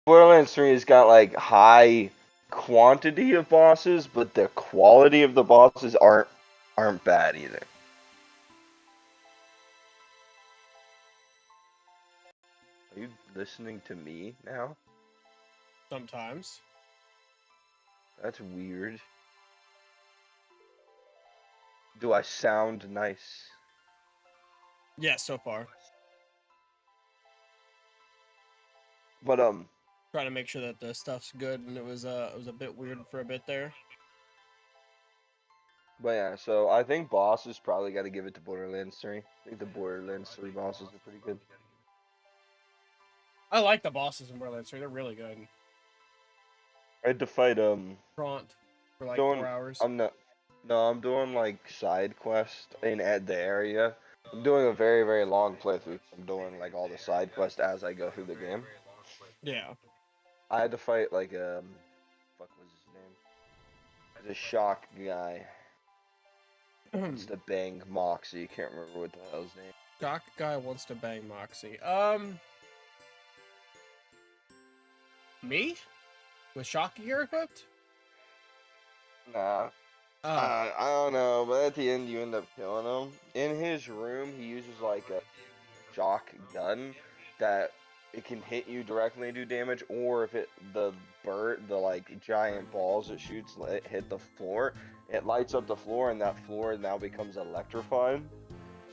Borderlands 3 has got like high quantity of bosses, but the quality of the bosses aren't bad either. Are you listening to me now? Sometimes. That's weird. Do I sound nice? Yeah, so far. But Trying to make sure that the stuff's good, and it was a bit weird for a bit there. But yeah, so I think bosses probably got to give it to Borderlands 3. I think the Borderlands 3 bosses are pretty good. I like the bosses in Borderlands 3. They're really good. I had to fight Prompt for like doing 4 hours. I'm doing like side quest at the area. I'm doing a very very long playthrough. I'm doing like all the side quests as I go through the game. Yeah. I had to fight like fuck was his name? The shock guy. It's the bang Moxie. Can't remember what the hell's name. Shock guy wants to bang Moxie. Me? With shock gear equipped? Nah. I don't know, but at the end you end up killing him. In his room, he uses like a shock gun that it can hit you directly and do damage, or if the like giant balls it shoots hit the floor, it lights up the floor, and that floor now becomes electrified.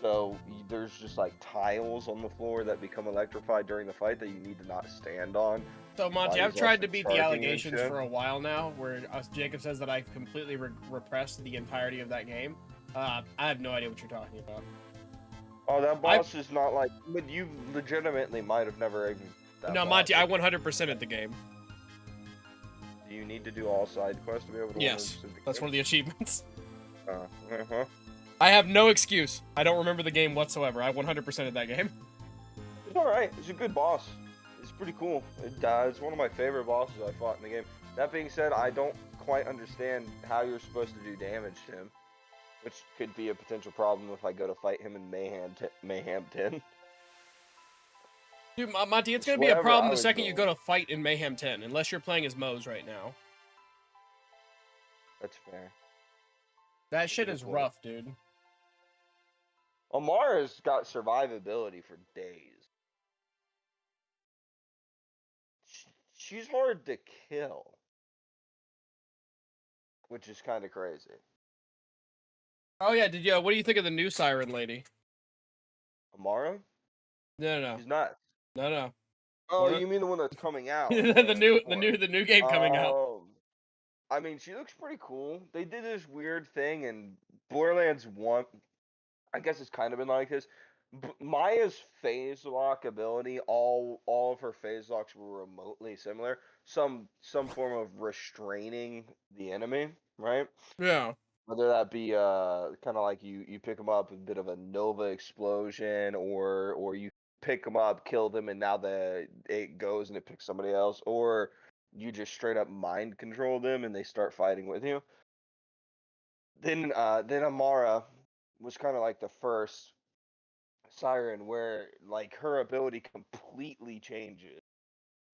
So there's just like tiles on the floor that become electrified during the fight that you need to not stand on. So, Monty, I've Body's tried also to beat the charging and allegations shit. for a while now, where Jacob says that I've completely repressed the entirety of that game. I have no idea what you're talking about. Oh, that boss is not like, but you legitimately might have never even. No, Monty, I 100%ed the game. Do you need to do all side quests to be able to? Yes, that's one of the achievements. Uh-huh. I have no excuse. I don't remember the game whatsoever. I 100%ed that game. It's alright. It's a good boss. It's pretty cool. It's one of my favorite bosses I fought in the game. That being said, I don't quite understand how you're supposed to do damage to him, which could be a potential problem if I go to fight him in Mayhem 10. Dude, Monty, it's going to be a problem the second you go to fight in Mayhem 10, unless you're playing as Moze right now. That's fair. That shit is rough, dude. Amara's got survivability for days. She's hard to kill, which is kind of crazy. Oh yeah, what do you think of the new Siren lady? Amara? No. She's not. No. Oh, you mean the one that's coming out? the new game coming out. I mean, she looks pretty cool. They did this weird thing in Borderlands 1. I guess it's kind of been like this. Maya's phase lock ability, all of her phase locks were remotely similar. Some form of restraining the enemy, right? Yeah. Whether that be kind of like you pick them up, a bit of a Nova explosion, or you pick them up, kill them, and now it goes and it picks somebody else, or you just straight up mind control them and they start fighting with you. Then Amara was kind of like the first Siren where like her ability completely changes.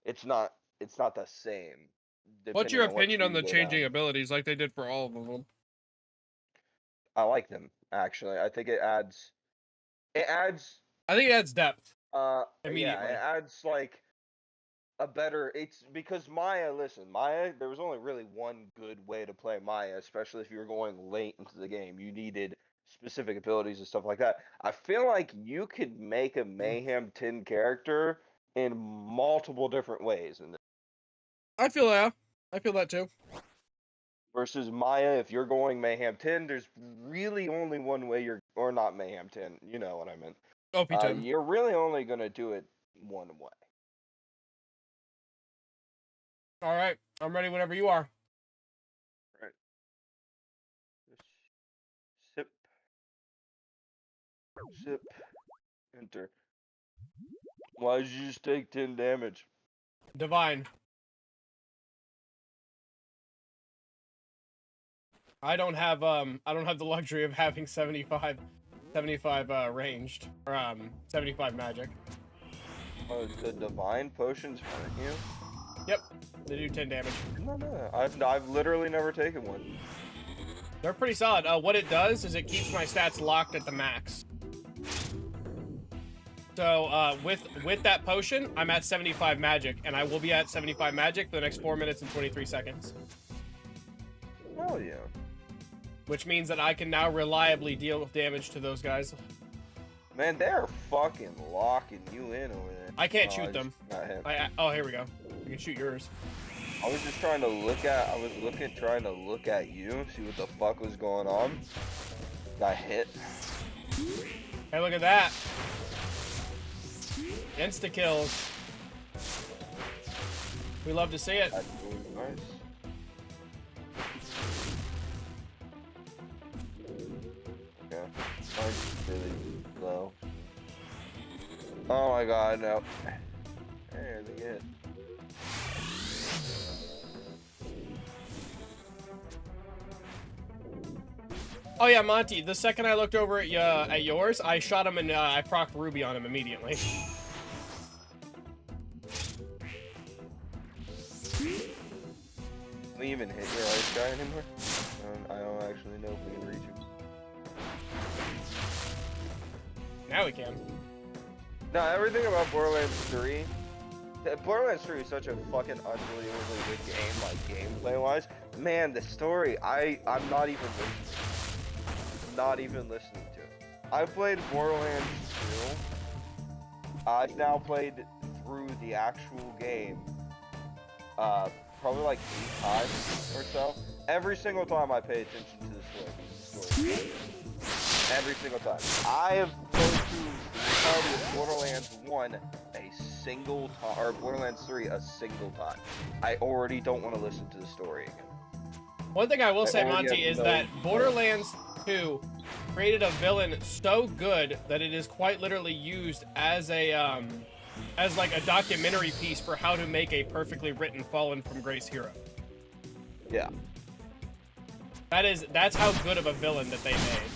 It's not the same. What's your Depending on what opinion tree on the you go changing down. abilities like they did for all of them? I like them actually. I think it adds. I think it adds depth. Immediately. Yeah, it adds like a better. It's because Maya. Listen, Maya. There was only really one good way to play Maya, especially if you were going late into the game. You needed specific abilities and stuff like that. I feel like you could make a Mayhem 10 character in multiple different ways, and I feel that too. versus Maya, if you're going Mayhem 10, there's really only one way or not Mayhem 10. You know what I meant. OP10. You're really only gonna do it one way. All right, I'm ready whenever you are. Right. Just sip, enter. Why did you just take 10 damage? Divine. I don't have the luxury of having 75 ranged or 75 magic. Oh, the divine potions hurt you? Yep, they do 10 damage. No. I've literally never taken one. They're pretty solid. What it does is it keeps my stats locked at the max. So with that potion, I'm at 75 magic, and I will be at 75 magic for the next 4 minutes and 23 seconds. Oh yeah. Which means that I can now reliably deal with damage to those guys. Man, they're fucking locking you in over there. I can't shoot them. Got hit. Oh, here we go. You can shoot yours. I was just trying to look at. Trying to look at you, see what the fuck was going on. Got hit. Hey, look at that. Insta kills. We love to see it. That's really nice. Yeah, mine's really low. Oh my god, no. There they get. Oh yeah, Monty. The second I looked over at yours, I shot him and I procced Ruby on him immediately. Can we even hit your ice guy anymore? I don't actually know if we can reach him. Now we can. No, everything about Borderlands 3. Borderlands 3 is such a fucking unbelievably good game, like gameplay-wise. Man, the story, I'm not even listening. Not even listening to it. I've played Borderlands 2. I've now played through the actual game. Probably like 8 times or so. Every single time I pay attention to the story. Every single time. I have played through the entirety of Borderlands 1 a single time, or Borderlands 3 a single time. I already don't want to listen to the story again. One thing I will say, Monty, is that Borderlands 2 created a villain so good that it is quite literally used as a as like a documentary piece for how to make a perfectly written Fallen from Grace hero. Yeah. That's how good of a villain that they made.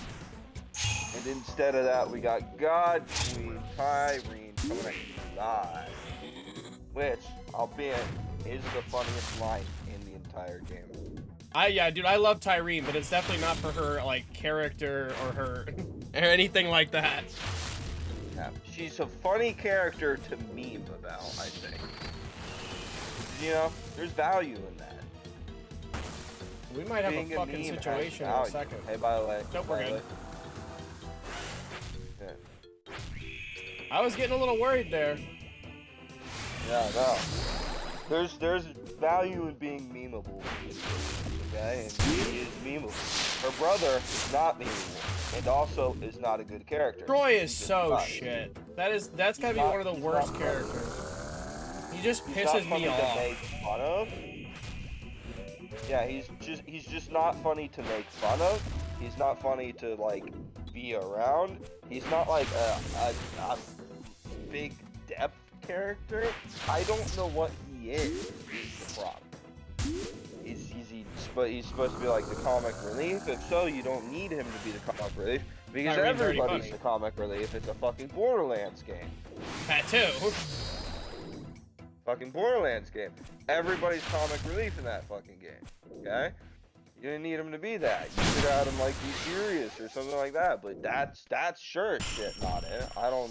And instead of that, we got God Queen Tyreen coming at you live. Which, albeit, is the funniest line in the entire game. Yeah, dude, I love Tyreen, but it's definitely not for her, like, character or her, or anything like that. Yeah, she's a funny character to meme about, I think. You know, there's value in that. We might have Being a fucking meme situation in has a value. second. Hey, by the way. Nope, we're good. Yeah. I was getting a little worried there. Yeah, no. There's value in being memeable. Okay, and he is memeable. Her brother is not memeable, and also is not a good character. Troy is He's just so not. shit. That's gotta be not- one of the he's worst not characters. He just He's not pisses funny me to off. make fun of. Yeah, he's just not funny to make fun of. He's not funny to like be around. He's not like a big depth character. I don't know what he is the problem. He's supposed to be like the comic relief. If so, you don't need him to be the comic relief because Tyrene's already everybody's funny. the comic relief. It's a fucking Borderlands game. That too. Fucking Borderlands game. Everybody's comic relief in that fucking game. Okay? You didn't need him to be that. You could have had him like be serious or something like that. But that's sure as shit not it. I don't.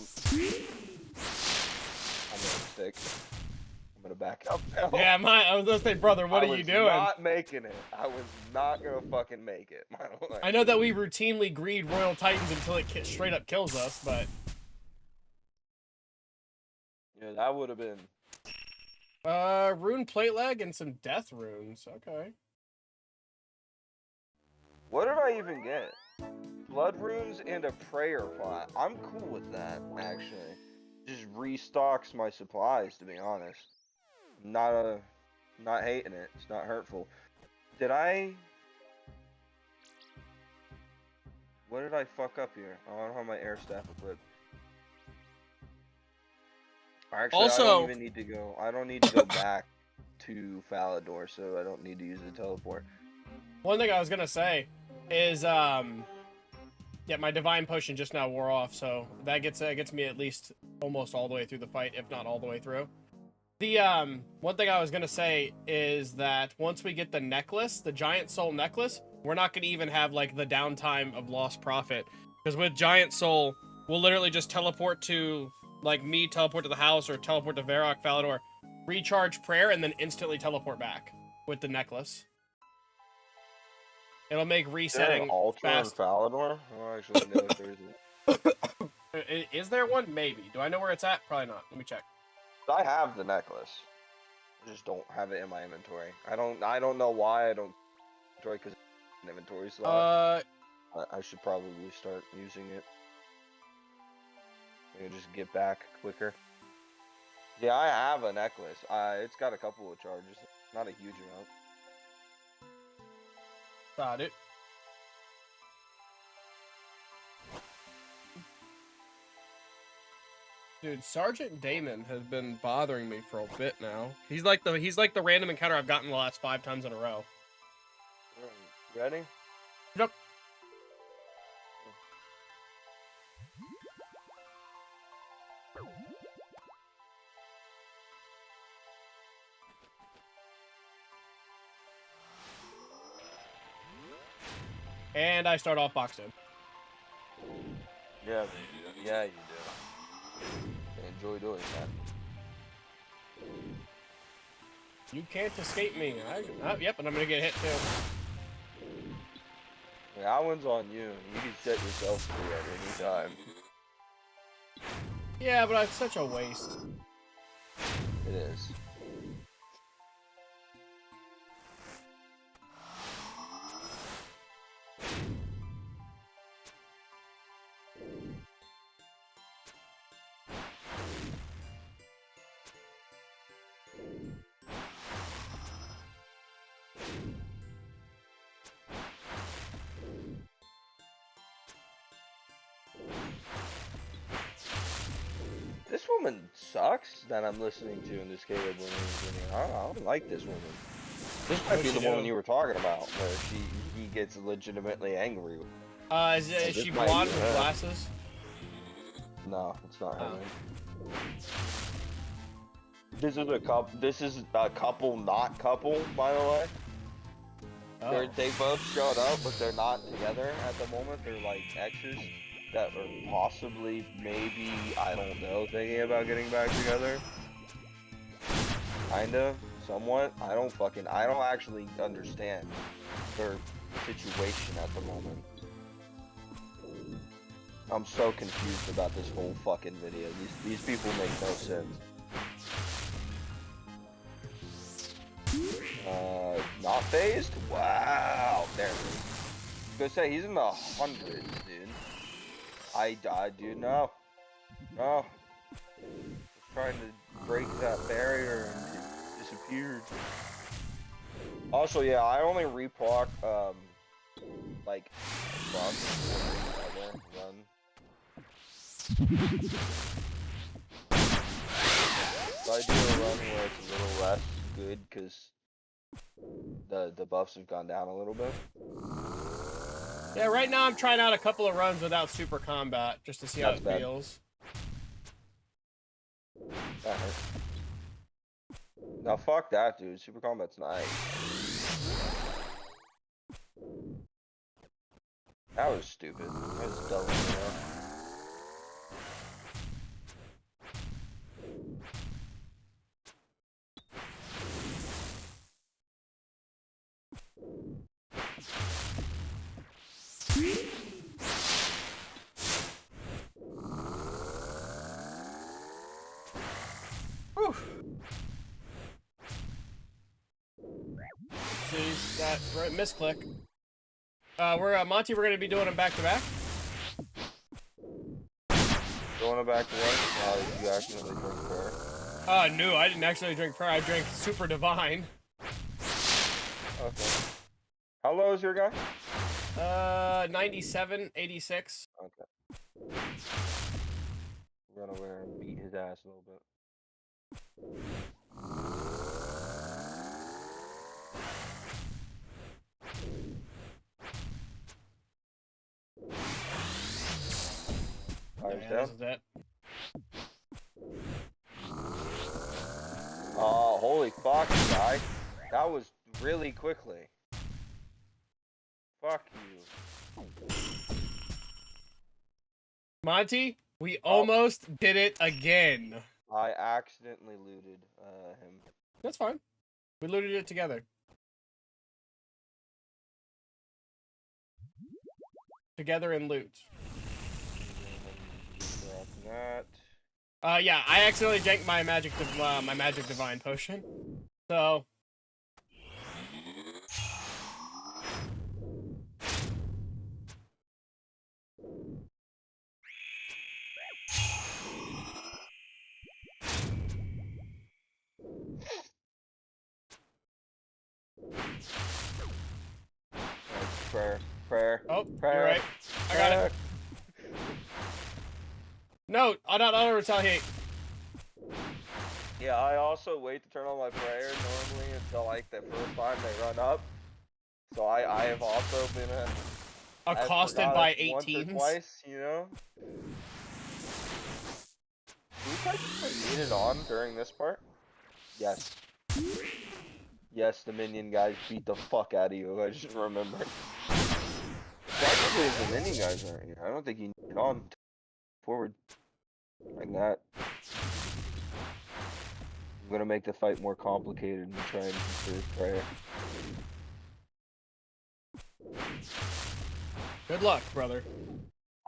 I'm gonna stick. I'm gonna back up now. Yeah, I was gonna say, brother, what are you doing? I was not making it. I was not gonna fucking make it. I know that we routinely greed Royal Titans until it straight up kills us, but Yeah, that would have been. rune plate leg and some death runes. Okay. What did I even get? Blood runes and a prayer plot. I'm cool with that, actually. Just restocks my supplies, to be honest. Not hating it. It's not hurtful. Did I? What did I fuck up here? Oh, I don't have my air staff equipped. Actually, Also- I don't even need to go. I don't need to go back to Falador, so I don't need to use the teleport. One thing I was gonna say is, yeah, my divine potion just now wore off, so that gets me at least almost all the way through the fight, if not all the way through. The one thing I was gonna say is that once we get the necklace, the Giant Soul necklace, we're not gonna even have like the downtime of Lost Prophet, because with Giant Soul, we'll literally just teleport to like me, teleport to the house, or teleport to Varrock Falador, recharge prayer, and then instantly teleport back with the necklace. It'll make resetting altar fast. in Falador? I don't actually know if there's Is there one? Maybe. Do I know where it's at? Probably not. Let me check. I have the necklace. I just don't have it in my inventory. I don't know why I don't inventory, because it's an inventory slot. I should probably start using it. Maybe just get back quicker. Yeah, I have a necklace. It's got a couple of charges. Not a huge amount. Got it. Dude, Sergeant Damon has been bothering me for a bit now. He's like the random encounter I've gotten the last 5 times in a row. Ready? Yep. And I start off boxed in. Yeah, you do. I enjoy doing that. You can't escape me. Yep, and I'm gonna get hit too. Yeah, that one's on you. You can set yourself free at any time. Yeah, but it's such a waste. It is. This woman sucks that I'm listening to in this Caleb Williams video. I don't like this woman. This might be the woman you were talking about, where he gets legitimately angry. Is she blonde with glasses? No, it's not her. This is a couple. This is a couple, not couple, by the way. Oh. They both showed up, but they're not together at the moment. They're like exes that are possibly, maybe, I don't know, thinking about getting back together. Kinda, somewhat. I don't actually understand their situation at the moment. I'm so confused about this whole fucking video. These people make no sense. Not phased? Wow, there. I was gonna say, he's in the hundreds, dude. I died, dude. No. No. Just trying to break that barrier and it disappeared. Also, yeah, I only reproc, like, run. So I do a run where it's a little less good, because the buffs have gone down a little bit. Yeah, right now I'm trying out a couple of runs without super combat, just to see how it feels. That hurt. Now fuck that, dude. Super combat's nice. That was stupid. That was dumb. See that right misclick. Monty, we're gonna be doing them back to back. Going back to what? Did you accidentally drink prayer? No, I didn't actually drink prayer. I drank Super Divine. Okay. How low is your guy? 97, 86. Okay. Run over there and beat his ass a little bit. Yeah, this is it. fuck, guy. That was really quickly. Fuck you. Monty, we almost did it again. I accidentally looted him. That's fine. We looted it together. Together in loot. That. Yeah, I accidentally drank my magic divine potion. So Prayer. oh, Prayer. you're right. I got it. No, I'll not auto retaliate. Yeah, I also wait to turn on my prayer normally until like the first time they run up. So I have also been Accosted by once or 18s. twice, you know. Do we technically need it on during this part? Yes. Yes, the minion guys beat the fuck out of you. I just remembered. Technically, if the minion guys aren't here, I don't think you need it on forward like that. I'm gonna make the fight more complicated and try and conserve prayer. Good luck, brother.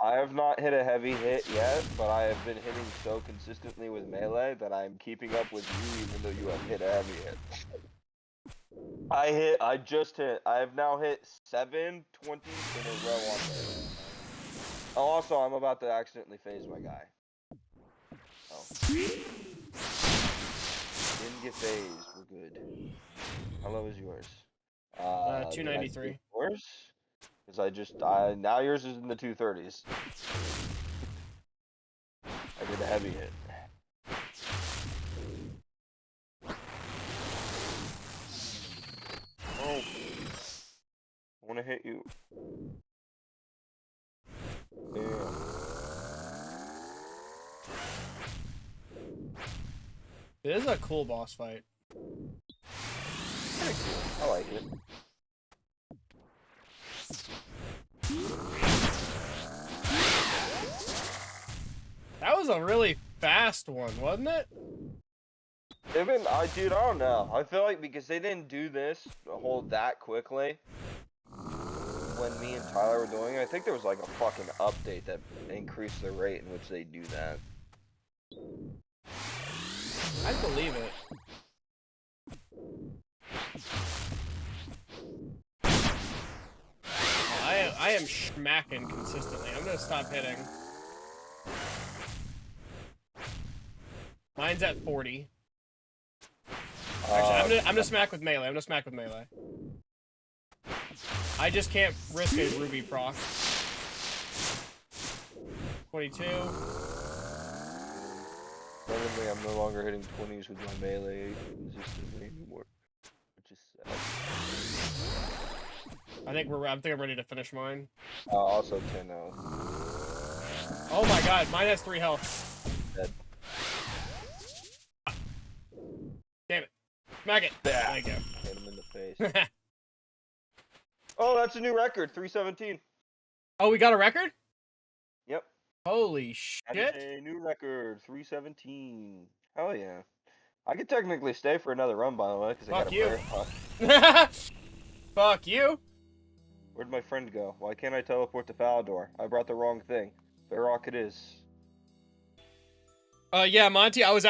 I have not hit a heavy hit yet, but I have been hitting so consistently with melee that I'm keeping up with you even though you have hit a heavy hit. I have now hit 7 20s in a row on melee. Also, I'm about to accidentally phase my guy. Oh. Didn't get phased, we're good. How low is yours? 293. Yours? Because now yours is in the 230s. I did a heavy hit. Oh. I want to hit you. Yeah. It is a cool boss fight. Pretty cool. I like it. That was a really fast one, wasn't it? Dude, I don't know. I feel like because they didn't do this hold that quickly when me and Tyler were doing it, I think there was like a fucking update that increased the rate in which they do that. I believe it. I am smacking consistently. I'm gonna stop hitting. Mine's at 40. Actually, I'm gonna smack with melee. I'm gonna smack with melee. I just can't risk a ruby proc. 22. Suddenly, I'm no longer hitting 20s with my melee consistently anymore, which is sad. I think I'm ready to finish mine. Also 10-0. Oh my god, mine has 3 health. Dead. Damn it. Smack it. There you go. Hit him in the face. Oh, that's a new record, 317. Oh, we got a record? Yep. Holy shit. That is a new record, 317. Hell yeah. I could technically stay for another run, by the way, because I got a prayer. Fuck you. Where'd my friend go? Why can't I teleport to Falador? I brought the wrong thing. Varrock it is. Yeah, Monty, I was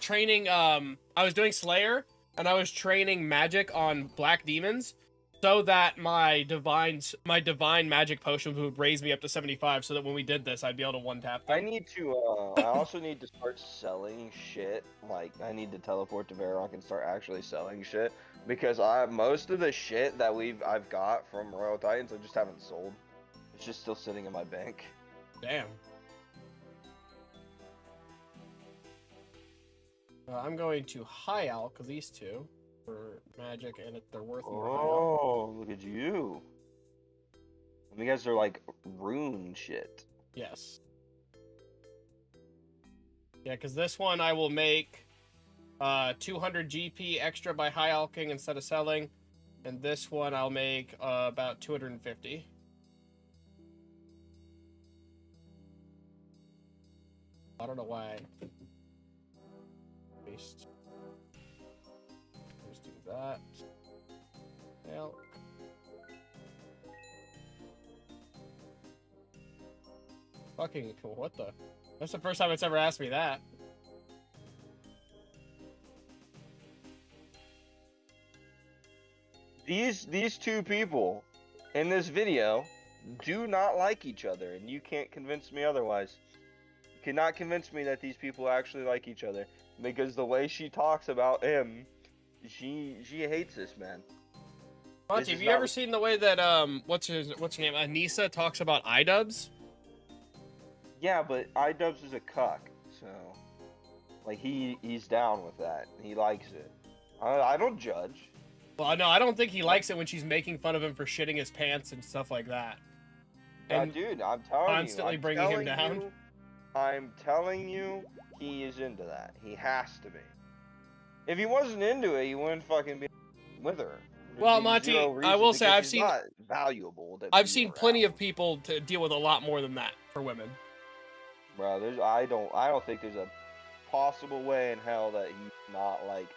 training, I was doing Slayer, and I was training magic on black demons, so that my divine magic potions would raise me up to 75, so that when we did this, I'd be able to one-tap them. I need to, I also need to start selling shit. Like, I need to teleport to Varrock and start actually selling shit. Because most of the shit that I've got from Royal Titans, I just haven't sold. It's just still sitting in my bank. Damn. I'm going to high out, because these two for magic, and they're worth more. Oh, look at you. You guys are like rune shit. Yes. Yeah, because this one I will make 200 GP extra by high alking instead of selling. And this one I'll make about 250. I don't know why. Just do that. Well. Fucking cool. What the? That's the first time it's ever asked me that. These two people in this video do not like each other, and you can't convince me otherwise. You cannot convince me that these people actually like each other, because the way she talks about him, she hates this man. Monty, have you ever seen the way that what's her name, Anissa talks about iDubbbz? Yeah, but iDubbbz is a cuck, so like he's down with that. He likes it. I don't judge. Well, no, I don't think he likes it when she's making fun of him for shitting his pants and stuff like that. And dude, I'm telling you, constantly bringing him down. I'm telling you, he is into that. He has to be. If he wasn't into it, he wouldn't fucking be with her. Well, Monty, I will say I've seen not valuable. I've seen plenty of people to deal with a lot more than that for women. Bro, I don't think there's a possible way in hell that he's not like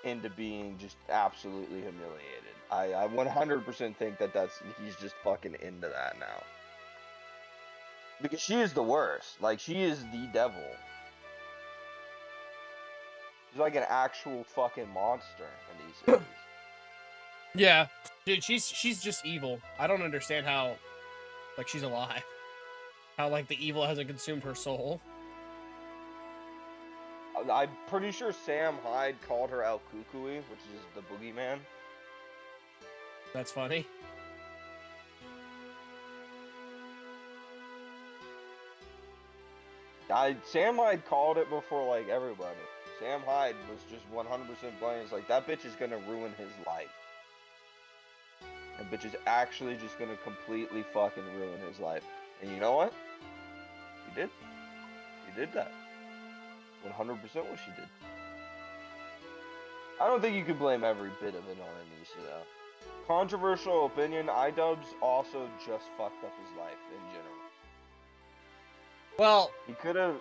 into being just absolutely humiliated. I 100% think that he's just fucking into that now. Because she is the worst. Like, she is the devil. She's like an actual fucking monster in these series. Yeah, dude, she's just evil. I don't understand how, like, she's alive. How, like, the evil hasn't consumed her soul. I'm pretty sure Sam Hyde called her El Kukui, which is the boogeyman. That's funny. Sam Hyde called it before, like, everybody. Sam Hyde was just 100% blamed. It's like, that bitch is gonna ruin his life. That bitch is actually just gonna completely fucking ruin his life. And you know what? She did. She did that. 100% what she did. I don't think you could blame every bit of it on Anissa, though. Controversial opinion, iDubbbz also just fucked up his life in general. Well, he could have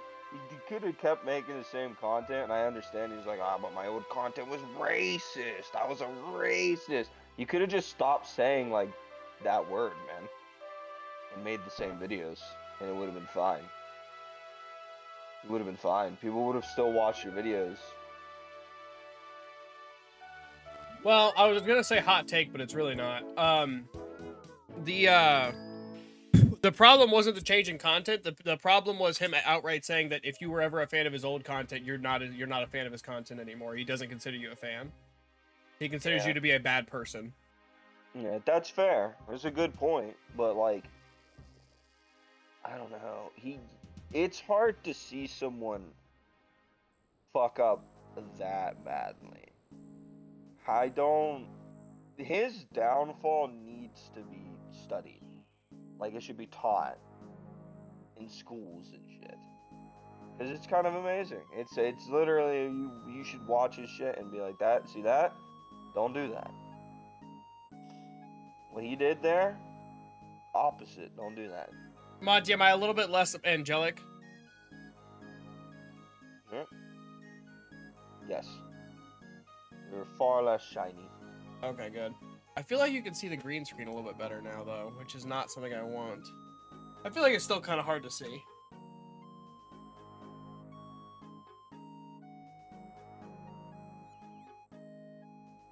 kept making the same content, and I understand he's like, but my old content was racist. I was a racist. You could have just stopped saying like that word, man, and made the same videos, and it would have been fine. It would have been fine. People would have still watched your videos. Well, I was gonna say hot take, but it's really not. The problem wasn't the change in content. The problem was him outright saying that if you were ever a fan of his old content, you're not a fan of his content anymore. He doesn't consider you a fan. He considers you to be a bad person. Yeah, that's fair. That's a good point. But like, I don't know. It's hard to see someone fuck up that badly. His downfall needs to be studied. Like, it should be taught in schools and shit. Because it's kind of amazing. It's literally, you should watch his shit and be like, see that? Don't do that. What he did there, opposite. Don't do that. Monty, am I a little bit less angelic? Sure. Yes. You're far less shiny. Okay, good. I feel like you can see the green screen a little bit better now, though, which is not something I want. I feel like it's still kind of hard to see.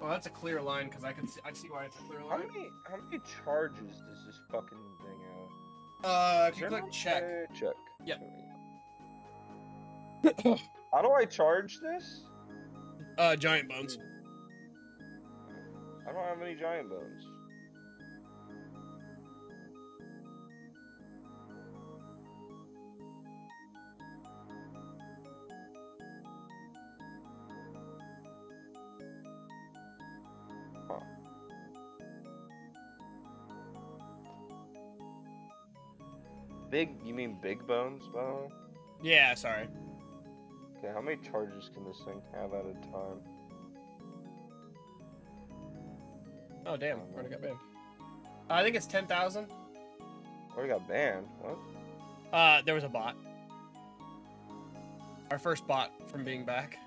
Well, that's a clear line because I see why it's a clear line. How many charges does this fucking thing have? If you click check. Check. Yep. How do I charge this? Giant bones. I don't have any giant bones. Huh. You mean big bones, by the way? Yeah, sorry. Okay, how many charges can this thing have at a time? Oh damn, already got banned. I think it's 10,000. Already got banned. What? There was a bot. Our first bot from being back.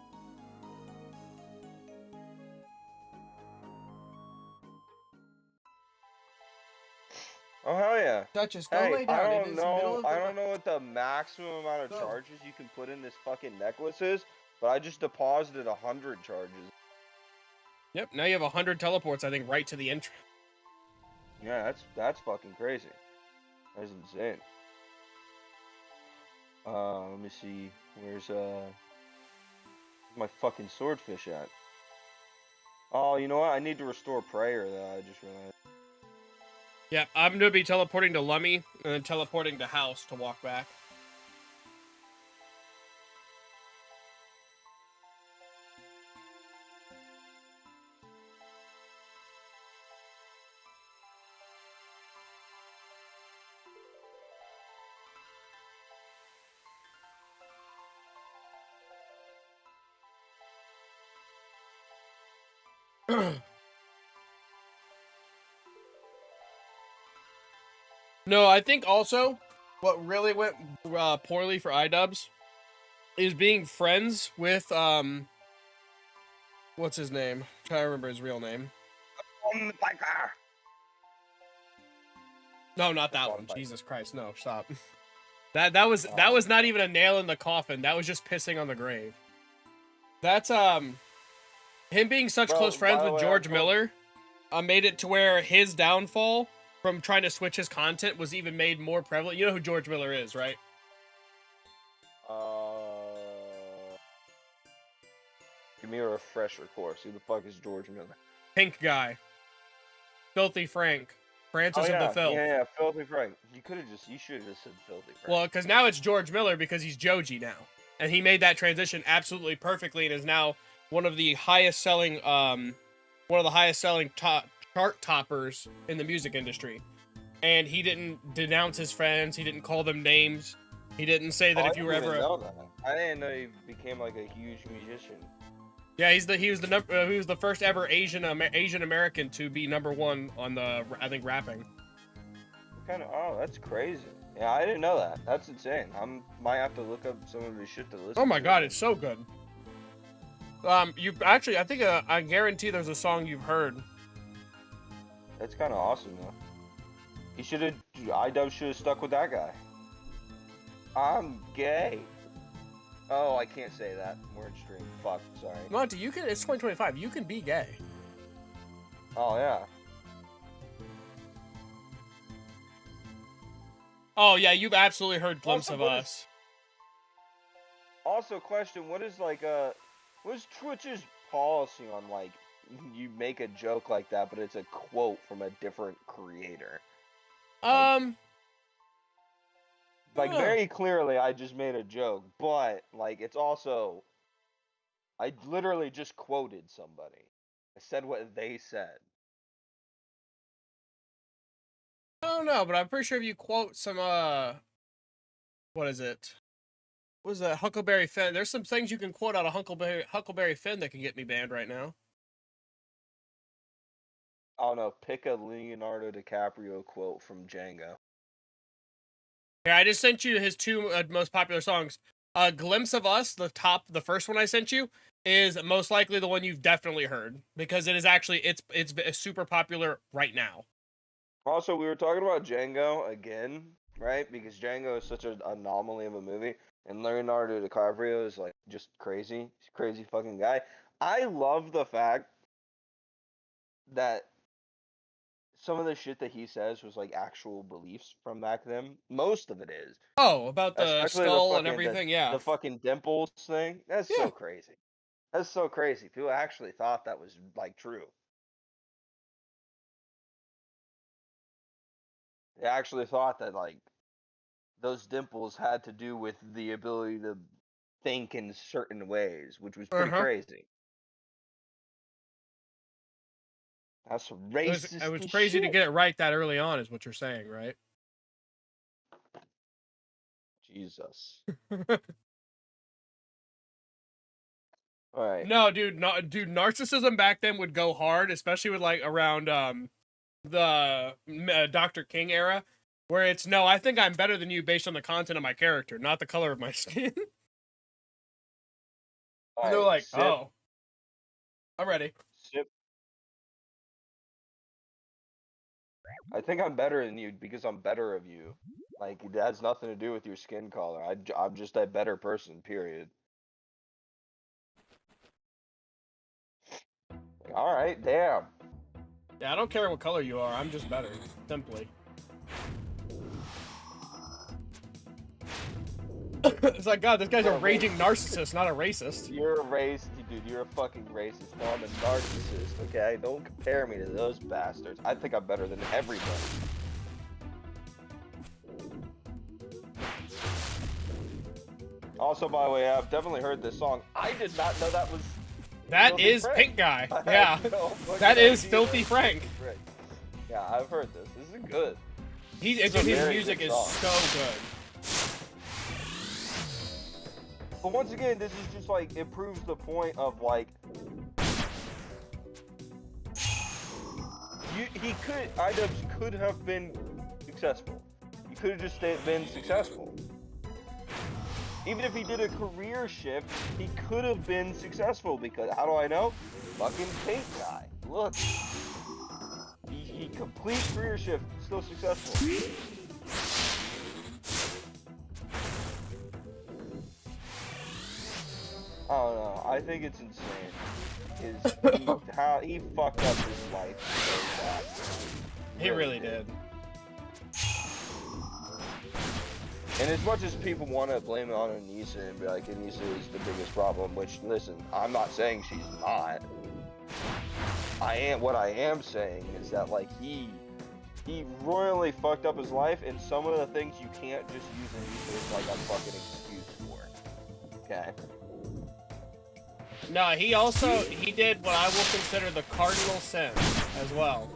Oh hell yeah! Duchess, go Hey, lay down. I It don't is know. middle of the I don't know what the maximum amount of Go. charges you can put in this fucking necklace is, but I just deposited 100 charges. Yep, now you have 100 teleports, I think, right to the entrance. Yeah, that's fucking crazy. That's insane. Let me see. Where's my fucking swordfish at? Oh, you know what? I need to restore prayer. Though I just realized. Yeah, I'm gonna be teleporting to Lummy and then teleporting to House to walk back. No, I think also what really went poorly for iDubbbz is being friends with what's his name? I'm trying to remember his real name. No, not that one. Jesus Christ, no, stop. That was not even a nail in the coffin. That was just pissing on the grave. That's him being such close friends with George Miller made it to where his downfall from trying to switch his content was even made more prevalent. You know who George Miller is, right? Give me a refresher course. Who the fuck is George Miller? Pink guy. Filthy Frank. Francis of the Filth. Yeah, Filthy Frank. You should have just said Filthy Frank. Well, because now it's George Miller because he's Joji now. And he made that transition absolutely perfectly and is now one of the highest selling chart toppers in the music industry. And he didn't denounce his friends, he didn't call them names. He didn't say that if you were ever I didn't know he became like a huge musician. Yeah, he was the first ever Asian American to be #1 on the rapping. Oh, that's crazy. Yeah, I didn't know that. That's insane. Might have to look up some of his shit to listen to. Oh my god, it's so good. You actually, I think I guarantee there's a song you've heard. That's kind of awesome though. iDubbbz should have stuck with that guy. I'm gay. Oh, I can't say that. We're in stream. Fuck, sorry. Monty, it's 2025. You can be gay. Oh, yeah. Oh, yeah, you've absolutely heard Glimpse of Us. Also, question, what's Twitch's policy on, like, you make a joke like that, but it's a quote from a different creator? Like, very clearly, I just made a joke, but, like, it's also... I literally just quoted somebody. I said what they said. I don't know, but I'm pretty sure if you quote some, what is it? What is that? Huckleberry Finn. There's some things you can quote out of Huckleberry Finn that can get me banned right now. Oh, no, pick a Leonardo DiCaprio quote from Django. Yeah, I just sent you his two most popular songs. Glimpse of Us, the first one I sent you, is most likely the one you've definitely heard because it is actually it's super popular right now. Also, we were talking about Django again, right? Because Django is such an anomaly of a movie, and Leonardo DiCaprio is like just crazy. He's a crazy fucking guy. I love the fact that some of the shit that he says was like actual beliefs from back then. Most of it is. Oh, about the skull and everything, yeah. The fucking dimples thing. That's so crazy. That's so crazy. People actually thought that was like true. They actually thought that like those dimples had to do with the ability to think in certain ways, which was pretty crazy. That's racist. It was crazy to get it right that early on, is what you're saying, right? Jesus. All right. No, dude, narcissism back then would go hard, especially with like around the Dr. King era, where it's no, I think I'm better than you based on the content of my character, not the color of my skin. All And they're right. like, Sip. oh, I'm ready. Sip. I think I'm better than you because I'm better of you. Like it has nothing to do with your skin color. I'm just a better person. Period. Like, all right. Damn. Yeah, I don't care what color you are. I'm just better, simply. It's like, God, this guy's a raging narcissist, not a racist. You're a racist, dude. You're a fucking racist. No, I'm a narcissist. Okay, don't compare me to those bastards. I think I'm better than everybody. Also, by the way, I've definitely heard this song. I did not know that was. That Filthy is Frank. Pink Guy. I Yeah, had no fucking that is idea Filthy that was Frank. Filthy Frank. Yeah, I've heard this. This is good. Dude, It's a his very music good is song. so good. But once again, this is just like it proves the point of like he could IDubbbz could have been successful. He could have just been successful. Even if he did a career shift, he could have been successful because how do I know? Fucking Pink Guy. Look. He complete career shift, still successful. I don't know. I think it's insane. How he fucked up his life so bad. He really did. And as much as people want to blame it on Anissa and be like, Anissa is the biggest problem, which, listen, I'm not saying she's not. What I am saying is that, like, he royally fucked up his life, and some of the things you can't just use Anissa as, like, a fucking excuse for. Okay? No, he did what I will consider the cardinal sin as well,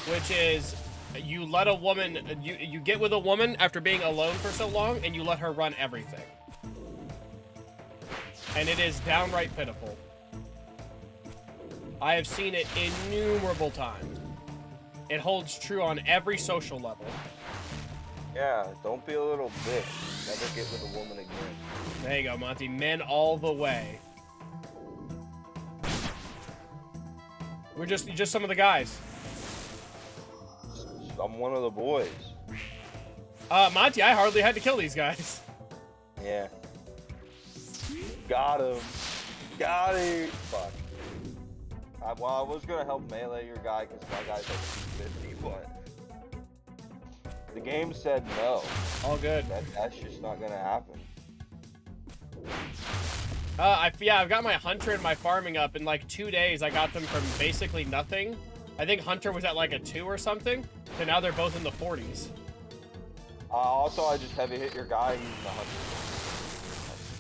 which is you let a woman, you get with a woman after being alone for so long, and you let her run everything. And it is downright pitiful. I have seen it innumerable times. It holds true on every social level. Yeah, don't be a little bitch. Never get with a woman again. There you go, Monty. Men all the way. We're just some of the guys. I'm one of the boys. Monty, I hardly had to kill these guys. Yeah. Got him. Got him. Fuck. Well, I was gonna help melee your guy because my guy's like 250, but the game said no. All good. That's just not gonna happen. I've got my Hunter and my farming up in like 2 days. I got them from basically nothing. I think Hunter was at like a 2 or something. So now they're both in the 40s. Also, I just heavy hit your guy using the Hunter.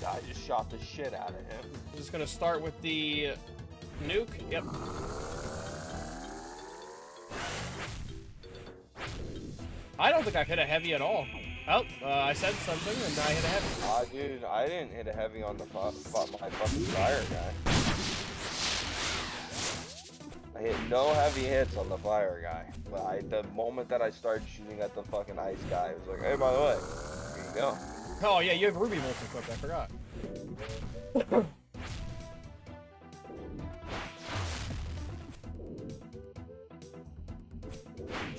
I just shot the shit out of him. I'm just gonna start with the nuke. Yep. I don't think I've hit a heavy at all. Oh, I said something and I hit a heavy. Dude, I didn't hit a heavy on the my fucking fire guy. I hit no heavy hits on the fire guy. But the moment that I started shooting at the fucking ice guy, it was like, hey, by the way, here you go. Oh yeah, you have Ruby Bolt equipped, I forgot.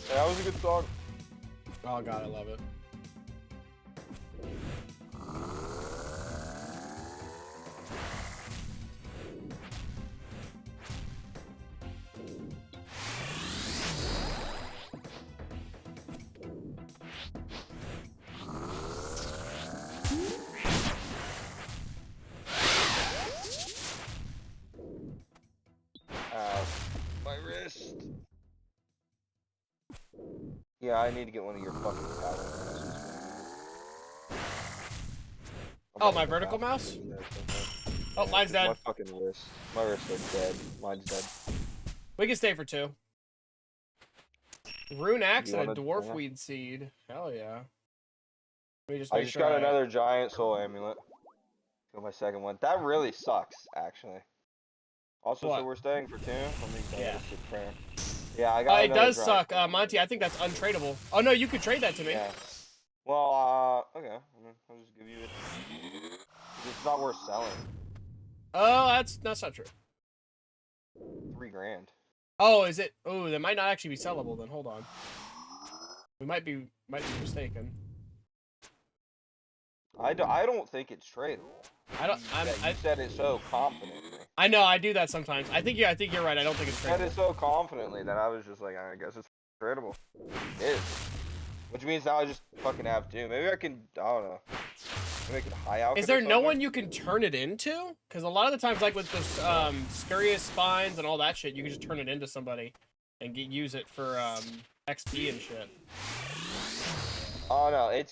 Yeah, that was a good song. Oh god, I love it. Ow. My wrist. Yeah, I need to get one of your fucking power. Oh, my vertical mouse? Oh, mine's dead. My fucking wrist. My wrist is dead. Mine's dead. We can stay for 2. Rune Axe You and a wanna- Dwarf yeah. Weed Seed. Hell yeah. Let me just I make just sure got another giant soul amulet. Got my second one. That really sucks, actually. Also, What? so we're staying for 2. Let me Yeah. sit prayer. Yeah, I got. It does suck, Monty. I think that's untradeable. Oh no, you could trade that to me. Yeah. Well, okay. I'll just give you it. It's not worth selling. Oh, that's not true. $3,000. Oh, is it? Oh, that might not actually be sellable. Then hold on. We might be mistaken. I don't think it's tradable. I don't. You said it so confidently. I know. I do that sometimes. I think you're right. I don't think it's You said tradable. it so confidently that I was just like, I guess it's tradable. It is. Which means now I just fucking have 2. Maybe I can. I don't know. Maybe I can high out. Is there no one you can turn it into? Because a lot of the times, like with the Scurious Spines and all that shit, you can just turn it into somebody and use it for XP and shit. Oh no, it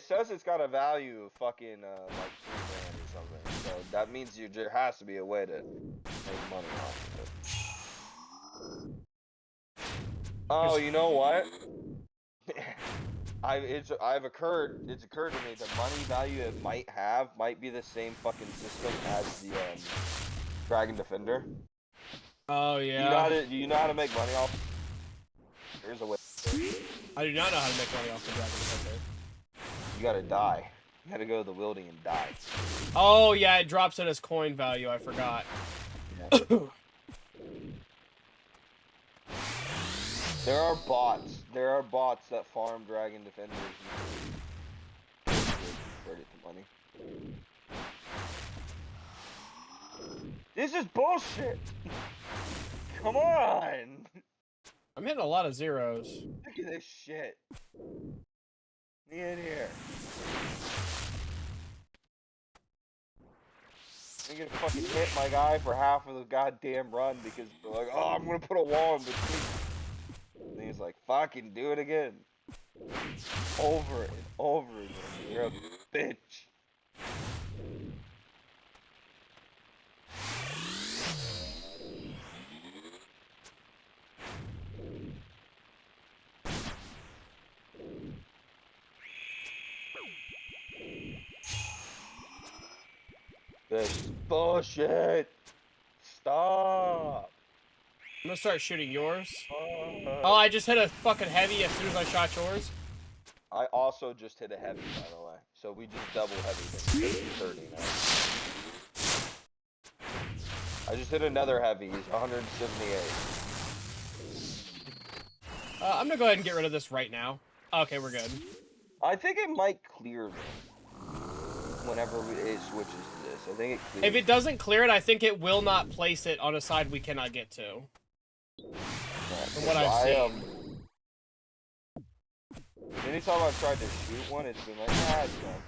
says it's got a value of fucking like $3,000 or something. So that means there has to be a way to make money off of it. Oh, you know what? It's occurred to me the money value it might be the same fucking system as the Dragon Defender. Oh yeah. Do you know how to make money off? There's a way. I do not know how to make money off the Dragon Defender. You gotta die. You gotta go to the wielding and die. Oh yeah, it drops it as coin value. I forgot. Yeah. There are bots. There are bots that farm Dragon Defenders and credit the money. This is bullshit. Come on. I'm hitting a lot of zeros. Look at this shit. Me in here. I'm gonna fucking hit my guy for half of the goddamn run because they're like, oh, I'm gonna put a wall in between. And he's like, fucking do it again. Over and over again. You're a bitch. This is bullshit. Stop. I'm gonna start shooting yours. Oh, I just hit a fucking heavy as soon as I shot yours. I also just hit a heavy, by the way. So we just double heavy. 30 now. I just hit another heavy. He's 178. I'm gonna go ahead and get rid of this right now. Okay, we're good. I think it might clear whenever it switches to this. I think it clears. If it doesn't clear it, I think it will not place it on a side we cannot get to. From what I've seen. Anytime I've tried to shoot one, it's been like, ah, it's done.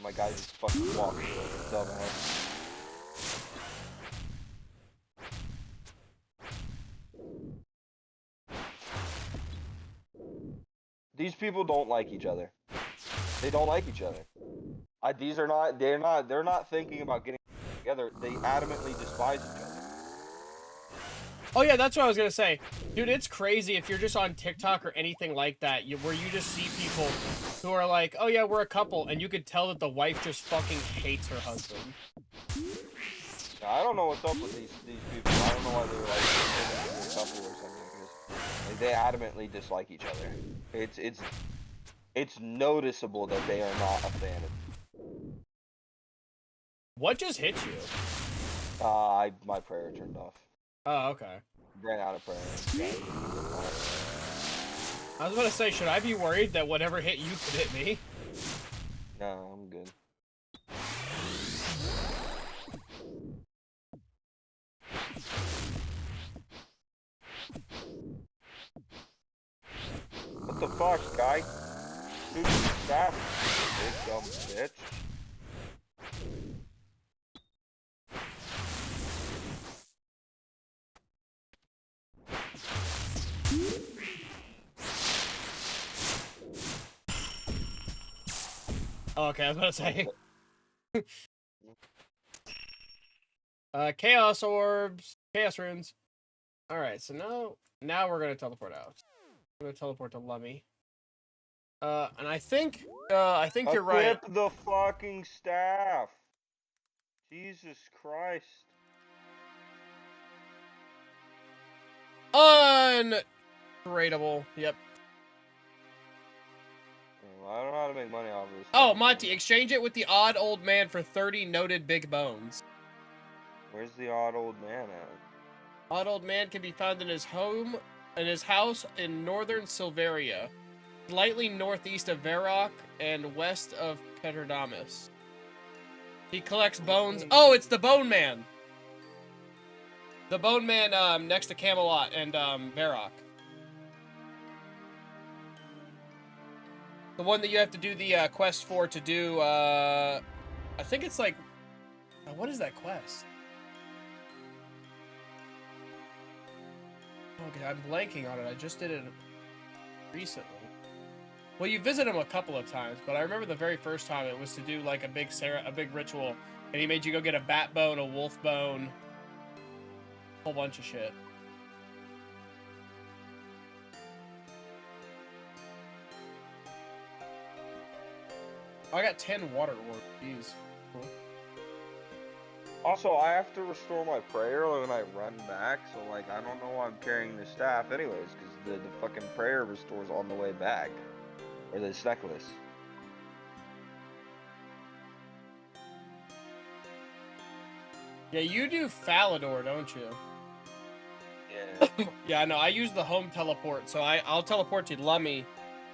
My guy just fucking walks through it, dumbass. These people don't like each other. They don't like each other. They're not thinking about getting together. They adamantly despise each other. Oh yeah, that's what I was gonna say. Dude, it's crazy if you're just on TikTok or anything like that, where you just see people who are like, oh yeah, we're a couple, and you could tell that the wife just fucking hates her husband. Now, I don't know what's up with these people. I don't know why they're like a couple or something, because like, they adamantly dislike each other. It's noticeable that they are not a fan of. What just hit you? My prayer turned off. Oh, okay. Ran out of prayer. I was about to say, should I be worried that whatever hit you could hit me? No, I'm good. What the fuck, guy? Dude, stop, big dumb bitch. Oh, okay, I was about to say. Chaos orbs, chaos runes. All right, so now we're gonna teleport out. We're gonna teleport to Lummy. And I think you're right. Equip the fucking staff. Jesus Christ. Untradeable. Yep. Well, I don't know how to make money off of this. Oh, Monty, exchange it with the odd old man for 30 noted big bones. Where's the odd old man at? Odd old man can be found in his house in northern Silveria, slightly northeast of Varrock and west of Petrodamus. He collects bones. Oh, it's the Bone Man. The Bone Man next to Camelot and Varrock. The one that you have to do the quest for to do, I think it's like, what is that quest? Okay, I'm blanking on it. I just did it recently. Well, you visit him a couple of times, but I remember the very first time it was to do like a big ritual, and he made you go get a bat bone, a wolf bone, a whole bunch of shit. I got 10 water orbs. Jeez. Cool. Also, I have to restore my prayer when I run back, so like I don't know why I'm carrying the staff anyways, because the fucking prayer restores on the way back. Or this necklace. Yeah, you do Falador, don't you? Yeah. Yeah, I know. I use the home teleport, so I'll teleport to Lummi,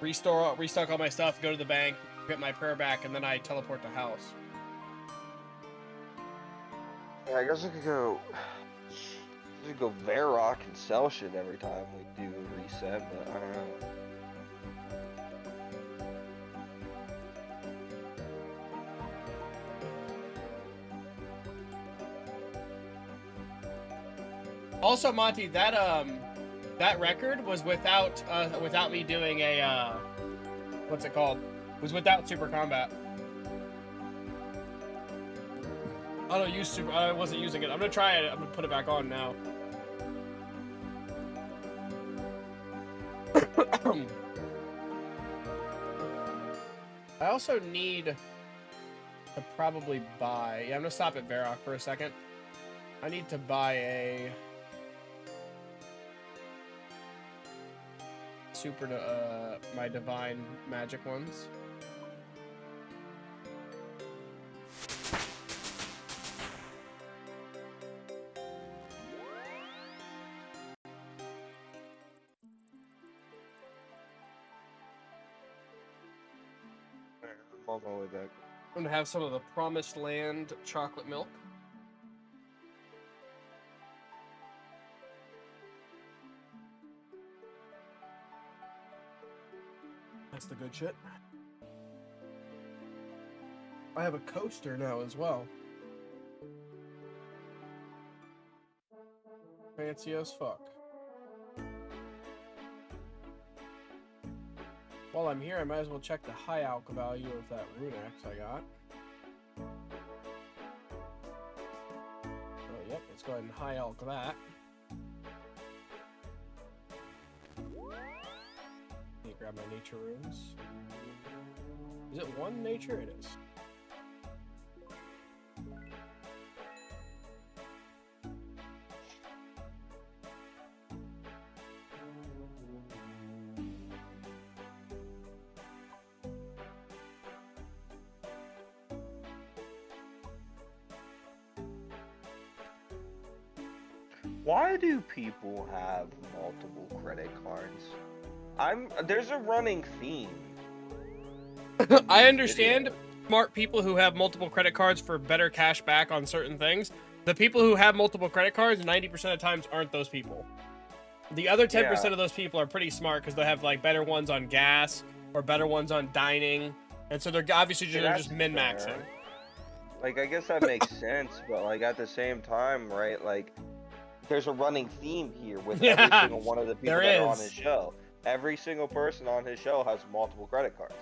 restock all my stuff, go to the bank, get my prayer back, and then I teleport to house. Yeah, I guess I could go Varrock and sell shit every time we do a reset, but I don't know. Also, Monty, that record was without me doing a what's it called? Was without Super Combat. I don't use Super. I wasn't using it. I'm gonna try it. I'm gonna put it back on now. I also need to probably buy. Yeah, I'm gonna stop at Varrock for a second. I need to buy my divine magic ones. I'm on my way back. I'm gonna have some of the Promised Land chocolate milk. That's the good shit. I have a coaster now as well. Fancy as fuck. While I'm here, I might as well check the high alch value of that rune axe I got. Oh, yep, let's go ahead and high alch that. Let me grab my nature runes. Is it one nature? It is. Why do people have multiple credit cards? There's a running theme. I understand smart people who have multiple credit cards for better cash back on certain things. The people who have multiple credit cards 90% of the times aren't those people. The other 10% of those people are pretty smart because they have like better ones on gas or better ones on dining, and so they're obviously just min-maxing. Like, I guess that makes sense, but like at the same time, right? Like, there's a running theme here with every single one of the people that are on his show. Every single person on his show has multiple credit cards.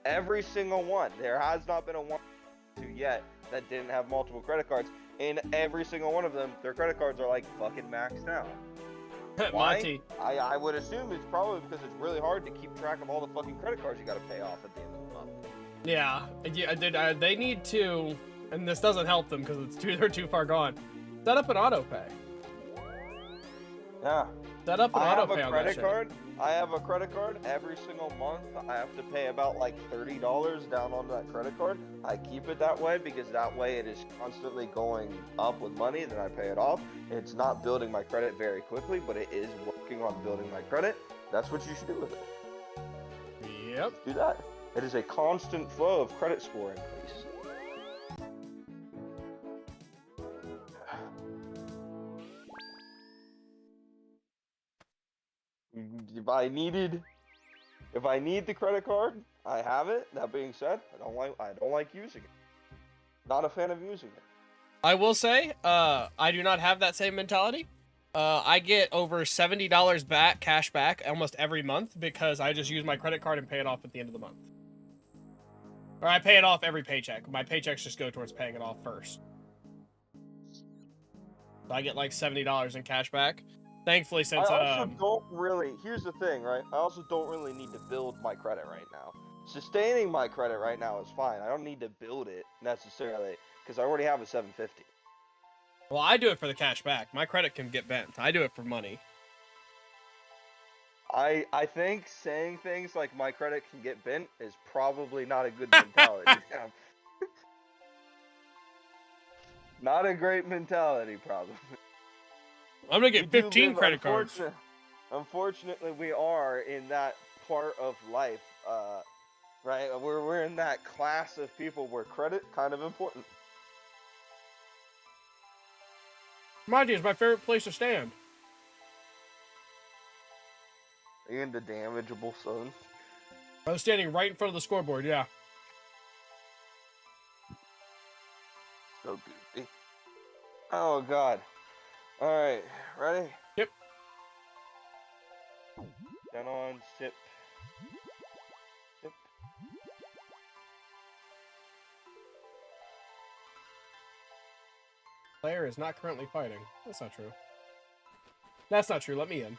Every single one. There has not been a one or two yet that didn't have multiple credit cards. And every single one of them, their credit cards are like fucking maxed out. Why? Monty. I would assume it's probably because it's really hard to keep track of all the fucking credit cards you gotta pay off at the end of the month. Yeah, they need to, and this doesn't help them because they're too far gone. Set up an auto pay. Yeah. Set up an I auto have pay a on that credit shit. card. I have a credit card every single month. I have to pay about like $30 down on that credit card. I keep it that way because that way it is constantly going up with money. Then I pay it off. It's not building my credit very quickly, but it is working on building my credit. That's what you should do with it. Yep. Do that. It is a constant flow of credit score increase. If I need the credit card, I have it. That being said, I don't like using it. Not a fan of using it. I will say, I do not have that same mentality. I get over $70 back, cash back, almost every month because I just use my credit card and pay it off at the end of the month. Or I pay it off every paycheck. My paychecks just go towards paying it off first. So I get like $70 in cash back. Thankfully, since I also don't really. Here's the thing, right? I also don't really need to build my credit right now. Sustaining my credit right now is fine. I don't need to build it necessarily because I already have a 750. well, I do it for the cash back. My credit can get bent. I do it for money. I think saying things like my credit can get bent is probably not a good mentality. Yeah. Not a great mentality, probably. I'm gonna get 15 credit cards. Unfortunately, we are in that part of life, right? We're in that class of people where credit kind of important. Monty is my favorite place to stand. Are you into damageable, son? I was standing right in front of the scoreboard, yeah. So goofy. Oh, God. Alright, ready? Yep. Down on, sip. Sip. Player is not currently fighting. That's not true. That's not true. Let me in.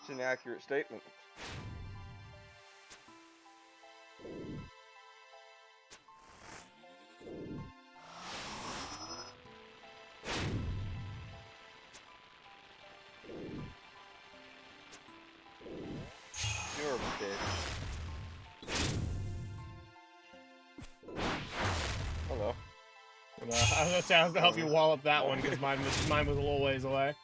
It's an accurate statement. You're a bitch. Hello. I was gonna say I was gonna help you wall up that one because mine was a little ways away.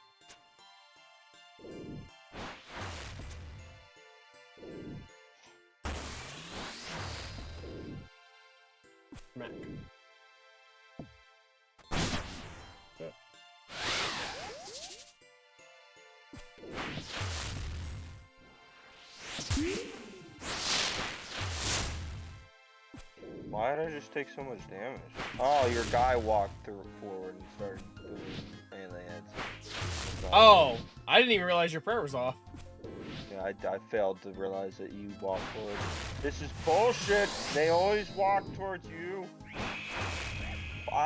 Mac. Good. Why did I just take so much damage? Oh, your guy walked through forward and started doing melee hits. Oh, I didn't even realize your prayer was off. Yeah, I failed to realize that you walked forward. This is bullshit. They always walk towards you.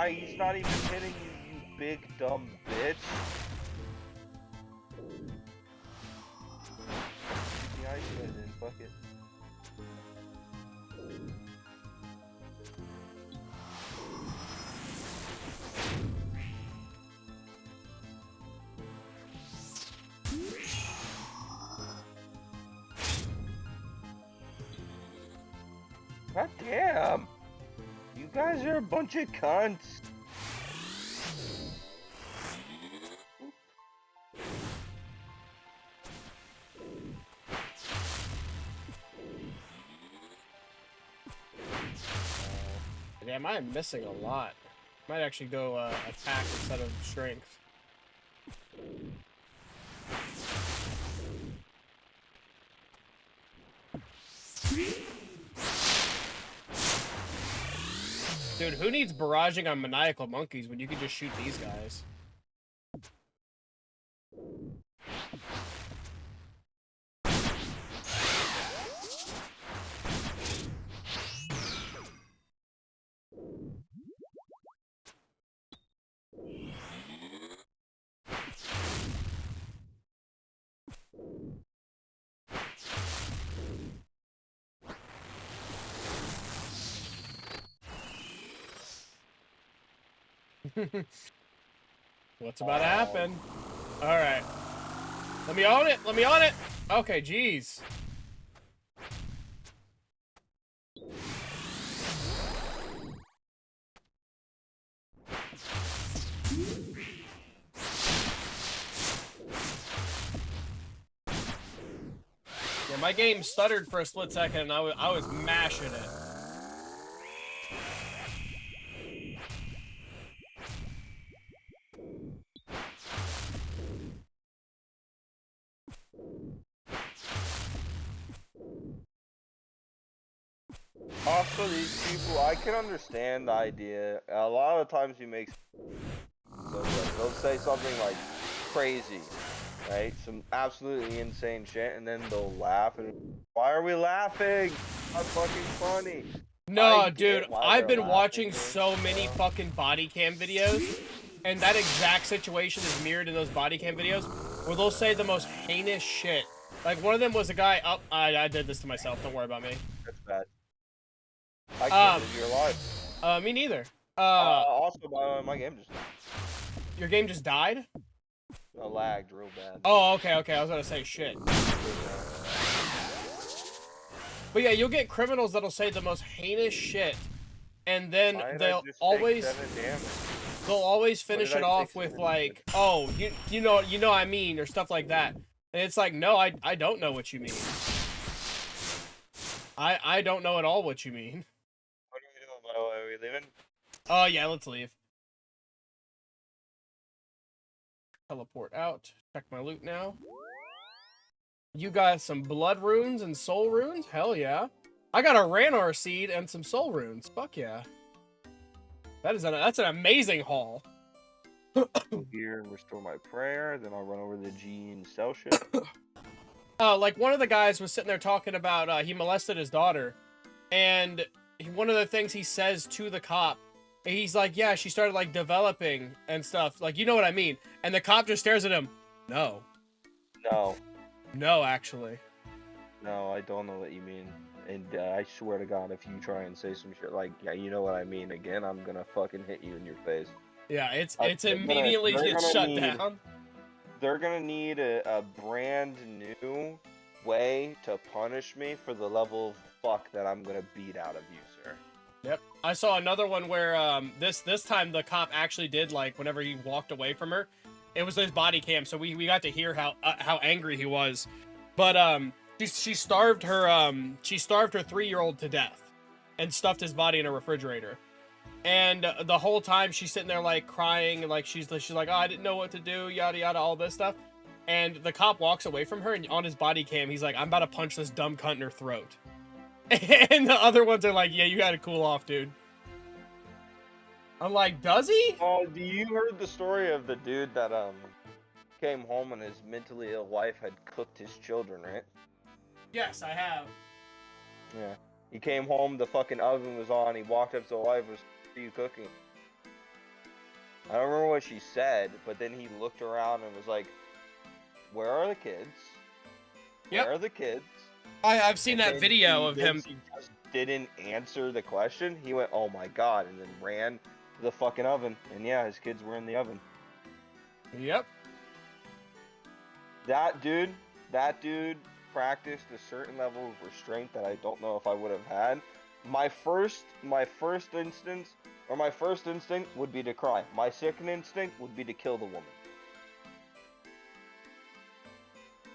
He's not even hitting you, you big dumb bitch. Yeah, you guys didn't. Fuck it. God damn! You guys are a bunch of cunts. Damn, I am missing a lot. Might actually go attack instead of strength. Dude, who needs barraging on maniacal monkeys when you can just shoot these guys? What's about to happen? Alright. Let me on it. Let me on it. Okay, jeez. Yeah, my game stuttered for a split second, and I was mashing it. Also, these people, I can understand the idea. A lot of times you make, they'll say something like crazy, right? Some absolutely insane shit, and then they'll laugh. And why are we laughing? That's fucking funny. No, dude, why I've they're been laughing, watching dude. so many fucking body cam videos, and that exact situation is mirrored in those body cam videos, where they'll say the most heinous shit. Like, one of them was a guy up. I did this to myself. Don't worry about me. That's bad. I can't believe you're alive. Me neither. Also, my game just Your game just died? lagged real bad. Oh, okay, okay. I was gonna say shit. But yeah, you'll get criminals that'll say the most heinous shit, and then they'll always finish it off with like, "Oh, you know I mean," or stuff like that. And it's like, no, I don't know what you mean. I don't know at all what you mean. What are we doing, by the way? Are we leaving? Oh yeah, let's leave. Teleport out. Check my loot now. You got some blood runes and soul runes? Hell yeah. I got a Ranar seed and some soul runes. Fuck yeah. That's an amazing haul. Go here and restore my prayer. Then I'll run over to the G and sell shit. Like one of the guys was sitting there talking about he molested his daughter, and one of the things he says to the cop, he's like, yeah, she started like developing and stuff, like, you know what I mean. And the cop just stares at him. No, actually, no, I don't know what you mean. And I swear to God, if you try and say some shit like, yeah, you know what I mean again, I'm gonna fucking hit you in your face. Yeah, it's immediately gets shut down. They're gonna need a brand new way to punish me for the level of fuck that I'm gonna beat out of you, sir. Yep. I saw another one where this time the cop actually did, like, whenever he walked away from her, it was his body cam, so we got to hear how angry he was. But she starved her 3-year-old to death and stuffed his body in a refrigerator. And the whole time she's sitting there like crying, like she's like, oh, I didn't know what to do, yada yada, all this stuff. And the cop walks away from her, and on his body cam, he's like, I'm about to punch this dumb cunt in her throat. And the other ones are like, yeah, you gotta cool off, dude. I'm like, does he? Oh, do you heard the story of the dude that came home and his mentally ill wife had cooked his children, right? Yes, I have. Yeah. He came home, the fucking oven was on, he walked up to the wife, was, what are you cooking? I don't remember what she said, but then he looked around and was like, where are the kids? Yep. Where are the kids? I've seen that video of him. He just didn't answer the question. He went, oh my God, and then ran to the fucking oven. And yeah, his kids were in the oven. Yep. That dude practiced a certain level of restraint that I don't know if I would have had. My first instinct would be to cry. My second instinct would be to kill the woman.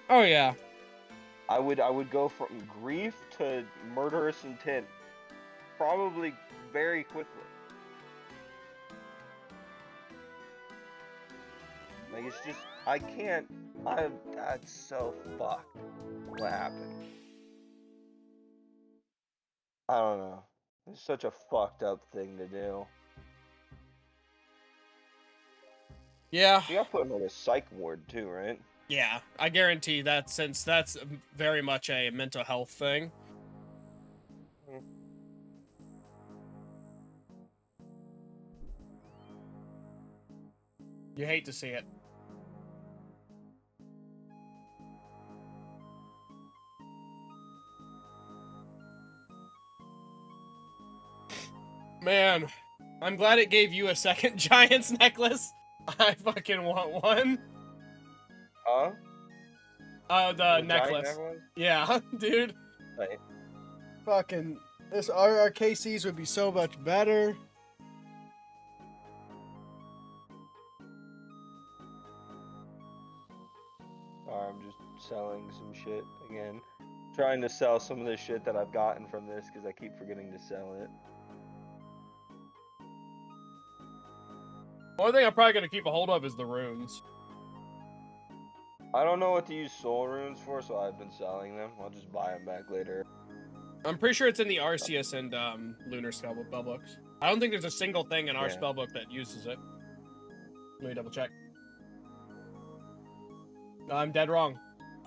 Oh yeah. I would go from grief to murderous intent, probably very quickly. Like, it's just, that's so fucked. What happened? I don't know. It's such a fucked up thing to do. Yeah. You got put in like a psych ward too, right? Yeah, I guarantee that, since that's very much a mental health thing. You hate to see it. Man, I'm glad it gave you a second Giant's necklace. I fucking want one. Huh? The giant necklace. Yeah, dude. Right. Fucking this our KCs would be so much better. Sorry, I'm just selling some shit again. Trying to sell some of the shit that I've gotten from this because I keep forgetting to sell it. One thing I'm probably gonna keep a hold of is the runes. I don't know what to use soul runes for, so I've been selling them. I'll just buy them back later. I'm pretty sure it's in the Arceus and Lunar spellbooks. I don't think there's a single thing in our Yeah. spellbook that uses it. Let me double check. No, I'm dead wrong.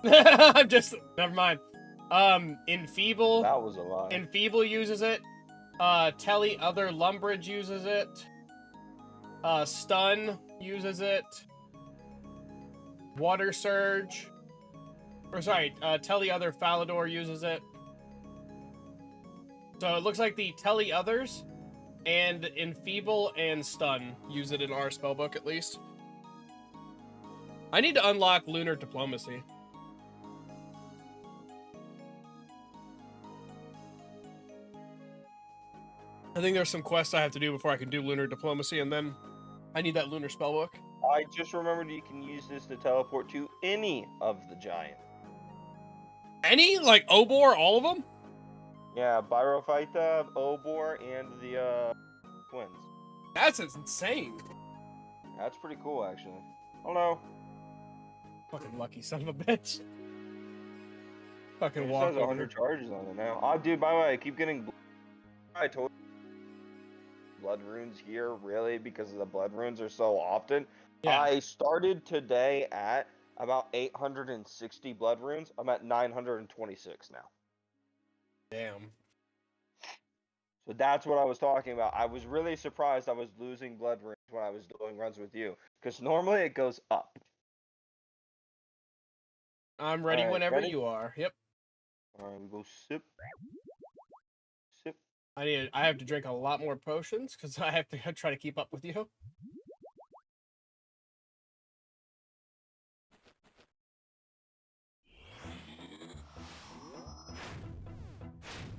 I'm just never mind. Enfeeble. That was a lie. Enfeeble uses it. Telly other Lumbridge uses it. Stun uses it. Water Surge. Or sorry, Telly other Falador uses it. So it looks like the Telly others and Enfeeble and Stun use it in our spellbook at least. I need to unlock Lunar Diplomacy. I think there's some quests I have to do before I can do Lunar Diplomacy, and then I need that Lunar spellbook. I just remembered you can use this to teleport to any of the giant. Any? Like Obor, all of them? Yeah, Byrophyta, Obor, and the twins. That's insane. That's pretty cool, actually. Hello. Fucking lucky son of a bitch. Fucking It walk says over. 100 charges on it now. Oh, dude, by the way, I keep getting... I told you. Blood runes here, really, because the blood runes are so often. Yeah. I started today at about 860 blood runes. I'm at 926 now. Damn. So that's what I was talking about. I was really surprised I was losing blood runes when I was doing runs with you, because normally it goes up. I'm ready Alright, whenever ready? you are. Yep. All right, we go sip, sip. I have to drink a lot more potions because I have to try to keep up with you.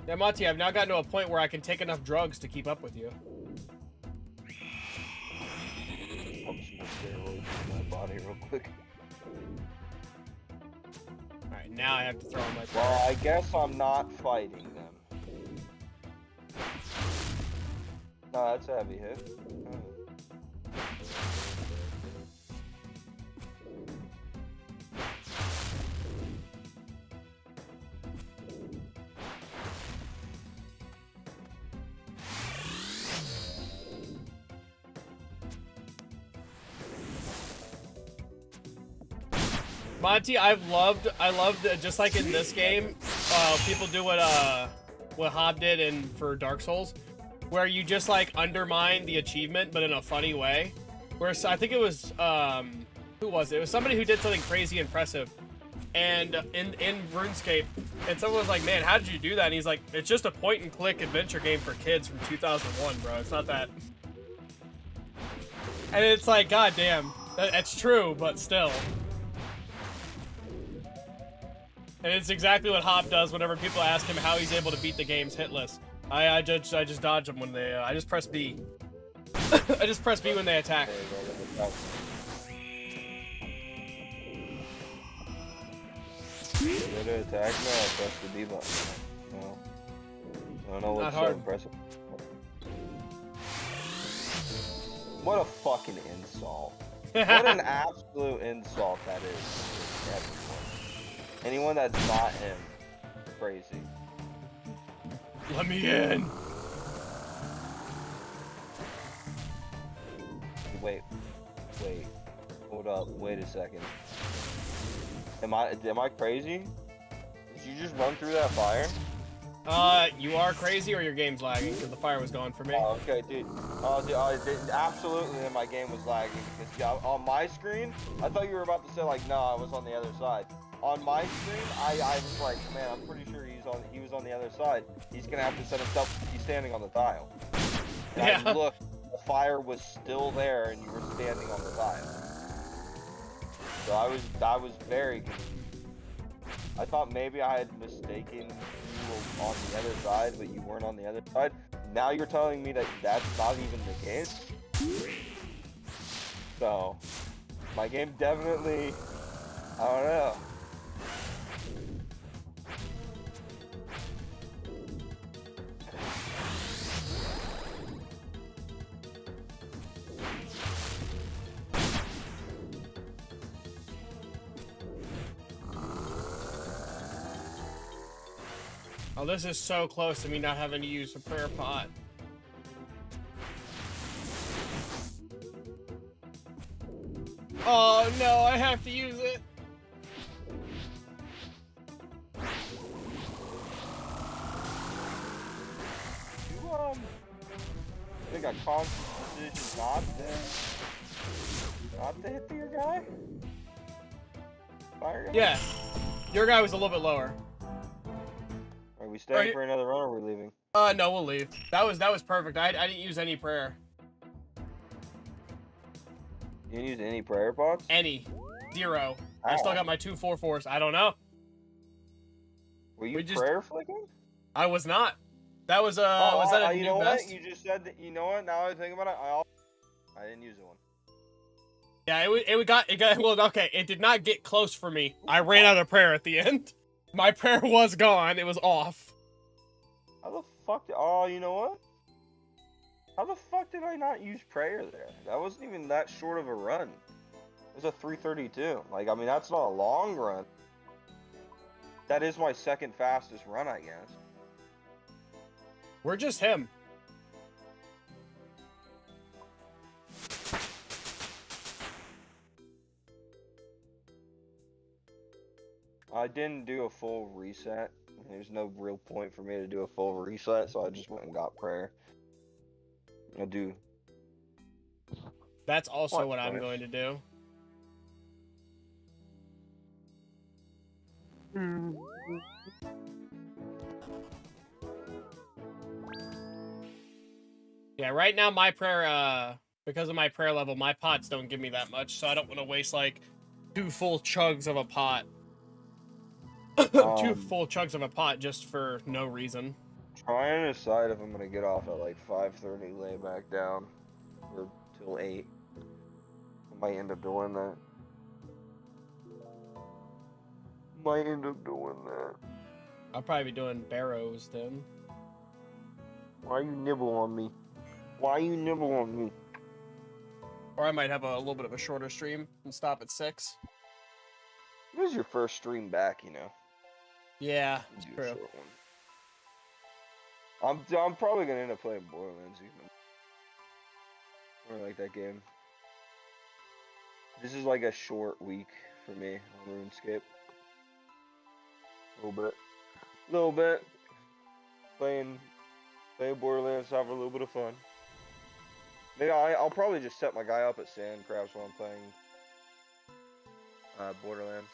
Yeah, Monty, I've now gotten to a point where I can take enough drugs to keep up with you. Pump some more steroids in my body real quick. Alright, now I have to throw in my Well, I guess I'm not fighting them. No, that's a heavy hit. Monty, I loved just like in this game, people do what Hob did for Dark Souls, where you just like undermine the achievement, but in a funny way. Where I think it was who was it? It was somebody who did something crazy impressive, and in RuneScape, and someone was like, "Man, how did you do that?" And he's like, "It's just a point-and-click adventure game for kids from 2001, bro. It's not that." And it's like, God damn, that's true, but still. And it's exactly what Hob does whenever people ask him how he's able to beat the game's hit list. I just dodge them when they. I just press B. I just press B when they attack. Go to attack? No, I press the B button. No. I don't know Not what's so hard. impressive. What a fucking insult. What an absolute insult that is to everyone. Anyone that's not him. Crazy. Let me in. Wait. Hold up. Wait a second. Am I crazy? Did you just run through that fire? You are crazy or your game's lagging because the fire was gone for me. Oh, okay, dude. Absolutely, my game was lagging because yeah, on my screen, I thought you were about to say like, no, I was on the other side. On my screen, I was like, man, I'm pretty sure he was on the other side. He's gonna have to set himself. He's standing on the tile. And Yeah. I looked, the fire was still there, and you were standing on the tile. So I was very confused. I thought maybe I had mistaken you on the other side, but you weren't on the other side. Now you're telling me that that's not even the case. So, my game definitely, I don't know. Oh, this is so close to me not having to use a prayer pot. Oh no, I have to use it. You, I think I conscious decision not to hit your guy? Fire guy? Yeah, your guy was a little bit lower. Are we staying for another run or are we leaving? No, we'll leave. That was perfect. I didn't use any prayer. You didn't use any prayer pots? Any. 0. I still got my 2 4/4s. I don't know. Were you prayer flicking? I was not. That was was that a you new know best? What? You just said that. You know what? Now I think about it, I didn't use one. Yeah, it got well. Okay, it did not get close for me. I ran out of prayer at the end. My prayer was gone. It was off. How the fuck? Oh, you know what? How the fuck did I not use prayer there? That wasn't even that short of a run. It was a 3:32. Like, I mean, that's not a long run. That is my second fastest run, I guess. We're just him. I didn't do a full reset. There's no real point for me to do a full reset, so I just went and got prayer. I'll do. That's also what I'm going to do. Yeah, right now my prayer, because of my prayer level, my pots don't give me that much, so I don't want to waste like 2 full chugs of a pot. 2 full chugs of a pot just for no reason. Trying to decide if I'm gonna get off at like 5:30, lay back down, or till 8. I might end up doing that. I'll probably be doing barrows then. Why you nibble on me? Why you nibble on me? Or I might have a little bit of a shorter stream and stop at 6. This is your first stream back, you know. Yeah, it's true. I'm probably gonna end up playing Borderlands even. I like that game. This is like a short week for me on RuneScape. A little bit. Playing Borderlands, have a little bit of fun. Maybe I'll probably just set my guy up at Sandcrafts while I'm playing Borderlands.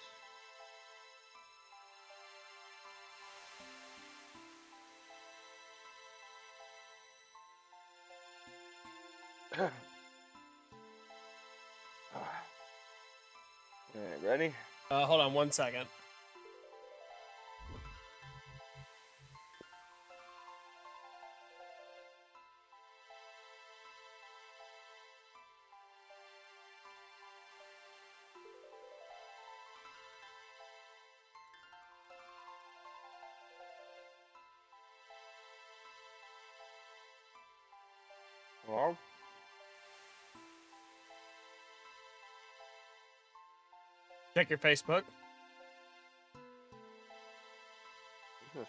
Alright, ready? Hold on 1 second. Well, Check your Facebook. what's this?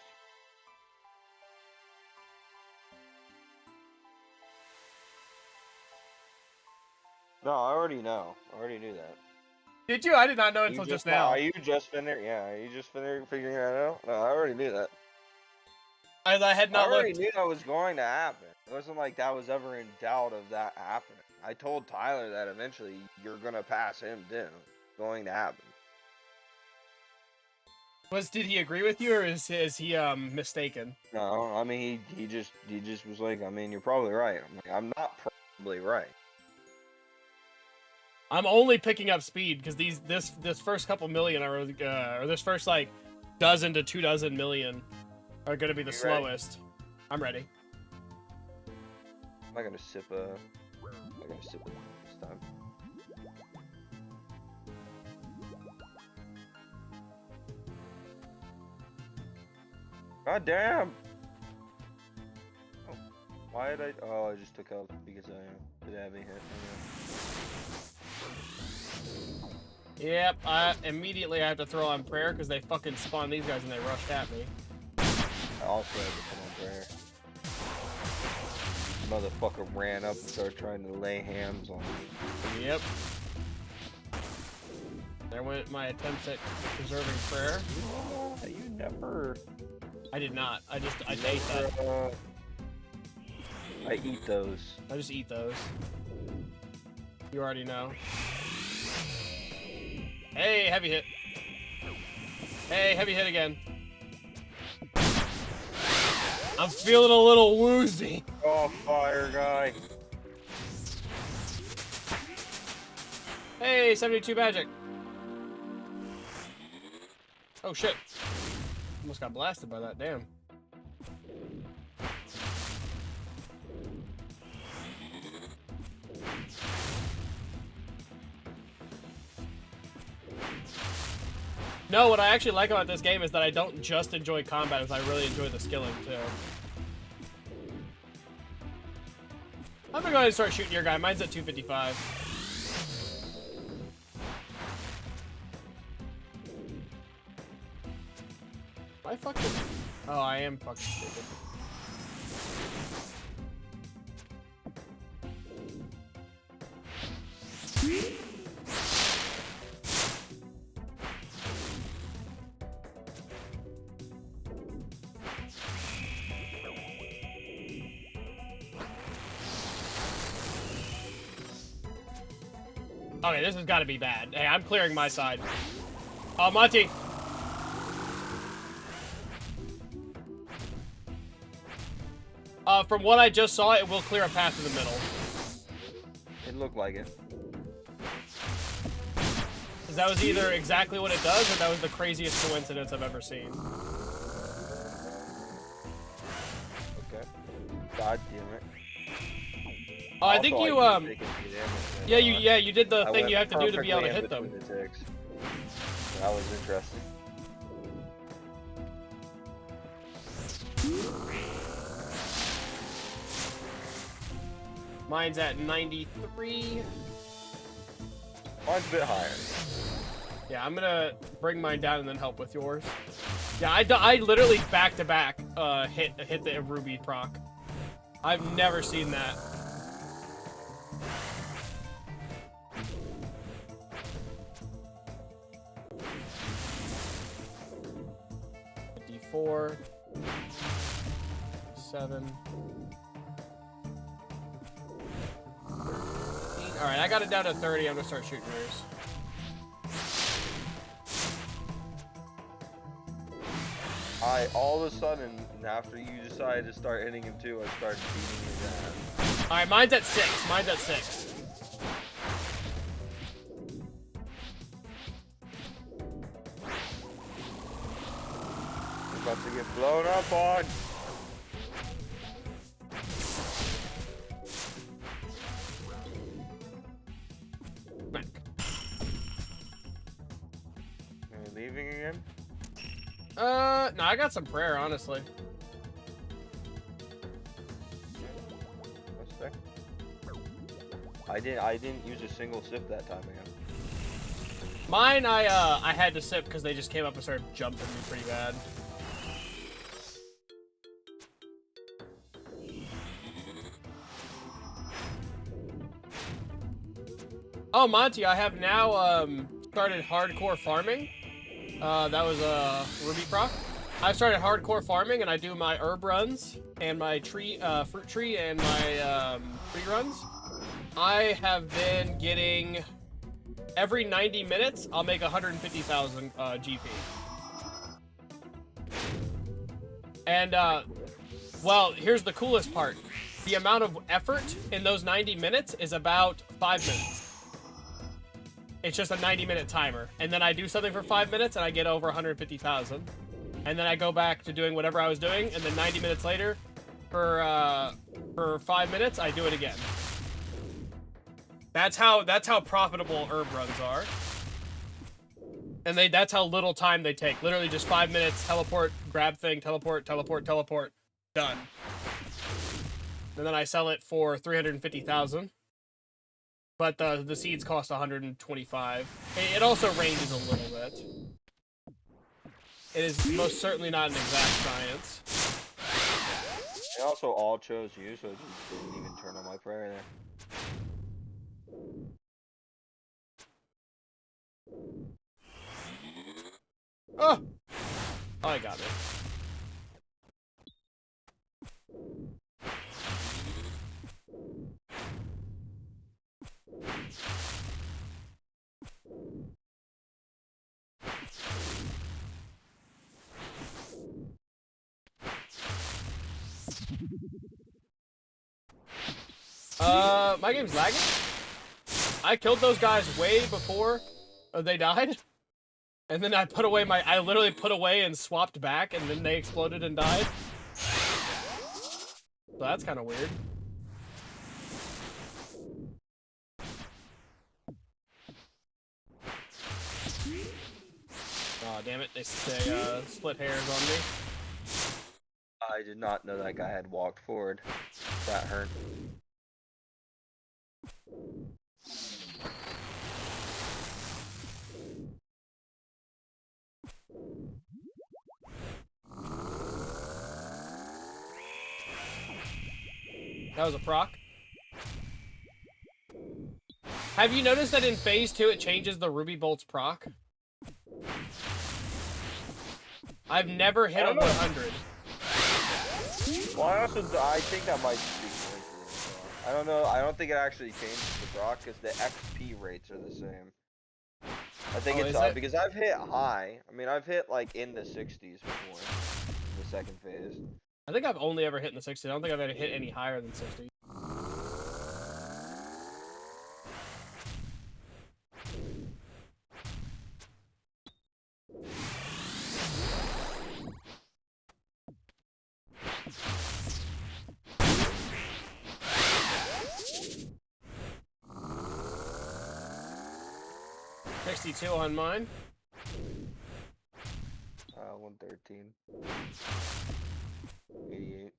No, I already know. I already knew that. Did you? I did not know until just now. Are you just finished? Yeah, are you just finished figuring that out? No, I already knew that. I had not looked. I already knew that was going to happen. It wasn't like that was ever in doubt of that happening. I told Tyler that eventually you're gonna pass him down. It's going to happen. Did he agree with you, or is he mistaken? No, I mean he just was like, I mean, you're probably right. I'm like, I'm not probably right. I'm only picking up speed because this first couple million are or this first like dozen to 2 dozen million are gonna be the You ready? slowest. I'm ready. I'm not gonna sip it this time. God damn! Oh, why did I? Oh, I just took out because I did have a hit. Yep, I immediately have to throw on prayer because they fucking spawned these guys and they rushed at me. I also had to come on prayer. Motherfucker ran up and started trying to lay hands on me. Yep. There went my attempts at preserving prayer. Oh, you never. I did not. I ate that. I eat those. I just eat those. You already know. Hey, heavy hit. Hey, heavy hit again. I'm feeling a little woozy. Oh, fire guy. Hey, 72 magic. Oh shit. Almost got blasted by that, damn. No, what I actually like about this game is that I don't just enjoy combat, as I really enjoy the skilling too. I'm gonna go ahead and start shooting your guy. Mine's at 255. I fucking... Oh, I am fucking stupid. Okay, this has got to be bad. Hey, I'm clearing my side. Oh, Monty! From what I just saw, it will clear a path in the middle. It looked like it. Because that was either exactly what it does, or that was the craziest coincidence I've ever seen. Okay. God damn it. Oh, I think you, yeah, you did the thing you have to do to be able to hit them. That was interesting. Mine's at 93. Mine's a bit higher. Yeah, I'm gonna bring mine down and then help with yours. Yeah, I literally back-to-back hit the Ruby proc. I've never seen that. D4, 7. Alright, I got it down to 30. I'm gonna start shooting yours. All of a sudden, after you decided to start hitting him too, I started beating his ass. Alright, mine's at 6. Mine's at 6. I'm about to get blown up on. Back. Are you leaving again? No, I got some prayer, honestly. That's fair. I didn't use a single sip that time again. Mine, I had to sip because they just came up and started jumping me pretty bad. Oh, Monty, I have now, started hardcore farming. That was a Ruby proc. I've started hardcore farming and I do my herb runs and my tree, fruit tree and my, tree runs. I have been getting, every 90 minutes, I'll make 150,000, GP. And, well, here's the coolest part. The amount of effort in those 90 minutes is about 5 minutes. It's just a 90-minute timer. And then I do something for 5 minutes and I get over 150,000. and then I go back to doing whatever I was doing, and then 90 minutes later, for 5 minutes, I do it again. That's how profitable herb runs are. And that's how little time they take. Literally just 5 minutes, teleport, grab thing, teleport, teleport, teleport, done. And then I sell it for 350,000. But the seeds cost 125. It also ranges a little bit. It is most certainly not an exact science. They also all chose you, so it just didn't even turn on my prayer there. Oh! Oh, I got it. My game's lagging? I killed those guys way before they died. And then I literally put away and swapped back, and then they exploded and died. So that's kind of weird. Oh, damn it. They split hairs on me. I did not know that guy had walked forward. That hurt. That was a proc. Have you noticed that in Phase 2 it changes the Ruby Bolt's proc? I've never hit a 100. Well, I think that might be coincidence. I don't know. I don't think it actually changes the proc because the XP rates are the same. I think it's because I've hit high. I mean, I've hit like in the 60s before the second phase. I think I've only ever hit in the 60s. I don't think I've ever hit any higher than 60. $62 on mine. 113. 88.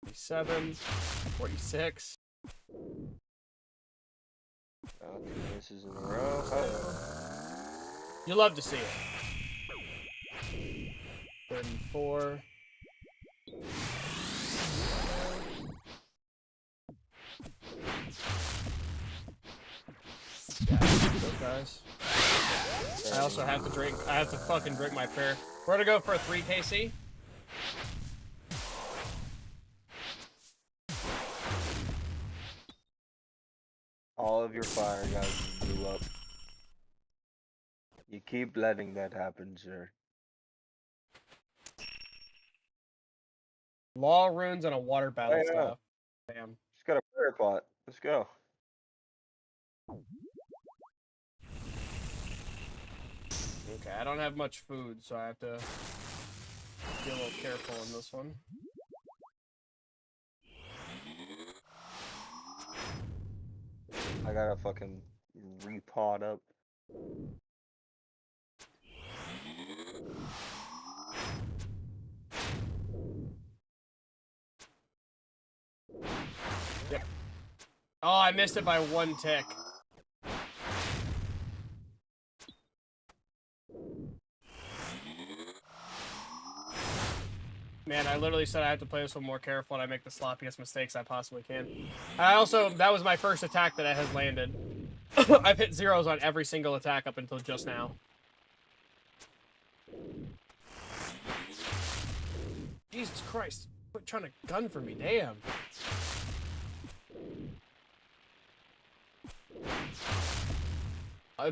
47. 46. 2 misses in a row. You love to see it. 34. Yeah, those guys. I also have to drink. I have to fucking drink my prayer. We're gonna go for a 3 KC. All of your fire guys blew up. You keep letting that happen, sir. Law runes and a water battle stuff. Damn. Just got a prayer pot. Let's go. Okay, I don't have much food, so I have to be a little careful in this one. I gotta fucking repot up. Yep. Oh, I missed it by 1 tick. Man, I literally said I have to play this one more careful and I make the sloppiest mistakes I possibly can. That was my first attack that has landed. I've hit zeros on every single attack up until just now. Jesus Christ. Quit trying to gun for me, damn.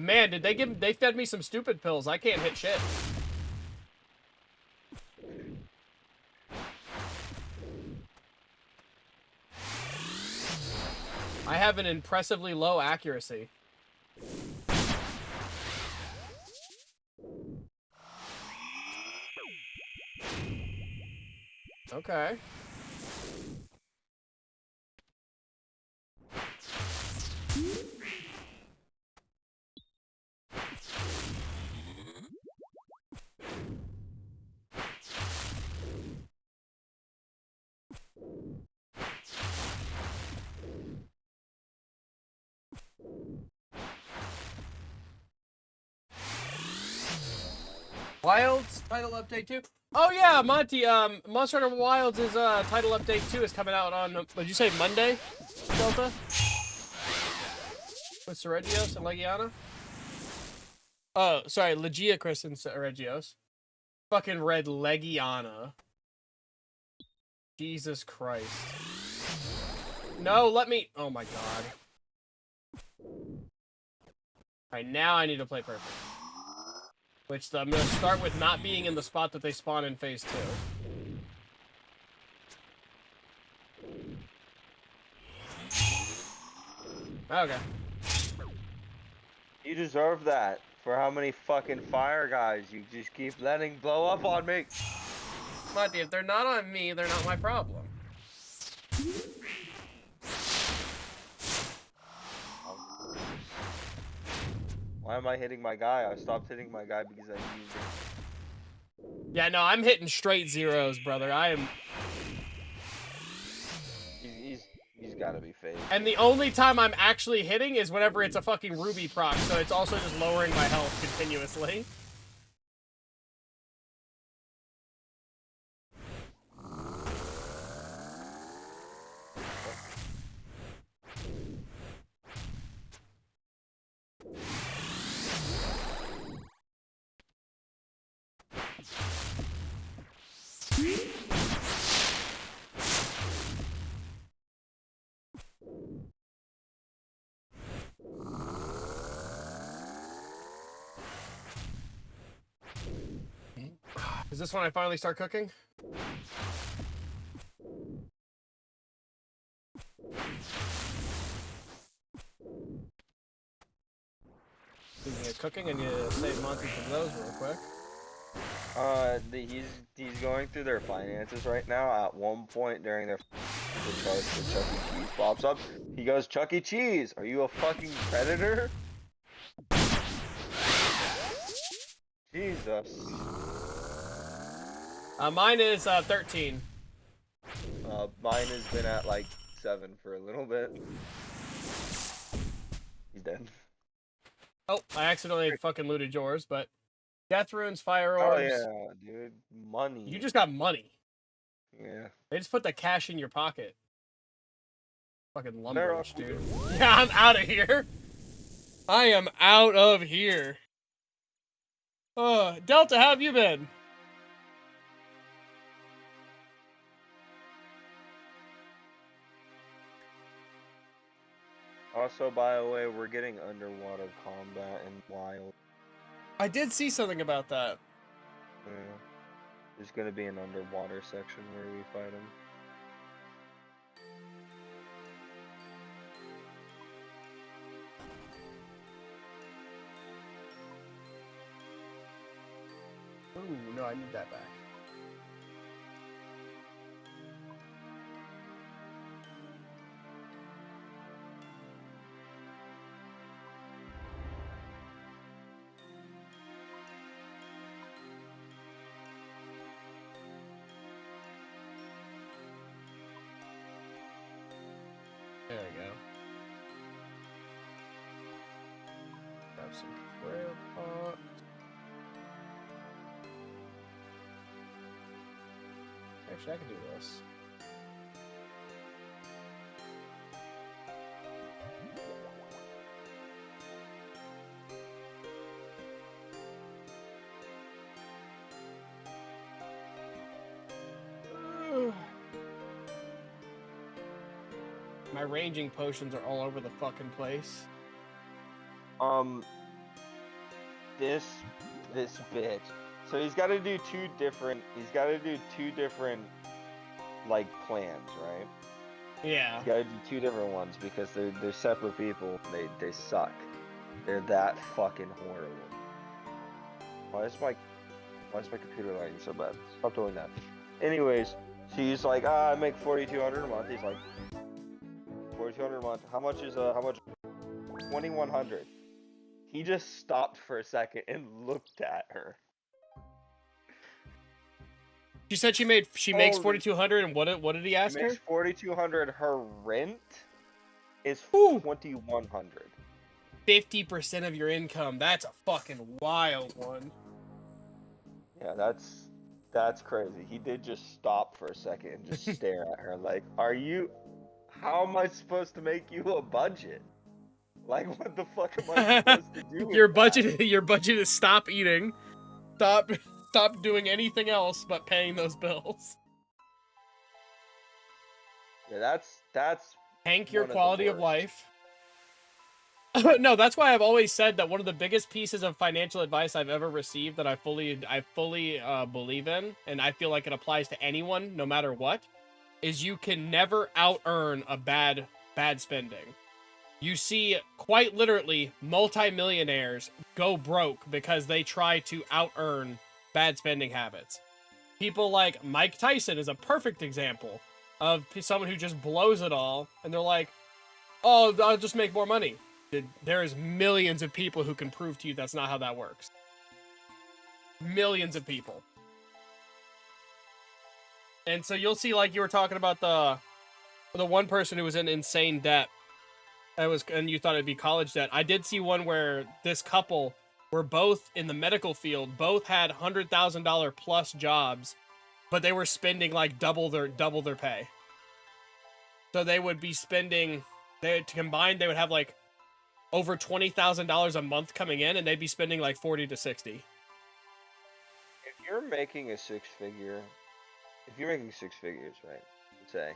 Man, they fed me some stupid pills. I can't hit shit. I have an impressively low accuracy. Okay. Wilds title update 2. Oh yeah, Monty. Monster Hunter Wilds is title update 2 is coming out on. Did you say Monday? Delta. With Seregios and Legiana. Oh, sorry, Legiacris and Seregios. Fucking read Legiana. Jesus Christ. No, let me. Oh my god. Alright, now I need to play perfect. Which I'm gonna start with not being in the spot that they spawn in phase 2. Okay. You deserve that for how many fucking fire guys you just keep letting blow up on me. Monty, if they're not on me, they're not my problem. Why am I hitting my guy? I stopped hitting my guy because I used it. Yeah, no, I'm hitting straight zeros, brother. I am. He's gotta be fake. And the only time I'm actually hitting is whenever it's a fucking Ruby proc, so it's also just lowering my health continuously. Is this when I finally start cooking? Speaking of cooking, I need to save Monty from those real quick. He's going through their finances right now. At one point during the Chuck E. Cheese pops up. He goes, "Chuck E. Cheese, are you a fucking predator?" Jesus. Mine is 13. Mine has been at like 7 for a little bit. He's dead. Oh, I accidentally fucking looted yours, but Death Runes, Fire Orbs. Oh yeah, dude, money. You just got money. Yeah. They just put the cash in your pocket. Fucking lumberage, They're dude. Yeah, I'm out of here. I am out of here. Delta, how have you been? Also, by the way, we're getting underwater combat in Wild. I did see something about that. Yeah. There's gonna be an underwater section where we fight them. Ooh, no, I need that back. There we go. Grab some square pot. Actually, I can do this. My ranging potions are all over the fucking place. This bitch. So he's got to do two different. Like plans, right? Yeah. He's got to do 2 different ones because they're separate people. They suck. They're that fucking horrible. Why is my computer lagging so bad? Stop doing that. Anyways, She's like, I make 4,200 a month. He's like, 4,200 a month. How much is 2,100. He just stopped for a second and looked at her. She said she makes 4,200, and what did he ask She her? makes 4,200. Her rent is 2,100. 50% of your income. That's a fucking wild one. Yeah, that's crazy. He did just stop for a second and just stare at her like, how am I supposed to make you a budget? Like, what the fuck am I supposed to do with your that? budget is stop eating, stop doing anything else but paying those bills. Yeah, that's tank your quality of life. No, that's why I've always said that one of the biggest pieces of financial advice I've ever received that I fully believe in, and I feel like it applies to anyone, no matter what, is you can never out-earn a bad spending. You see, quite literally, multimillionaires go broke because they try to out-earn bad spending habits. People like Mike Tyson is a perfect example of someone who just blows it all, and they're like, oh, I'll just make more money. There is millions of people who can prove to you that's not how that works. Millions of people. And so you'll see, like you were talking about the one person who was in insane debt. And you thought it'd be college debt. I did see one where this couple were both in the medical field, both had $100,000 plus jobs, but they were spending like double their pay. So they would be spending, combined they would have like over $20,000 a month coming in, and they'd be spending like 40 to 60. If you're making six figures, right? Let's say,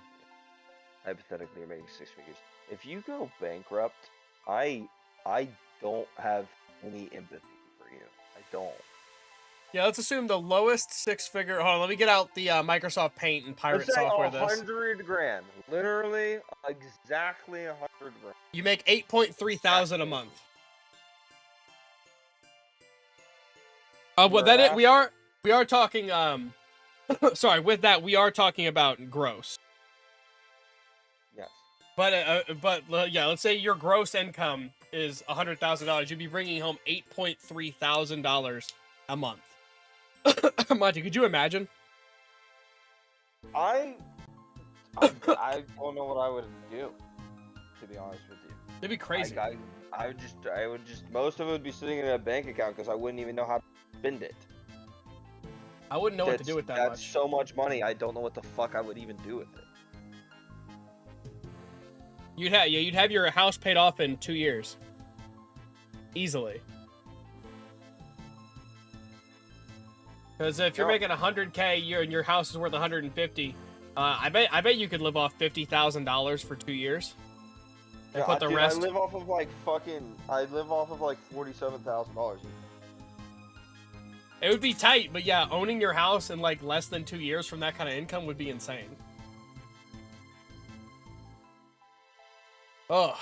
hypothetically, you're making 6 figures. If you go bankrupt, I don't have any empathy for you. I don't. Yeah, let's assume the lowest 6-figure. Hold on, let me get out the Microsoft Paint and pirate software. $100 grand, literally exactly $100 grand. You make 8.3 thousand a month. Well, we are talking. Sorry, with that we are talking about gross. Yes. But yeah, let's say your gross income is $100,000. You'd be bringing home $8.3 thousand a month. Monty, could you imagine? I don't know what I would do, to be honest with you. It'd be crazy. I would just most of it would be sitting in a bank account because I wouldn't even know how to spend it. I wouldn't know what to do with that much. That's so much money. I don't know what the fuck I would even do with it. You'd have your house paid off in 2 years. Easily. Because if you're making $100K and your house is worth $150, I bet you could live off $50,000 for 2 years. And yeah, put the rest. I live off of like $47,000. It would be tight, but yeah, owning your house in like less than 2 years from that kind of income would be insane. Oh,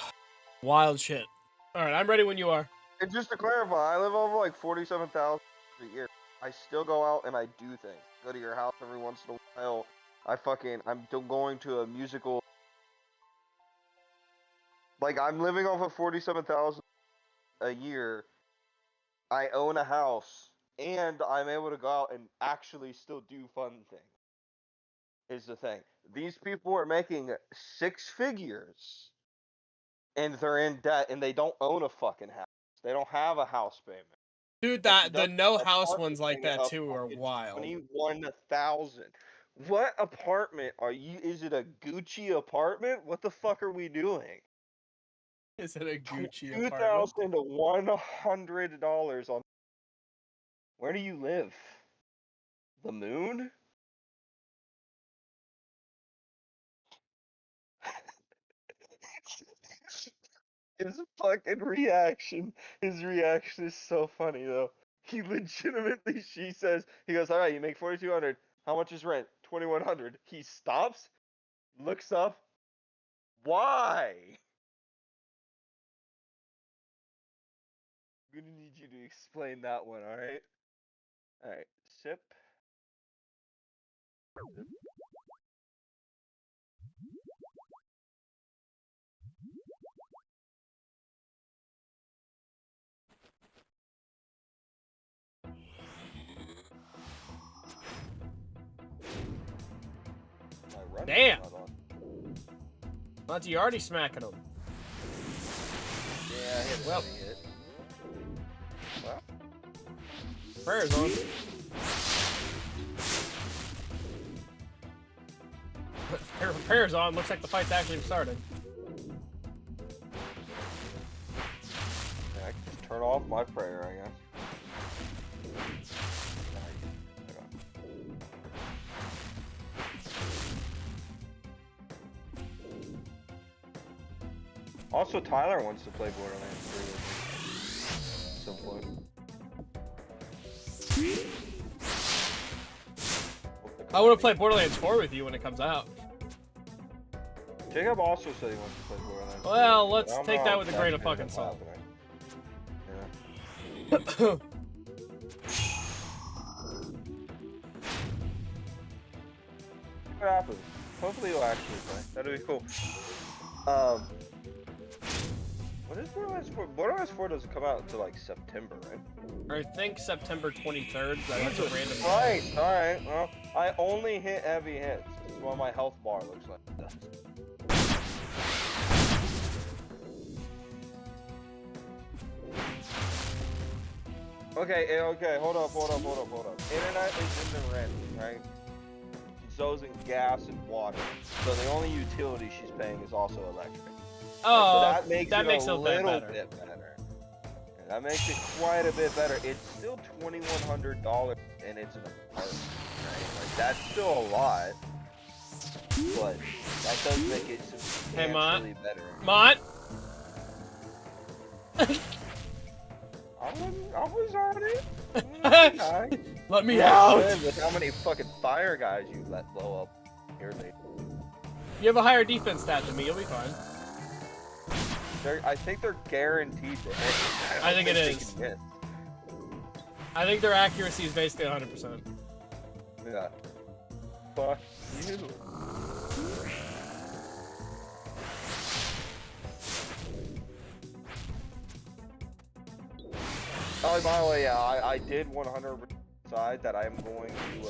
wild shit. All right, I'm ready when you are. And just to clarify, I live off of like $47,000 a year. I still go out and I do things. Go to your house every once in a while. I'm going to a musical. Like, I'm living off of $47,000 a year. I own a house, and I'm able to go out and actually still do fun things. Is the thing. These people are making 6 figures, and they're in debt, and they don't own a fucking house. They don't have a house payment. Dude, the no house ones like that too are wild. 21,000. What apartment are you? Is it a Gucci apartment? What the fuck are we doing? Is it a Gucci apartment? $2,100 on. Where do you live? The moon? His fucking reaction. His reaction is so funny though. He legitimately, she says, he goes, all right, you make 4,200. How much is rent? 2,100. He stops, looks up. Why? I'm gonna need you to explain that one, alright? Alright, sip. Damn. Monty, you already smacking him. Yeah, I hit well. Hit. Well. Prayers on. Prayers on. Looks like the fight's actually started. Yeah, I can just turn off my prayer, I guess. Also, Tyler wants to play Borderlands 3 with me at some point. I want to play Borderlands 4 with you when it comes out. Jacob also said he wants to play Borderlands 3. Well, let's take that with a grain of fucking salt. Yeah. What happens? Hopefully you'll actually play. That'd be cool. What is Borderlands 4? Borderlands 4 doesn't come out until like September, right? I think September 23rd. That's a random. Right. All right. Well, I only hit heavy hits. This is what my health bar looks like. Okay. Okay. Hold up. Internet is in the rent, right? Zoe's in gas and water, so the only utility she's paying is also electric. Oh, so that makes it a little better. bit better. And that makes it quite a bit better. It's still $2,100, and it's an apartment, right? Like that's still a lot, but that does make it substantially better. Mont. I was on it. Let me out. With how many fucking fire guys you let blow up here, mate. You have a higher defense stat than me. You'll be fine. I think they're guaranteed to hit. I think it is. I think their accuracy is basically 100%. Yeah. Fuck you. Oh, by the way, yeah, I did 100% decide that I'm going to,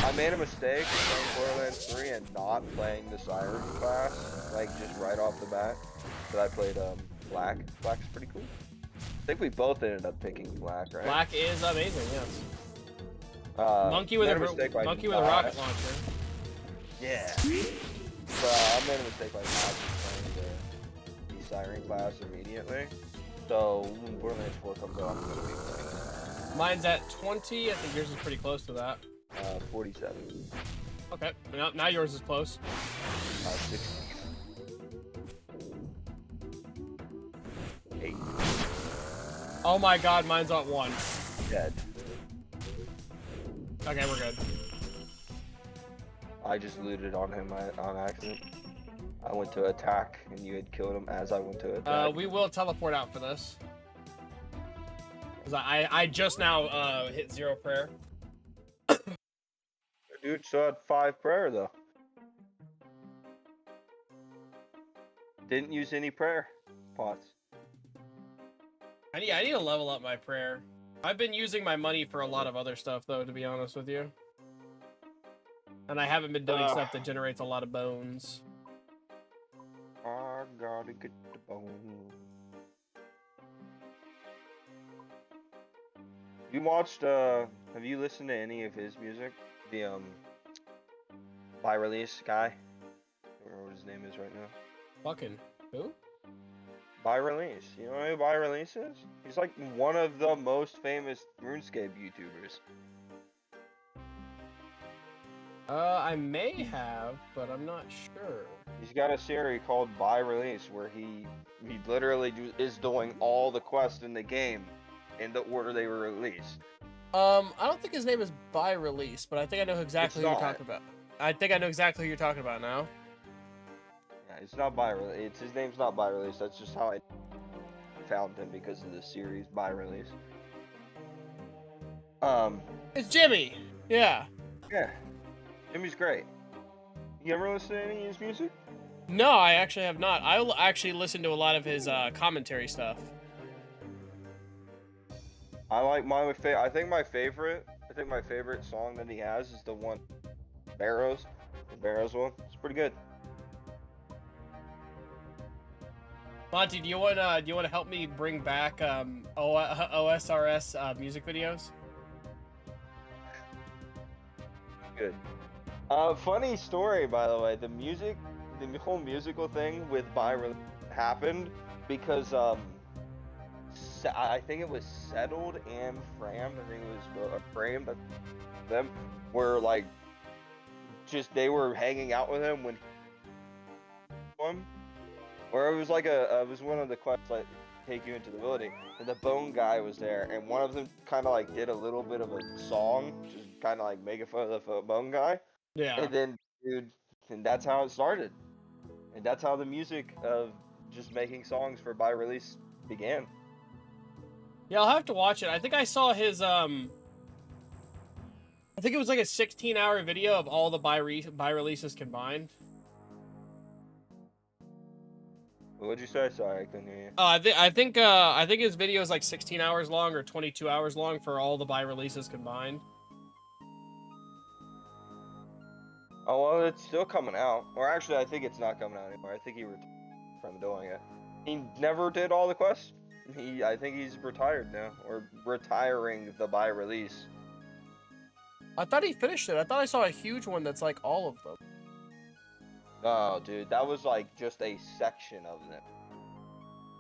I made a mistake playing Borderlands 3 and not playing the Siren class, like, just right off the bat. But I played, Black. Black's pretty cool. I think we both ended up picking Black, right? Black is amazing, yes. Monkey with a rocket launcher. Yeah. But I made a mistake by not playing the Siren class immediately. So when Borderlands 4 comes out, I'm gonna be playing it. Mine's at 20. I think yours is pretty close to that. 47. Okay. Now yours is close. 60. 8. Oh my God, mine's at 1. Dead. Okay, we're good. I just looted on him on accident. I went to attack, and you had killed him as I went to attack. We will teleport out for this. Cause I just now hit 0 prayer. Dude still had 5 prayer though. Didn't use any prayer pots. I need to level up my prayer. I've been using my money for a lot of other stuff though, to be honest with you. And I haven't been doing stuff that generates a lot of bones. I gotta get the bone. You watched, have you listened to any of his music? The, by release guy? I don't remember what his name is right now. Fucking who? By release. You know who By Release is? He's like one of the most famous RuneScape YouTubers. I may have, but I'm not sure. He's got a series called By Release where he literally is doing all the quests in the game in the order they were released. I don't think his name is By Release, but I think I know exactly who you're talking about. I think I know exactly who you're talking about now. Yeah, it's not By Release. His name's not By Release. That's just how I found him, because of the series By Release. It's Jimmy. Yeah. Yeah. Jimmy's great. You ever listen to any of his music? No, I actually have not. I'll actually listen to a lot of his commentary stuff. I like I think my favorite song that he has is the one Barrows. Barrows one. It's pretty good. Monty, do you wanna help me bring back OSRS music videos? Good. Funny story, by the way. The whole musical thing with Byron happened because I think it was Settled and Framed. I think it was Framed. Them were like they were hanging out with him when one, or it was like it was one of the quests like take you into the building, and the bone guy was there, and one of them kind of like did a little bit of a song, just kind of like making fun of the bone guy. Yeah. And then, dude, and that's how it started. And that's how the music of just making songs for by release began. Yeah, I'll have to watch it. I think I saw his I think it was like a 16-hour video of all the buy releases combined. What'd you say? Sorry, I couldn't hear you. I think his video is like 16 hours long or 22 hours long for all the buy releases combined. Oh well, it's still coming out. Or actually, I think it's not coming out anymore. I think he retired from doing it. He never did all the quests. I think he's retired now, or retiring the buy release. I thought he finished it. I thought I saw a huge one that's like all of them. Oh, dude, that was like just a section of them.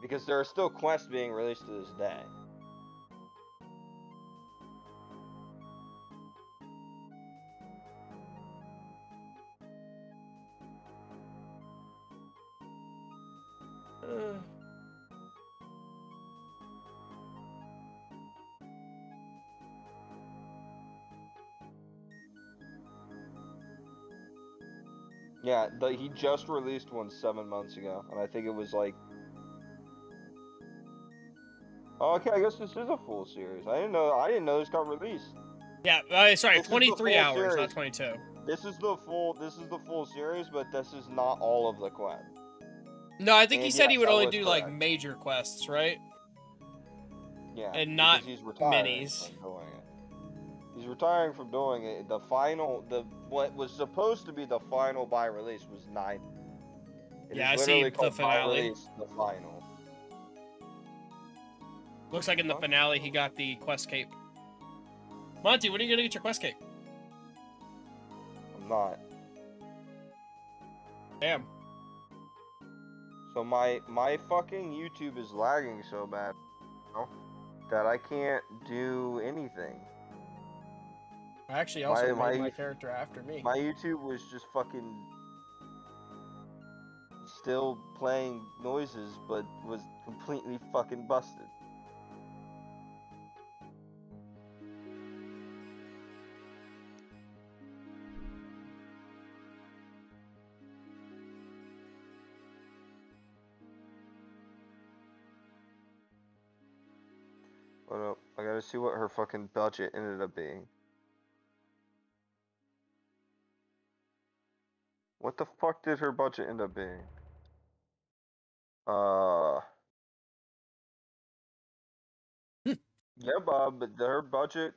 Because there are still quests being released to this day. Yeah, he just released one 7 months ago, and I think it was like... Oh, okay, I guess this is a full series. I didn't know this got released. Yeah, sorry, 23 hours, series. Not 22. This is the full series, but this is not all of the quests. No, I think he said he would only do like major quests, right? Yeah, and not he's minis. He's retiring from doing it. What was supposed to be the final buy release was 9. Yeah, I see the finale. Release, the final. Looks like in the finale he got the quest cape. Monty, when are you gonna get your quest cape? I'm not. Damn. So my fucking YouTube is lagging so bad, that I can't do anything. I actually also made my character after me. My YouTube was just fucking still playing noises, but was completely fucking busted. Hold up, I gotta see what her fucking budget ended up being. What the fuck did her budget end up being? Yeah, Bob, but her budget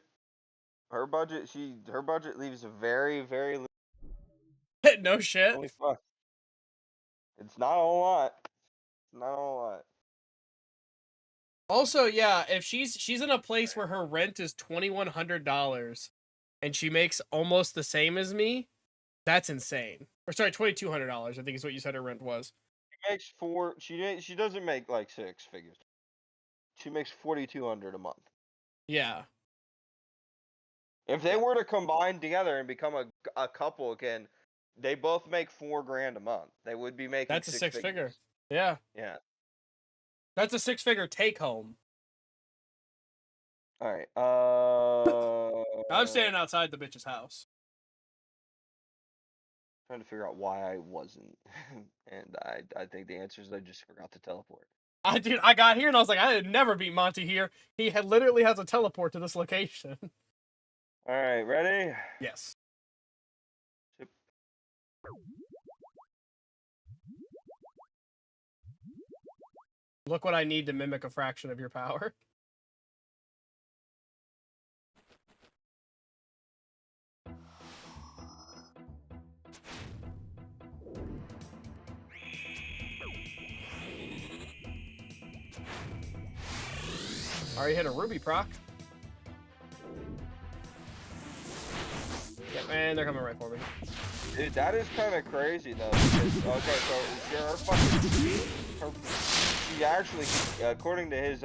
leaves a very, very no shit. Holy fuck. It's not a whole lot. It's not a whole lot. Also, yeah, if she's in a place where her rent is $2,100 and she makes almost the same as me, that's insane. Or sorry, $2,200, I think is what you said her rent was. She makes she doesn't make like 6 figures. She makes $4,200 a month. Yeah. If they were to combine together and become a couple again, they both make $4,000 a month. They would be making That's a 6 figures. figure. Yeah. Yeah. That's a 6 figure take home. All right. I'm standing outside the bitch's house. Trying to figure out why I wasn't, and I think the answer is I just forgot to teleport. I got here and I was like, I would never beat Monty here. He literally has a teleport to this location. All right, ready? Yes. Yep. Look what I need to mimic a fraction of your power. Already hit a ruby proc. Yep, and they're coming right for me. Dude, that is kind of crazy though. Because, okay, so her fucking, she actually, according to his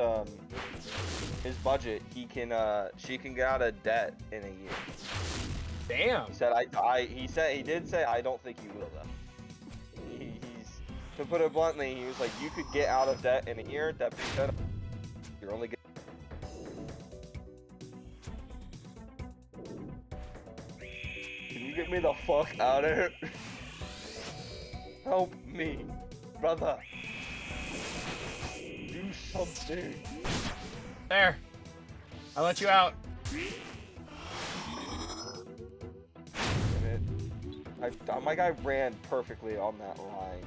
budget, she can get out of debt in a year. Damn. He said he did say I don't think you will though. He's, to put it bluntly, he was like, you could get out of debt in a year. That being said, you're only getting. Can you get me the fuck out of here? Help me, brother. Do something. There. I'll let you out. My guy ran perfectly on that line.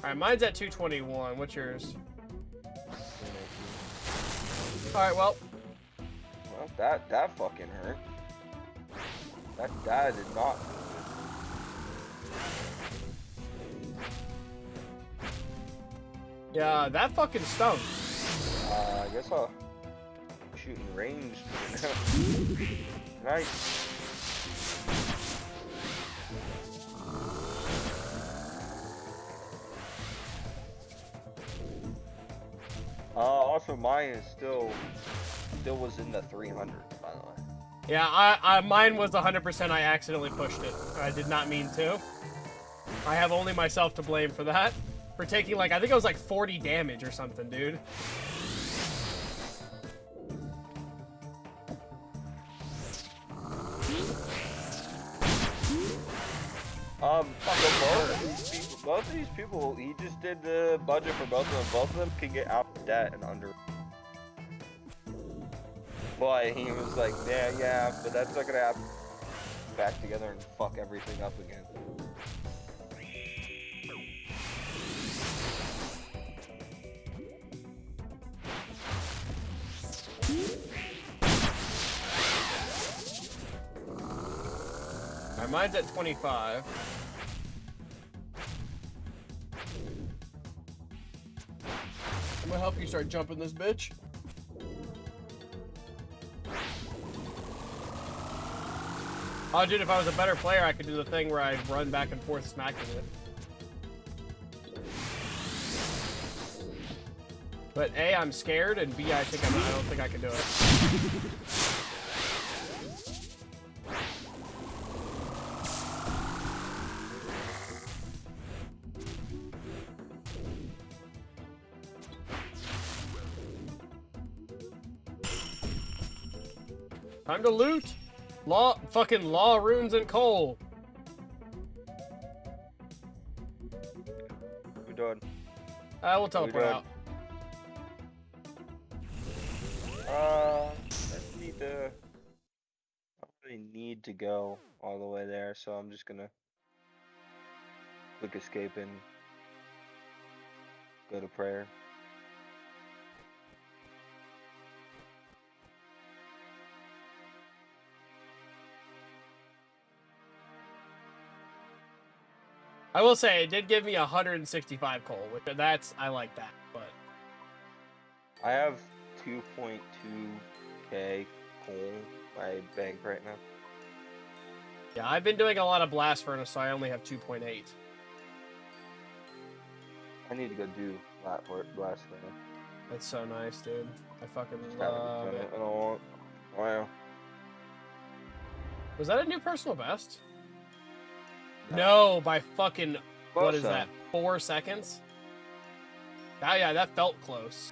Alright, mine's at 221. What's yours? Alright, well. Well, that fucking hurt. That did not. Yeah, that fucking stunk. I guess I'll shooting range. Nice. Also mine is still was in the 300, by the way. Yeah, mine was 100% I accidentally pushed it. I did not mean to. I have only myself to blame for that. For taking like, I think it was like 40 damage or something, dude. Both of these people, he just did the budget for both of them. Both of them can get out of debt and under. But he was like, yeah, but that's not gonna happen. Back together and fuck everything up again. Alright, mine's at 25. I'm gonna help you start jumping this bitch. Oh, dude, if I was a better player, I could do the thing where I run back and forth smacking it. But A, I'm scared, and B, I don't think I can do it. Time to loot! Fucking law, runes, and coal. We're done. We'll teleport out. I don't really need to go all the way there, so I'm just gonna click escape and go to prayer. I will say, it did give me 165 coal, which I like that, but... I have 2.2k coal in my bank right now. Yeah, I've been doing a lot of blast furnace, so I only have 2.8. I need to go do blast furnace. That's so nice, dude. I fucking love it. I don't want... Wow. Was that a new personal best? No, by fucking, what is that, 4 seconds? Oh yeah, that felt close.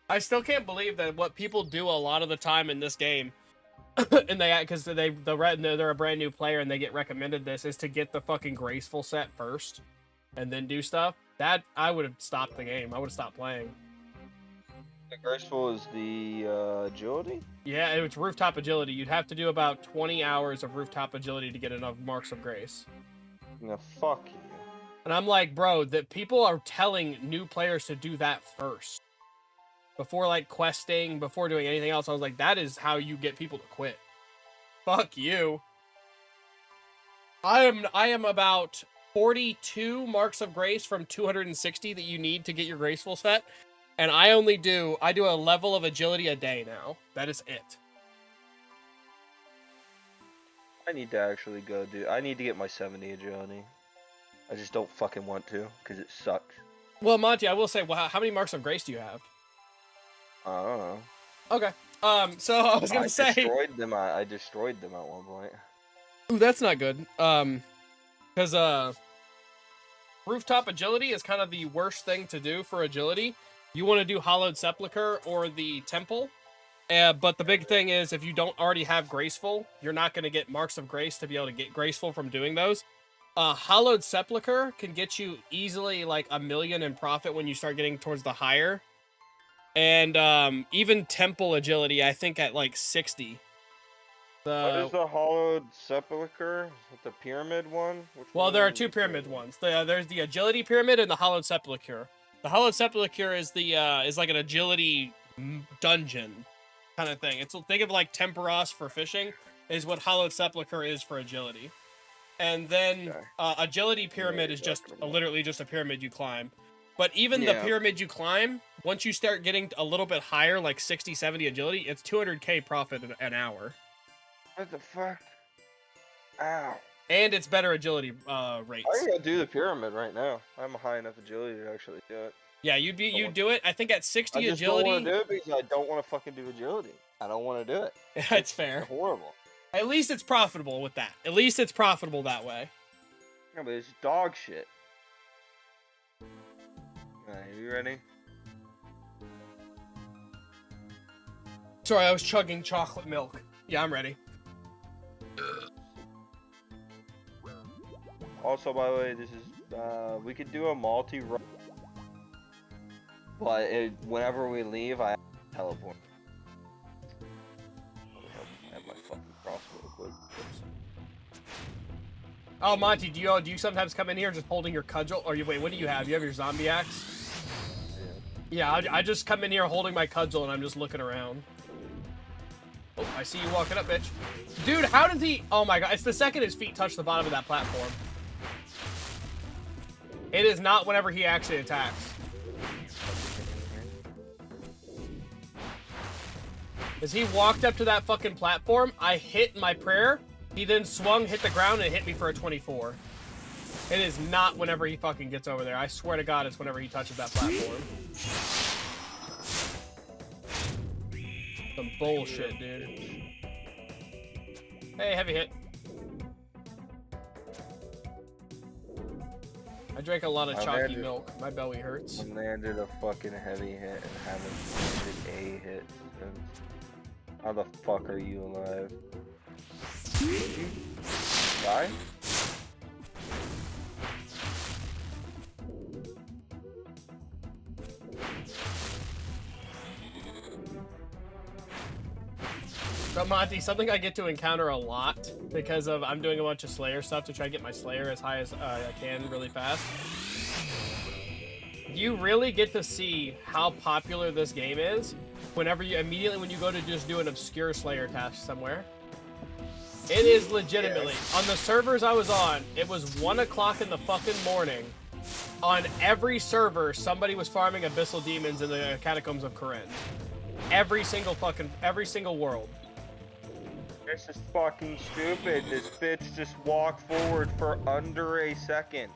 I still can't believe that what people do a lot of the time in this game and because they're a brand new player and they get recommended this is to get the fucking graceful set first and then do stuff. That I would have stopped the game. I would have stopped playing. The graceful is the agility? Yeah, it's rooftop agility. You'd have to do about 20 hours of rooftop agility to get enough marks of grace. No, fuck you. And I'm like, bro, that people are telling new players to do that first. Before, like, questing, before doing anything else. I was like, that is how you get people to quit. Fuck you. I am about 42 marks of grace from 260 that you need to get your graceful set. And I do a level of agility a day now. That is it. I need to actually go I need to get my 70 agility. I just don't fucking want to, because it sucks. Well, Monty, I will say, well, how many marks of grace do you have? I don't know. Okay. So I was gonna say... I destroyed them at one point. Ooh, that's not good. Because, rooftop agility is kind of the worst thing to do for agility. You want to do Hallowed Sepulchre or the Temple. But the big thing is, if you don't already have Graceful, you're not going to get Marks of Grace to be able to get Graceful from doing those. Hallowed Sepulchre can get you easily like 1 million in profit when you start getting towards the higher. And even Temple agility, I think at like 60. What is the Hallowed Sepulchre? Is it the pyramid one? Well, there are two pyramid ones. There's the agility pyramid and the Hallowed Sepulchre. The Hallowed Sepulchre is is like an agility dungeon kind of thing. Think of like Temperos for fishing is what Hallowed Sepulchre is for agility. And then agility pyramid is just literally just a pyramid you climb. But even the pyramid you climb, once you start getting a little bit higher, like 60, 70 agility, it's 200k profit an hour. What the fuck? Ow. And it's better agility rates. I'm gonna do the pyramid right now. I'm a high enough agility to actually do it. Yeah, you'd do it. I think at 60 agility. I just don't want to do it because I don't want to fucking do agility. I don't want to do it. It's fair. It's horrible. At least it's profitable with that. At least it's profitable that way. Yeah, but it's dog shit. Alright, you ready? Sorry, I was chugging chocolate milk. Yeah, I'm ready. Also, by the way, this is, we could do a multi-run. But whenever we leave, I teleport. I have my fucking crossbow equipped. Oh, Monty, do you sometimes come in here just holding your cudgel? Or wait, what do you have? You have your zombie axe? Yeah, I just come in here holding my cudgel and I'm just looking around. Oh, I see you walking up, bitch. Dude, how did he... Oh my god, it's the second his feet touch the bottom of that platform. It is not whenever he actually attacks. As he walked up to that fucking platform, I hit my prayer. He then swung, hit the ground, and hit me for a 24. It is not whenever he fucking gets over there. I swear to God, it's whenever he touches that platform. Some bullshit, dude. Hey, heavy hit. I drank a lot of chalky milk. My belly hurts. I landed a fucking heavy hit and haven't landed a hit since. How the fuck are you alive? Die? So Monty, something I get to encounter a lot because of I'm doing a bunch of Slayer stuff to try to get my Slayer as high as I can really fast. You really get to see how popular this game is whenever you when you go to just do an obscure Slayer task somewhere. It is legitimately on the servers I was on. It was 1 o'clock in the fucking morning. On every server, somebody was farming abyssal demons in the catacombs of Corinne. Every single world. This is fucking stupid. This bitch just walked forward for under a second.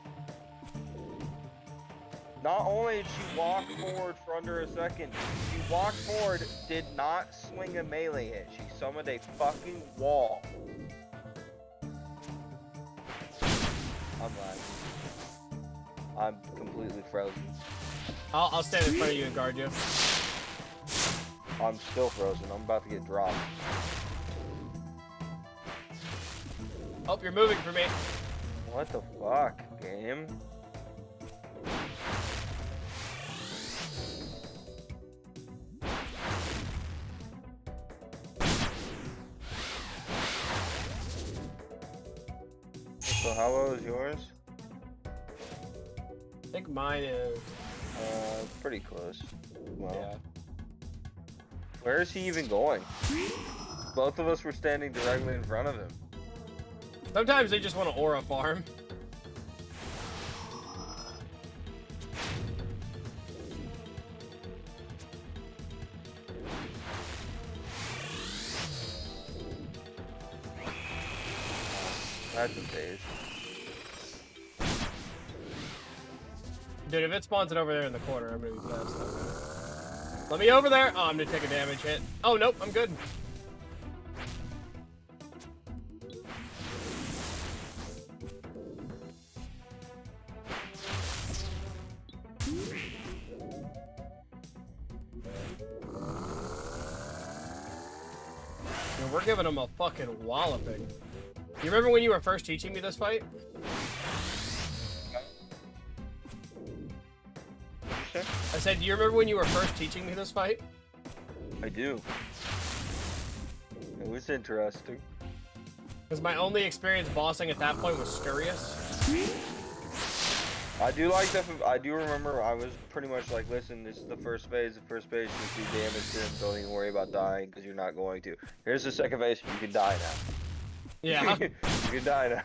Not only did she walk forward for under a second, she walked forward, did not swing a melee hit. She summoned a fucking wall. I'm lagging. I'm completely frozen. I'll stand in front of you and guard you. I'm still frozen. I'm about to get dropped. Oh, you're moving for me. What the fuck, game? So how low is yours? think mine is. Pretty close. Well, Yeah. where is he even going? Both of us were standing directly in front of him. Sometimes they just want to aura farm. That's a phase. Dude, if it spawns it over there in the corner, I'm gonna be pissed. Let me over there! Oh, I'm gonna take a damage hit. Oh, nope, I'm good. Dude, we're giving them a fucking walloping. You remember when you were first teaching me this fight? I said, do you remember when you were first teaching me this fight? I do. It was interesting. Because my only experience bossing at that point was Scurious. I do like that. I do remember I was pretty much like, listen, this is the first phase. The first phase, just do damage to him. Don't even worry about dying because you're not going to. Here's the second phase. You can die now. Yeah. You can die now.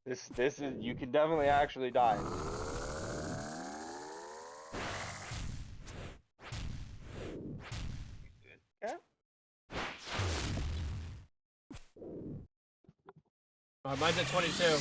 This is, you can definitely actually die. Yeah. Mine's at 22.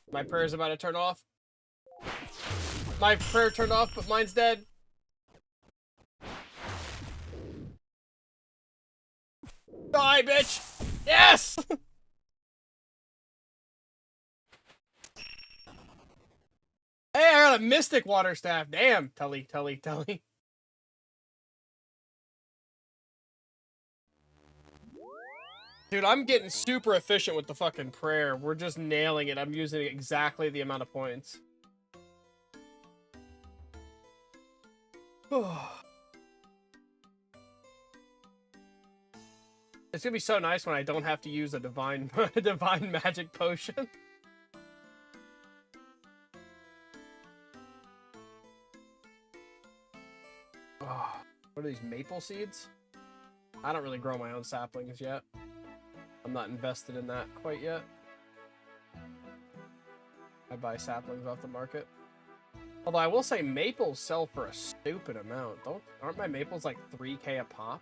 My prayer's about to turn off. My prayer turned off, but mine's dead. Die, bitch! Yes! Hey, I got a Mystic Water Staff. Damn, Tully. Dude, I'm getting super efficient with the fucking prayer. We're just nailing it. I'm using exactly the amount of points. It's gonna be so nice when I don't have to use a divine divine magic potion. What are these, maple seeds? I don't really grow my own saplings yet. I'm not invested in that quite yet. I buy saplings off the market. Although I will say maples sell for a stupid amount. Aren't my maples like 3K a pop?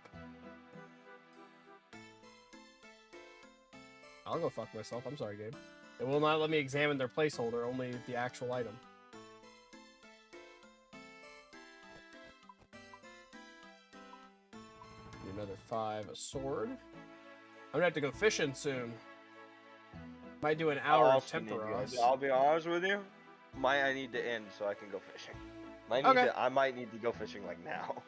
I'll go fuck myself. I'm sorry, Gabe. It will not let me examine their placeholder, only the actual item. Another 5, a sword. I'm gonna have to go fishing soon. Might do an hour of Temperos. I'll be honest with you. I need to end so I can go fishing. I might need to go fishing like now.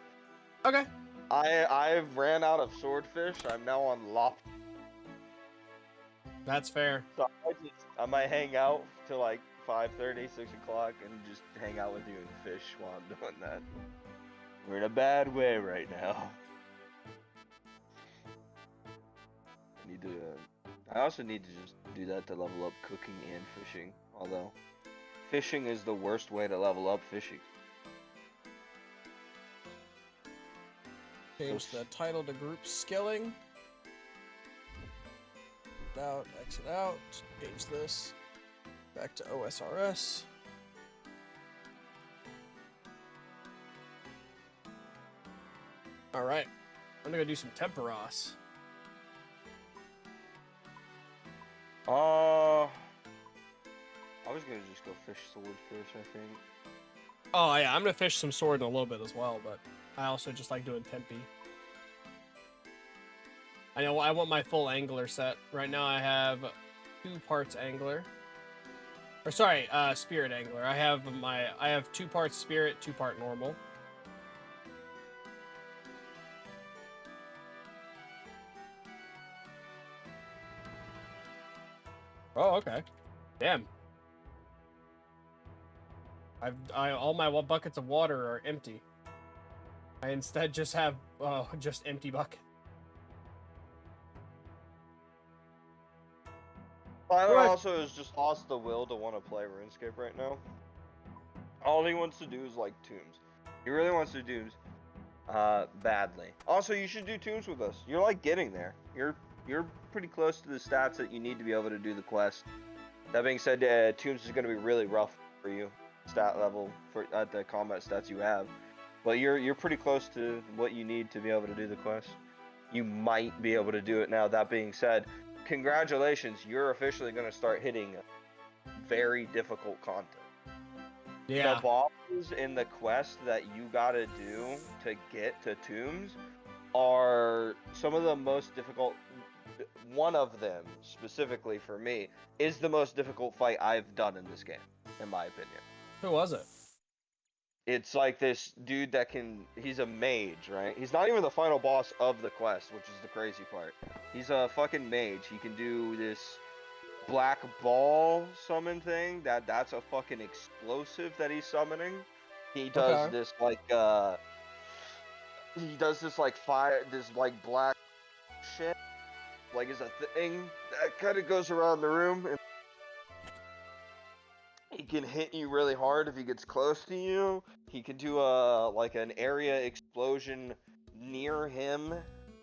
Okay. I've ran out of swordfish. I'm now on lop. That's fair. So I might hang out till like 5:30, 6 o'clock, and just hang out with you and fish while I'm doing that. We're in a bad way right now. I also need to just do that to level up cooking and fishing. Although, fishing is the worst way to level up fishing. Change the title to group skilling. Out, exit out. Change this. Back to OSRS. Alright. I'm gonna go do some Temperos. I was gonna just go fish swordfish, I think. Oh yeah, I'm gonna fish some sword in a little bit as well, but I also just like doing Tempe. I know I want my full angler set. Right now I have 2 parts angler. Or sorry, spirit angler. I have 2 parts spirit, 2 part normal. Oh, okay. Damn. All my buckets of water are empty. I instead just have just empty bucket. Tyler Right. also has just lost the will to want to play RuneScape right now. All he wants to do is like Tombs. He really wants to do badly. Also, you should do Tombs with us. You're like getting there. You're pretty close to the stats that you need to be able to do the quest. That being said, Tombs is going to be really rough for you, stat level for at the combat stats you have. But you're pretty close to what you need to be able to do the quest. You might be able to do it now. That being said, congratulations, you're officially going to start hitting very difficult content. Yeah. The bosses in the quest that you gotta do to get to Tombs are some of the most difficult. One of them, specifically for me, is the most difficult fight I've done in this game, in my opinion. Who was it? It's like this dude that he's a mage, right? He's not even the final boss of the quest, which is the crazy part. He's a fucking mage. He can do this black ball summon thing. That's a fucking explosive that he's summoning. He does this like he does this like fire, this like black shit, like is a thing that kind of goes around the room, and he can hit you really hard if he gets close to you. He can do like an area explosion near him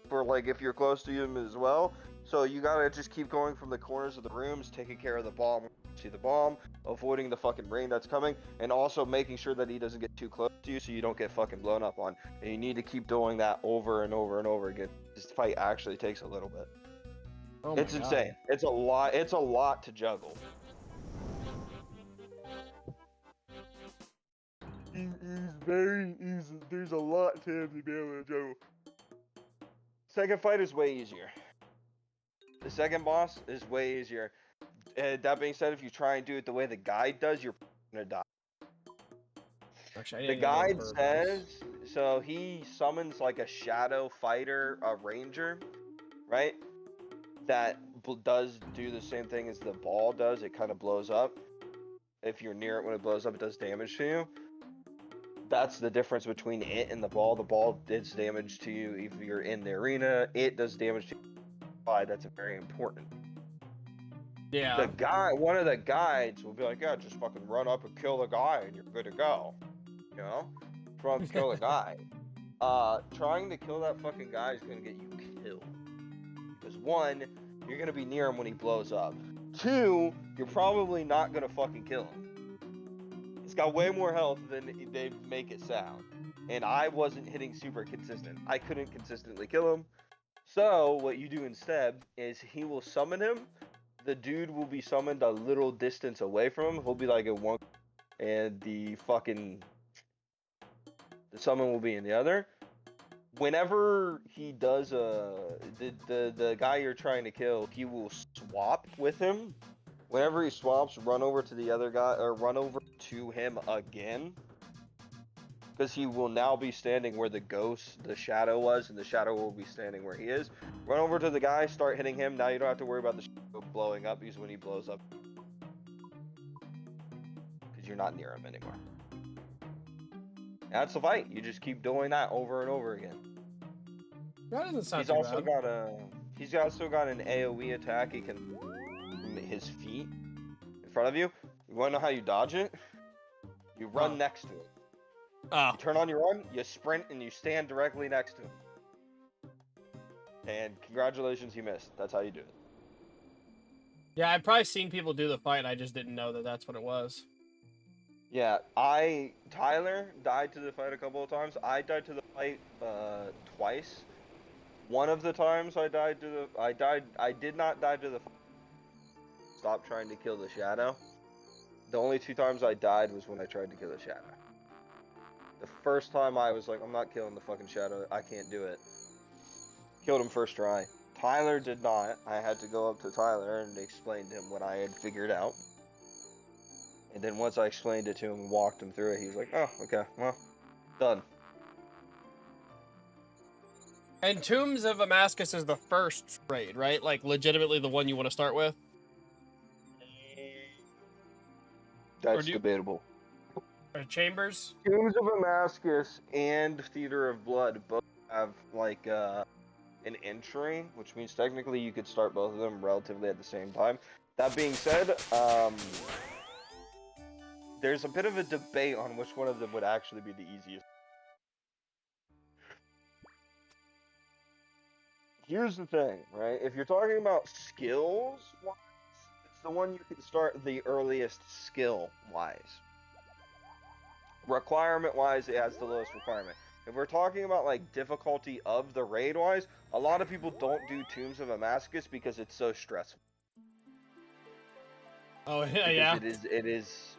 for like if you're close to him as well. So you gotta just keep going from the corners of the rooms, taking care of the bomb, see the bomb, avoiding the fucking rain that's coming, and also making sure that he doesn't get too close to you so you don't get fucking blown up on. And you need to keep doing that over and over and over again. This fight actually takes a little bit. Oh it's insane. It's a lot. It's a lot to juggle. He's very easy. There's a lot to him to be able to juggle. Second fight is way easier. The second boss is way easier. That being said, if you try and do it the way the guide does, you're gonna die. Actually, the guide says, so he summons like a shadow fighter, a ranger, right? That does do the same thing as the ball does. It kind of blows up. If you're near it when it blows up, it does damage to you. That's the difference between it and the ball. The ball does damage to you if you're in the arena. It does damage to you. That's very important. Yeah. The guy, one of the guides will be like, yeah, just fucking run up and kill the guy and you're good to go. You know? Run up, kill the guy. Trying to kill that fucking guy is gonna get you killed. Because one, you're gonna be near him when he blows up. Two, you're probably not gonna fucking kill him. He's got way more health than they make it sound. And I wasn't hitting super consistent. I couldn't consistently kill him. So, what you do instead is he will summon him. The dude will be summoned a little distance away from him. He'll be like in one, and the summon will be in the other. Whenever he does the guy you're trying to kill, he will swap with him. Whenever he swaps, run over to the other guy, or run over to him again. Because he will now be standing where the shadow was, and the shadow will be standing where he is. Run over to the guy, start hitting him. Now you don't have to worry about the shadow blowing up, because when he blows up, because you're not near him anymore. That's the fight. You just keep doing that over and over again. That doesn't sound He's too also bad. he's also got an AoE attack. He can his feet in front of you. You want to know how you dodge it? You run next to him. Oh. You turn on your run, you sprint, and you stand directly next to him. And congratulations, you missed. That's how you do it. Yeah, I've probably seen people do the fight. I just didn't know that that's what it was. Yeah, Tyler died to the fight a couple of times. I died to the fight twice. One of the times I did not die to the fight. Stop trying to kill the shadow. The only two times I died was when I tried to kill the shadow. The first time I was like, I'm not killing the fucking shadow. I can't do it. Killed him first try. Tyler did not. I had to go up to Tyler and explain to him what I had figured out. And then once I explained it to him and walked him through it, he was like, oh, okay, well, done. And Tombs of Damascus is the first raid, right? Like, legitimately the one you want to start with? That's debatable. Chambers. Tombs of Damascus and Theater of Blood both have like an entry, which means technically you could start both of them relatively at the same time. That being said, there's a bit of a debate on which one of them would actually be the easiest. Here's the thing, right? If you're talking about skills, it's the one you can start the earliest skill-wise. Requirement-wise, it has the lowest requirement. If we're talking about like difficulty of the raid-wise, a lot of people don't do Tombs of Damascus because it's so stressful. Oh yeah. It is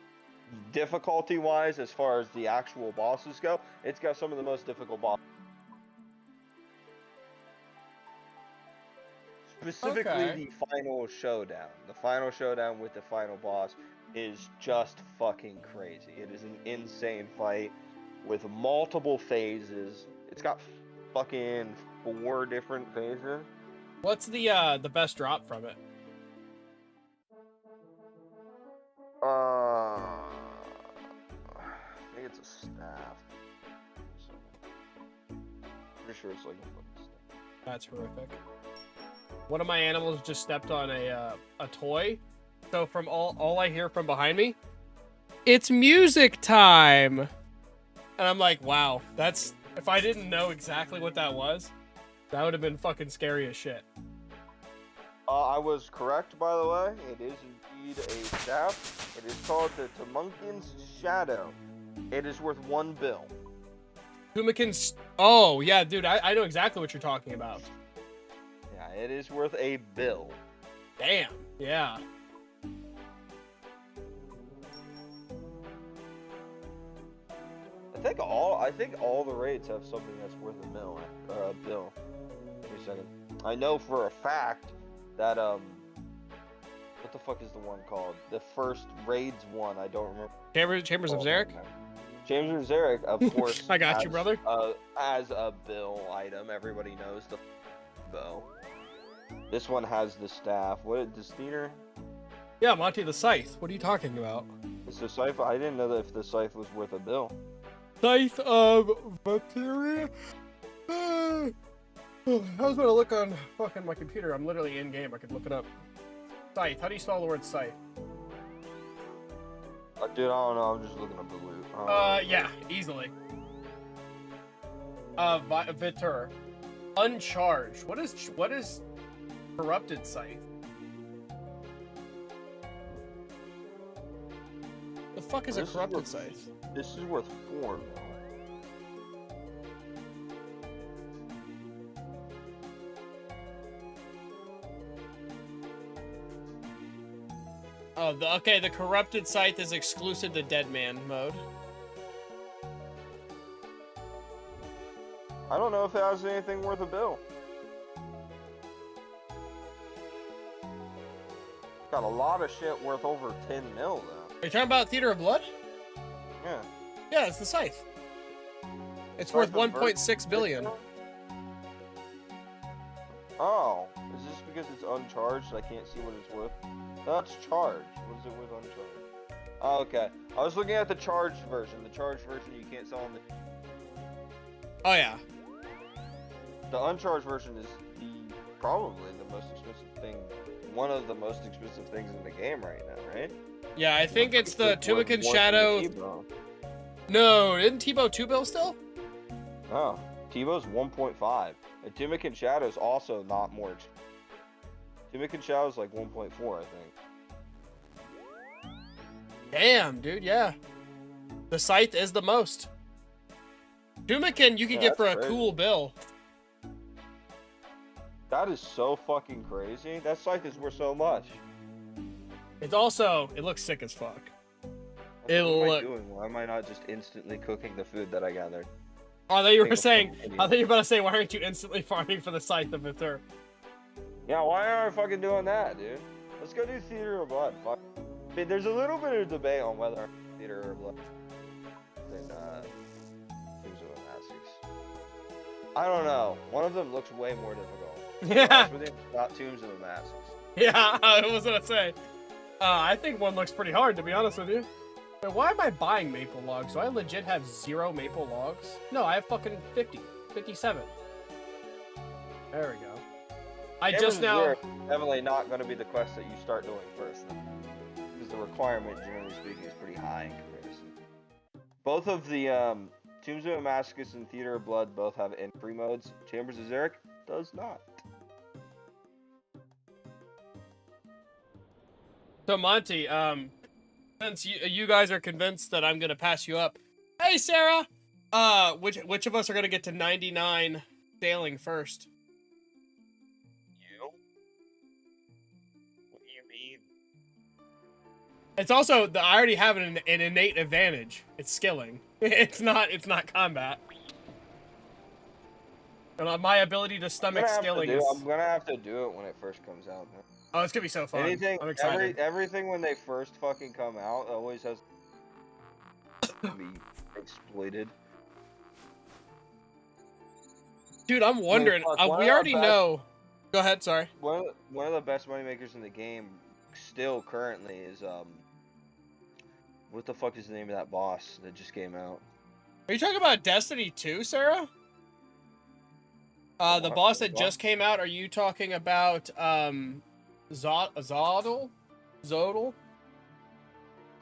difficulty-wise, as far as the actual bosses go, it's got some of the most difficult bosses. Specifically, the final showdown. The final showdown with the final boss is just fucking crazy. It is an insane fight with multiple phases. It's got fucking 4 different phases. What's the best drop from it? I think it's a staff. Pretty sure it's like a fucking staff. That's horrific. One of my animals just stepped on a toy. So from all I hear from behind me, it's music time. And I'm like, wow, that's, if I didn't know exactly what that was, that would have been fucking scary as shit. I was correct, by the way. It is indeed a staff. It is called the Tumunkin's Shadow. It is worth 1 bill. Tumunkin's, oh yeah, dude, I know exactly what you're talking about. Yeah, it is worth a bill. Damn, yeah. I think all the raids have something that's worth a bill. Give me a second. I know for a fact that what the fuck is the one called? The first raids one, I don't remember. Chambers of Xeric? Chambers of Xeric, of course. I got you, brother. As a bill item, everybody knows the bow. This one has the staff. What, this theater? Yeah, Monty the Scythe. What are you talking about? It's the scythe. I didn't know that if the scythe was worth a bill. Scythe of Materia? I was gonna look on fucking my computer. I'm literally in game. I could look it up. Scythe. How do you spell the word scythe? Dude, I don't know. I'm just looking up the loot. Yeah, easily. Vitur. Uncharged. What is corrupted scythe? The fuck is a corrupted scythe? This is worth 4 mil. Oh, okay, the corrupted scythe is exclusive to Deadman mode. I don't know if it has anything worth a bill. Got a lot of shit worth over 10 mil though. Are you talking about Theater of Blood? Yeah. Yeah, it's the scythe. It's worth 1.6 billion. Oh, is this because it's uncharged? I can't see what it's worth. No, it's charged. What is it worth uncharged? Oh, okay. I was looking at the charged version. The charged version you can't sell on the... Oh, yeah. The uncharged version is probably the most expensive thing. One of the most expensive things in the game right now, right? Yeah, I think it's the Tumunkin's Shadow. No, isn't Tebow 2 bill still? No, Tebow's 1.5. And Tumunkin's Shadow is also not more expensive. Tumunkin's Shadow is like 1.4, I think. Damn, dude, yeah. The scythe is the most. Tumunkin you can get for a cool bill. That is so fucking crazy. That scythe is worth so much. It's also, it looks sick as fuck. What am I doing? Why am I not just instantly cooking the food that I gathered? Oh, I thought you were saying, I thought you were about to say, why aren't you instantly farming for the scythe of Vitur? Yeah, why aren't I fucking doing that, dude? Let's go do Theater of Blood. Fuck. I mean, there's a little bit of debate on whether Theater of Blood than Tombs of Damascus. I don't know. One of them looks way more difficult. Yeah. Not Tombs of Damascus. Yeah, I was gonna say. I think one looks pretty hard, to be honest with you. Wait, why am I buying maple logs? Do I legit have 0 maple logs? No, I have fucking 50. 57. There we go. I just now... Definitely not going to be the quest that you start doing first. Because the requirement, generally speaking, is pretty high in comparison. Both of the Tombs of Damascus and Theater of Blood both have end-free modes. Chambers of Xeric does not. So Monty, since you guys are convinced that I'm gonna pass you up, hey Sarah, which of us are gonna get to 99 sailing first? You? What do you mean? It's also I already have an innate advantage. It's skilling. It's not combat. And my ability to stomach skilling is... I'm gonna have to do it when it first comes out, man. Oh, it's gonna be so fun. I'm excited. Everything when they first fucking come out always has to be exploited. Dude, I'm wondering. We already know. Go ahead. Sorry. One of the best moneymakers in the game, still currently, is what the fuck is the name of that boss that just came out? Are you talking about Destiny 2, Sarah? The boss that just came out. Are you talking about Zodal? Zodal?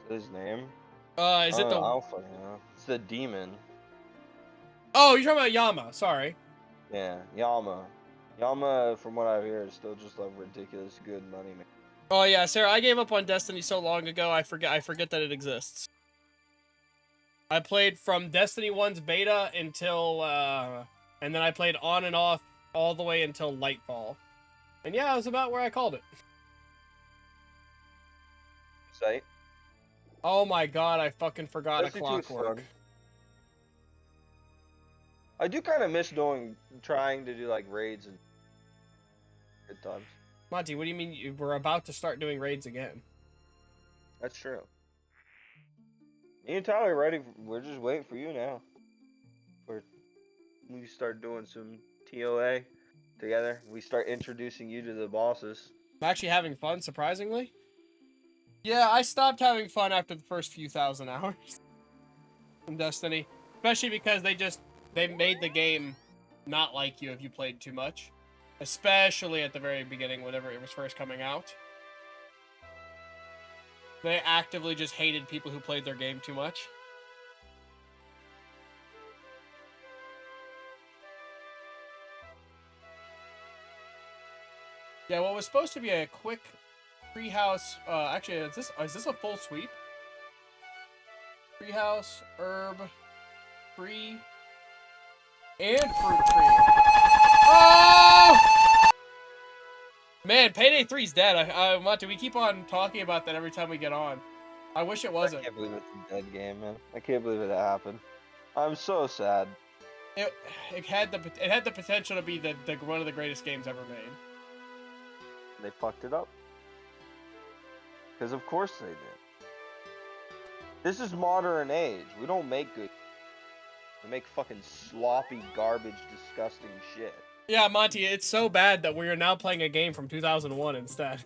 His name? Is it the? Alpha, yeah. It's the demon. Oh, you're talking about Yama. Sorry. Yeah, Yama. Yama, from what I hear, is still just a ridiculous good money man. Oh yeah, Sarah. I gave up on Destiny so long ago. I forget that it exists. I played from Destiny 1's beta until and then I played on and off all the way until Lightfall. And yeah, it was about where I called it. Site. Oh my god, I fucking forgot a clockwork. I do kind of miss trying to do like raids and good times. Monty, what do you mean we're about to start doing raids again? That's true. Me and Tyler are ready. We're just waiting for you now. We start doing some TOA together. We start introducing you to the bosses. I'm actually having fun, surprisingly. Yeah, I stopped having fun after the first few thousand hours in Destiny. Especially because they made the game not like you if you played too much. Especially at the very beginning, whenever it was first coming out. They actively just hated people who played their game too much. Yeah, what was supposed to be a quick treehouse, actually, is this a full sweep? Treehouse, herb, tree, and fruit tree. Oh! Man, Payday 3's dead. Monty, we keep on talking about that every time we get on. I wish it wasn't. I can't believe it's a dead game, man. I can't believe it happened. I'm so sad. It had the potential to be the one of the greatest games ever made. They fucked it up. Because of course they did. This is modern age. We don't make good. We make fucking sloppy, garbage, disgusting shit. Yeah, Monty, it's so bad that we are now playing a game from 2001 instead.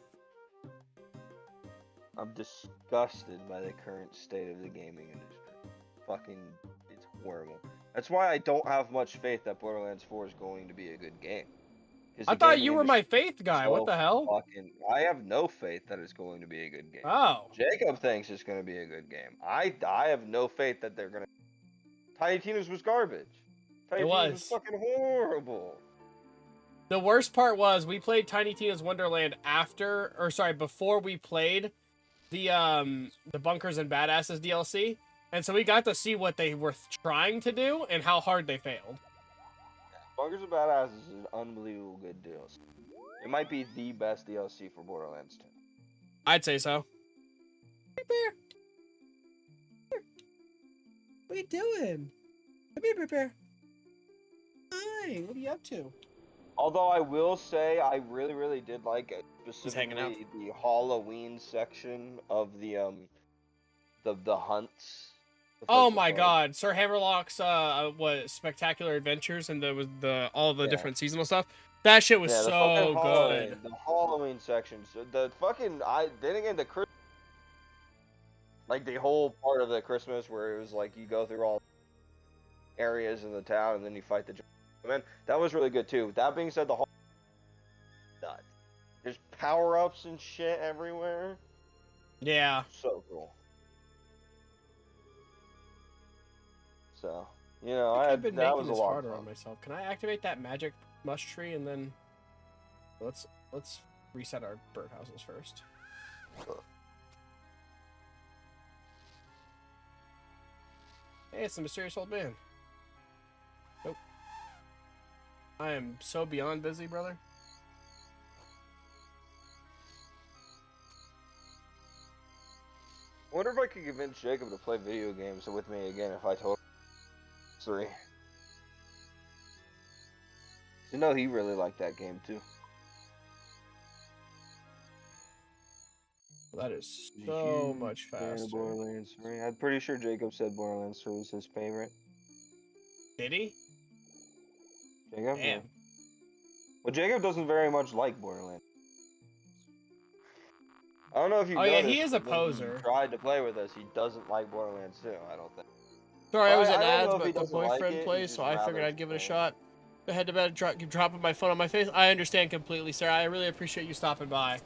I'm disgusted by the current state of the gaming industry. Fucking, it's horrible. That's why I don't have much faith that Borderlands 4 is going to be a good game. I thought you were my faith guy. What the hell? I have no faith that it's going to be a good game. Oh. Jacob thinks it's going to be a good game. I have no faith that they're going to... Tiny Tina's was garbage. Tiny Tina's was fucking horrible. The worst part was we played Tiny Tina's Wonderland before we played the Bunkers and Badasses DLC. And so we got to see what they were trying to do and how hard they failed. Bunkers and Badasses is an unbelievable good DLC. It might be the best DLC for Borderlands 2. I'd say so. Hey, Bear. What are you doing? Come here, Bear. Hi, what are you up to? Although I will say, I really, really did like it. Specifically, the Halloween section of the hunts. Oh my god, Sir Hammerlock's Spectacular Adventures and all the different seasonal stuff. That shit was so good. The Halloween section, so the fucking then again Like the whole part of the Christmas where it was like you go through all areas in the town and then you fight the man. That was really good too. That being said, the whole nuts. There's power ups and shit everywhere. Yeah. So cool. So you know, I've been that making was a this lot harder of on fun. myself. Can I activate that magic mush tree and then let's reset our birdhouses first. Hey, it's the mysterious old man. Nope. I am so beyond busy, brother. I wonder if I could convince Jacob to play video games with me again if I told him 3. You know he really liked that game too. That is so much faster. Borderlands 3. I'm pretty sure Jacob said Borderlands 3 was his favorite. Did he? Jacob? Damn. Yeah. Well, Jacob doesn't very much like Borderlands. I don't know if you noticed. Yeah, he is a but when poser. he tried to play with us, he doesn't like Borderlands 2, I don't think. Sorry, I was in I don't ads, know if he but the doesn't like boyfriend it, plays, he's so just I figured rather I'd give it a play. shot. I had to bed, dropping my phone on my face. I understand completely, sir. I really appreciate you stopping by.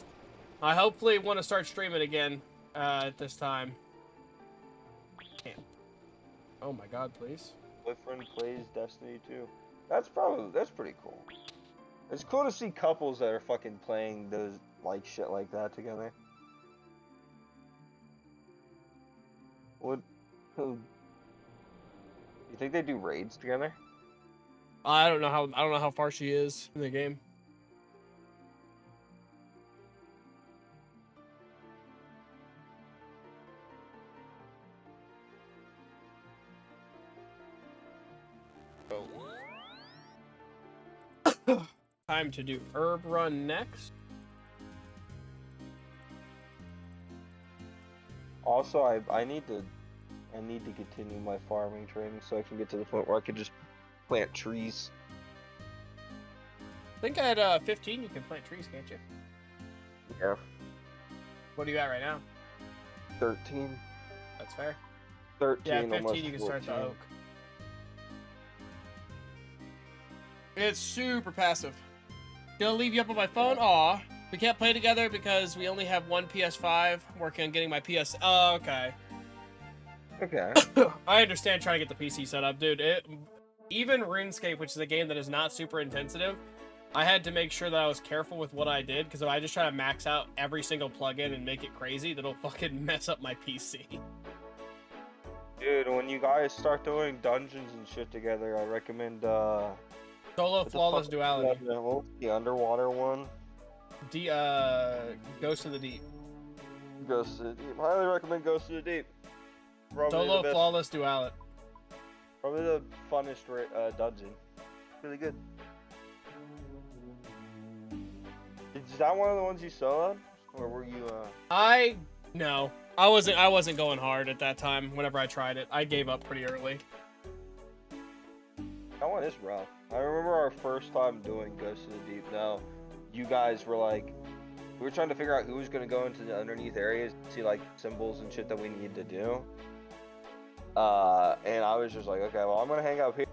I hopefully want to start streaming again at this time. Damn. Oh my god, please. Boyfriend plays Destiny 2. That's pretty cool. It's cool to see couples that are fucking playing those like shit like that together. What? You think they do raids together? I don't know how far she is in the game. Time to do herb run next. Also, I need to continue my farming training so I can get to the point where I can just plant trees. I think at 15 you can plant trees, can't you? Yeah. What are you at right now? 13. That's fair. 13. Yeah, 15 almost you can 14. start the oak. It's super passive. Gonna leave you up on my phone? Aw. We can't play together because we only have one PS5. I'm working on getting my PS. Oh, okay. Okay. I understand trying to get the PC set up, dude. Even RuneScape, which is a game that is not super intensive, I had to make sure that I was careful with what I did, because if I just try to max out every single plugin and make it crazy, that'll fucking mess up my PC. Dude, when you guys start doing dungeons and shit together, I recommend Solo Flawless Duality. The underwater one. Ghost of the Deep. Ghost of the Deep. Highly recommend Ghost of the Deep. Probably Solo the best, Flawless Duality. Probably the funnest dungeon. Really good. Is that one of the ones you soloed? Or were you No. I wasn't going hard at that time whenever I tried it. I gave up pretty early. That one is rough. I remember our first time doing Ghost of the Deep. Now, you guys were like, we were trying to figure out who was going to go into the underneath areas, see like symbols and shit that we need to do. And I was just like, okay, well, I'm going to hang out here.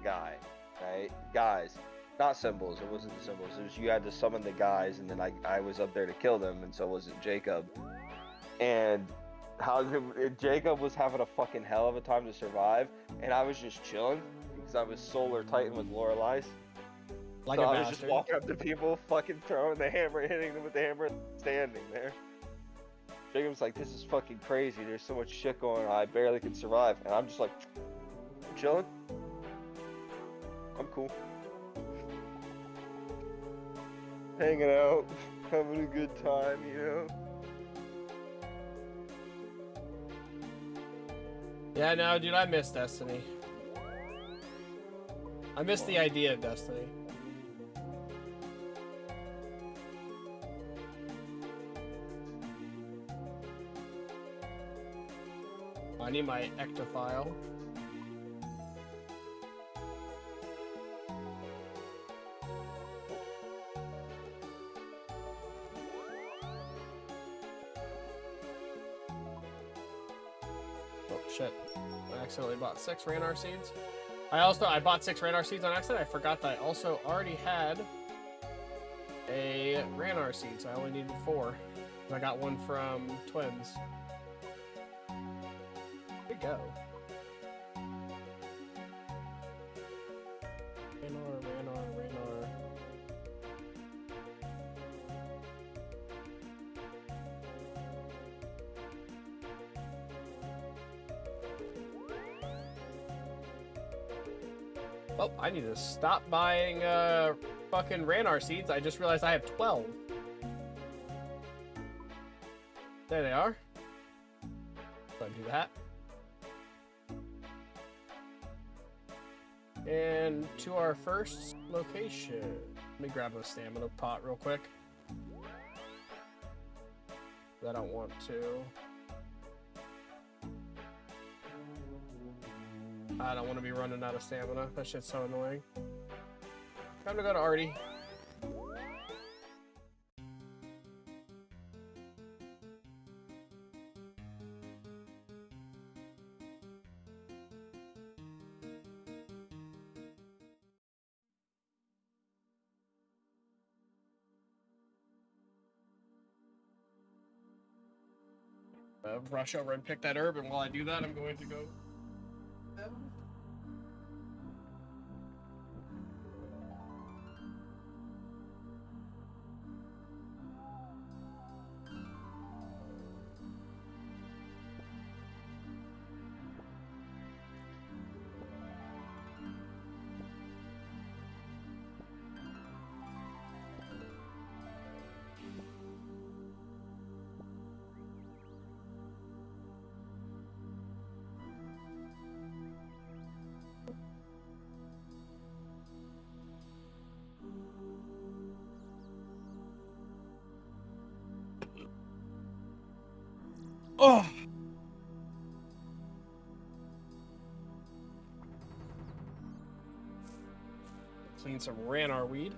Guy, right? Guys, not symbols. It wasn't the symbols. It was you had to summon the guys, and then I was up there to kill them, and so was it Jacob. And Jacob was having a fucking hell of a time to survive, and I was just chilling because I was Solar Titan with Lorelai's. Like so a I was bastard. just walking up to people, fucking throwing the hammer, hitting them with the hammer, standing there. Jacob's like, this is fucking crazy. There's so much shit going on. I barely can survive. And I'm just like, I'm chilling. I'm cool. Hanging out, having a good time, you know? Yeah, no, dude, I miss Destiny. I miss the idea of Destiny. I need my ectophile. shit. I accidentally bought 6 Ranar seeds. I bought 6 Ranar seeds on accident. I forgot that I also already had a Ranar seed, so I only needed 4. I got one from Twins. There we go. Ranar. Oh, I need to stop buying fucking Ranar seeds. I just realized I have 12. There they are. Go ahead and do that. And to our first location. Let me grab a stamina pot real quick. I don't want to. I don't want to be running out of stamina. That shit's so annoying. Time to go to Artie. Rush over and pick that herb, and while I do that, I'm going to go. Oh! Clean some Ranar weed.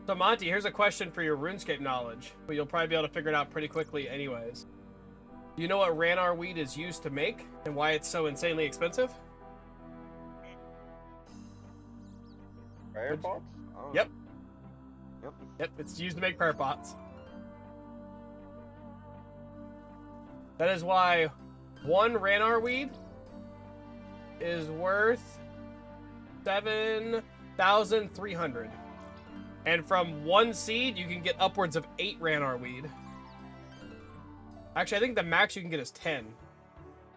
So Monty, here's a question for your RuneScape knowledge, but you'll probably be able to figure it out pretty quickly anyways. Do you know what Ranar weed is used to make and why it's so insanely expensive? Prayer pots? Yep. Yep. Yep, it's used to make prayer pots. That is why 1 Ranar weed is worth 7,300. And from 1 seed, you can get upwards of 8 Ranar weed. Actually, I think the max you can get is 10.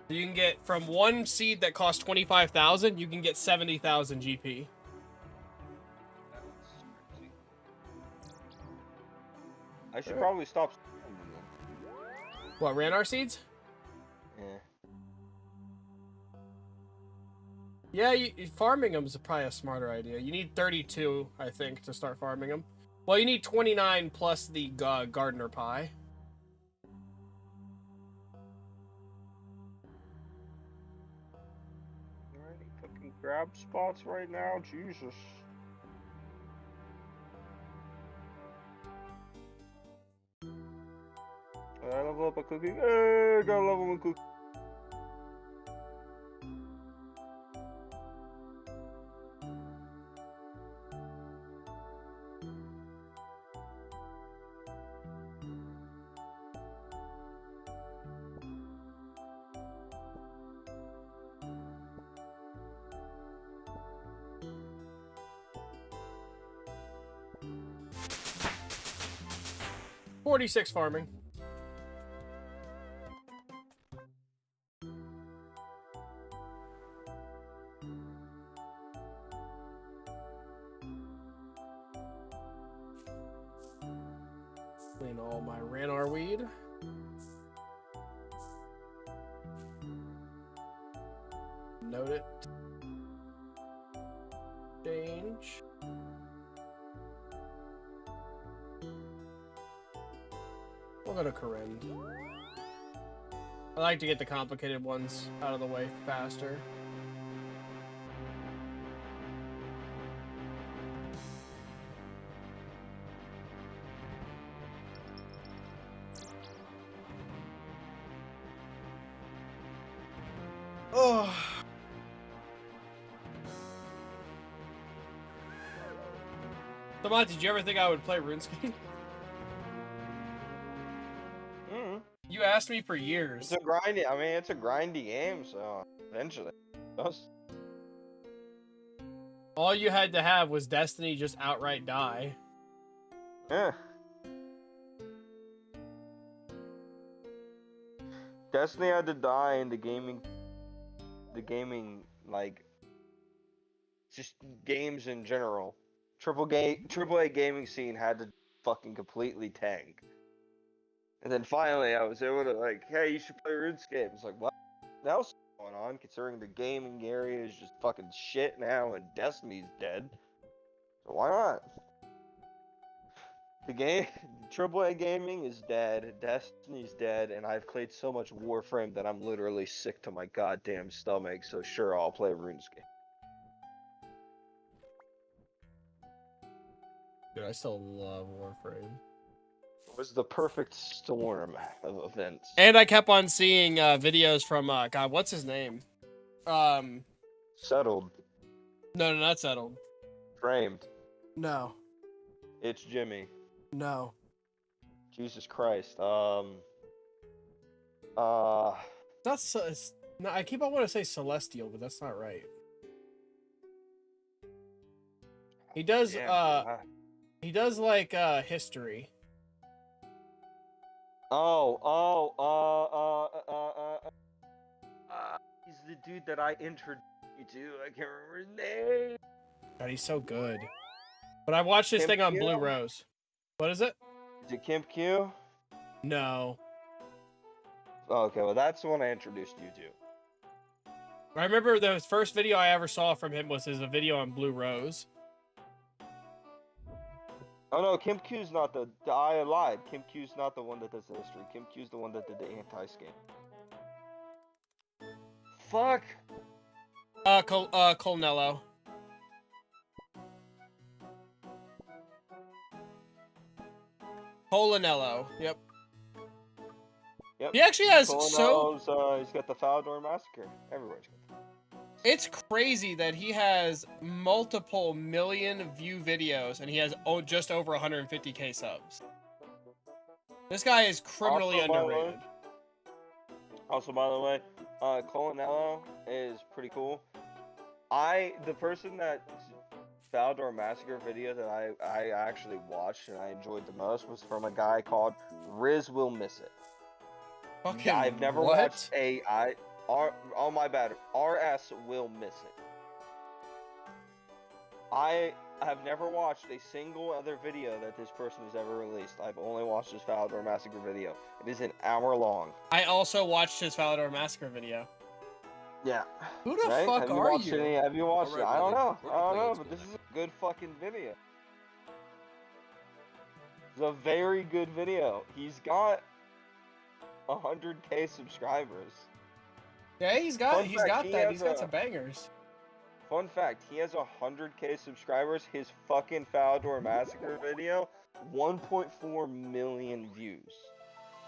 So you can get, from 1 seed that costs 25,000, you can get 70,000 GP. I should probably stop. What, Ranar seeds? Yeah. Yeah, farming them is probably a smarter idea. You need 32, I think, to start farming them. Well, you need 29 plus the gardener pie. Alright, fucking grab spots right now, Jesus. I level up a cookie. Hey, got a level 1 cookie. $46 farming. Clean all my Ranar weed. Note it. Change. We'll go to Kourend. I like to get the complicated ones out of the way faster. Oh. So, Monty, did you ever think I would play RuneScape? Mm. You asked me for years. It's a grindy. I mean, it's a grindy game, so eventually, All you had to have was Destiny just outright die. Yeah. Destiny had to die in the gaming, like, just games in general. AAA gaming scene had to fucking completely tank. And then finally, I was able to like, hey, you should play RuneScape. It's like, what else is going on? Considering the gaming area is just fucking shit now, and Destiny's dead. So why not? The game, AAA gaming is dead, Destiny's dead, and I've played so much Warframe that I'm literally sick to my goddamn stomach, so sure, I'll play RuneScape. Dude, I still love Warframe. It was the perfect storm of events. And I kept on seeing videos from, God, what's his name? Settled. No, not Settled. Framed. No. It's Jimmy. No. Jesus Christ. That's no, I keep on wanting to say Celestial, but that's not right. He does yeah, he does like history. He's the dude that I introduced you to. I can't remember his name. God, he's so good. But I watched this thing on Blue Rose. What is it? Is it Kemp Q? No. Okay, well that's the one I introduced you to. I remember the first video I ever saw from him was a video on Blue Rose. Oh no, Kemp Q's not the. I lied. Kemp Q's not the one that does the history. Kemp Q's the one that did the anti-scam. Fuck. Colnello. Colanello. Yep. Yep. He actually has he's got the Falador Massacre. Everybody's got that. It's crazy that he has multiple million view videos and he has just over 150k subs. This guy is criminally underrated. Also, by the way, Colanello is pretty cool. The person that Falador Massacre video that I actually watched and I enjoyed the most was from a guy called Riz Will Miss It. Fucking I've never watched oh my bad, RS Will Miss It. I have never watched a single other video that this person has ever released. I've only watched his Falador Massacre video. It is an hour long. I also watched his Falador Massacre video. Yeah. Who the fuck are you? Have you watched it? I don't know. But this is a good fucking video. It's a very good video. He's got 100k subscribers. Yeah, he's got that. He's got some bangers. Fun fact, he has 100k subscribers. His fucking Falador Massacre video, 1.4 million views.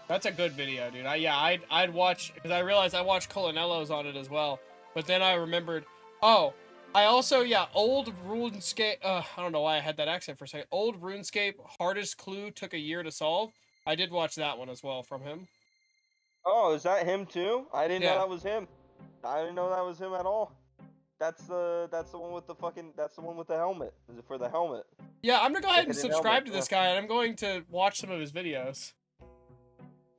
That's a good video, dude. I'd watch, because I realized I watched Colanello's on it as well. But then I remembered, oh, I also, old RuneScape, I don't know why I had that accent for a second. Old RuneScape, Hardest Clue Took a Year to Solve. I did watch that one as well from him. Oh, is that him too? I didn't know that was him. I didn't know that was him at all. That's the one with the fucking, that's the one with the helmet. Is it for the helmet? Yeah, I'm gonna go ahead and subscribe to this guy, and I'm going to watch some of his videos.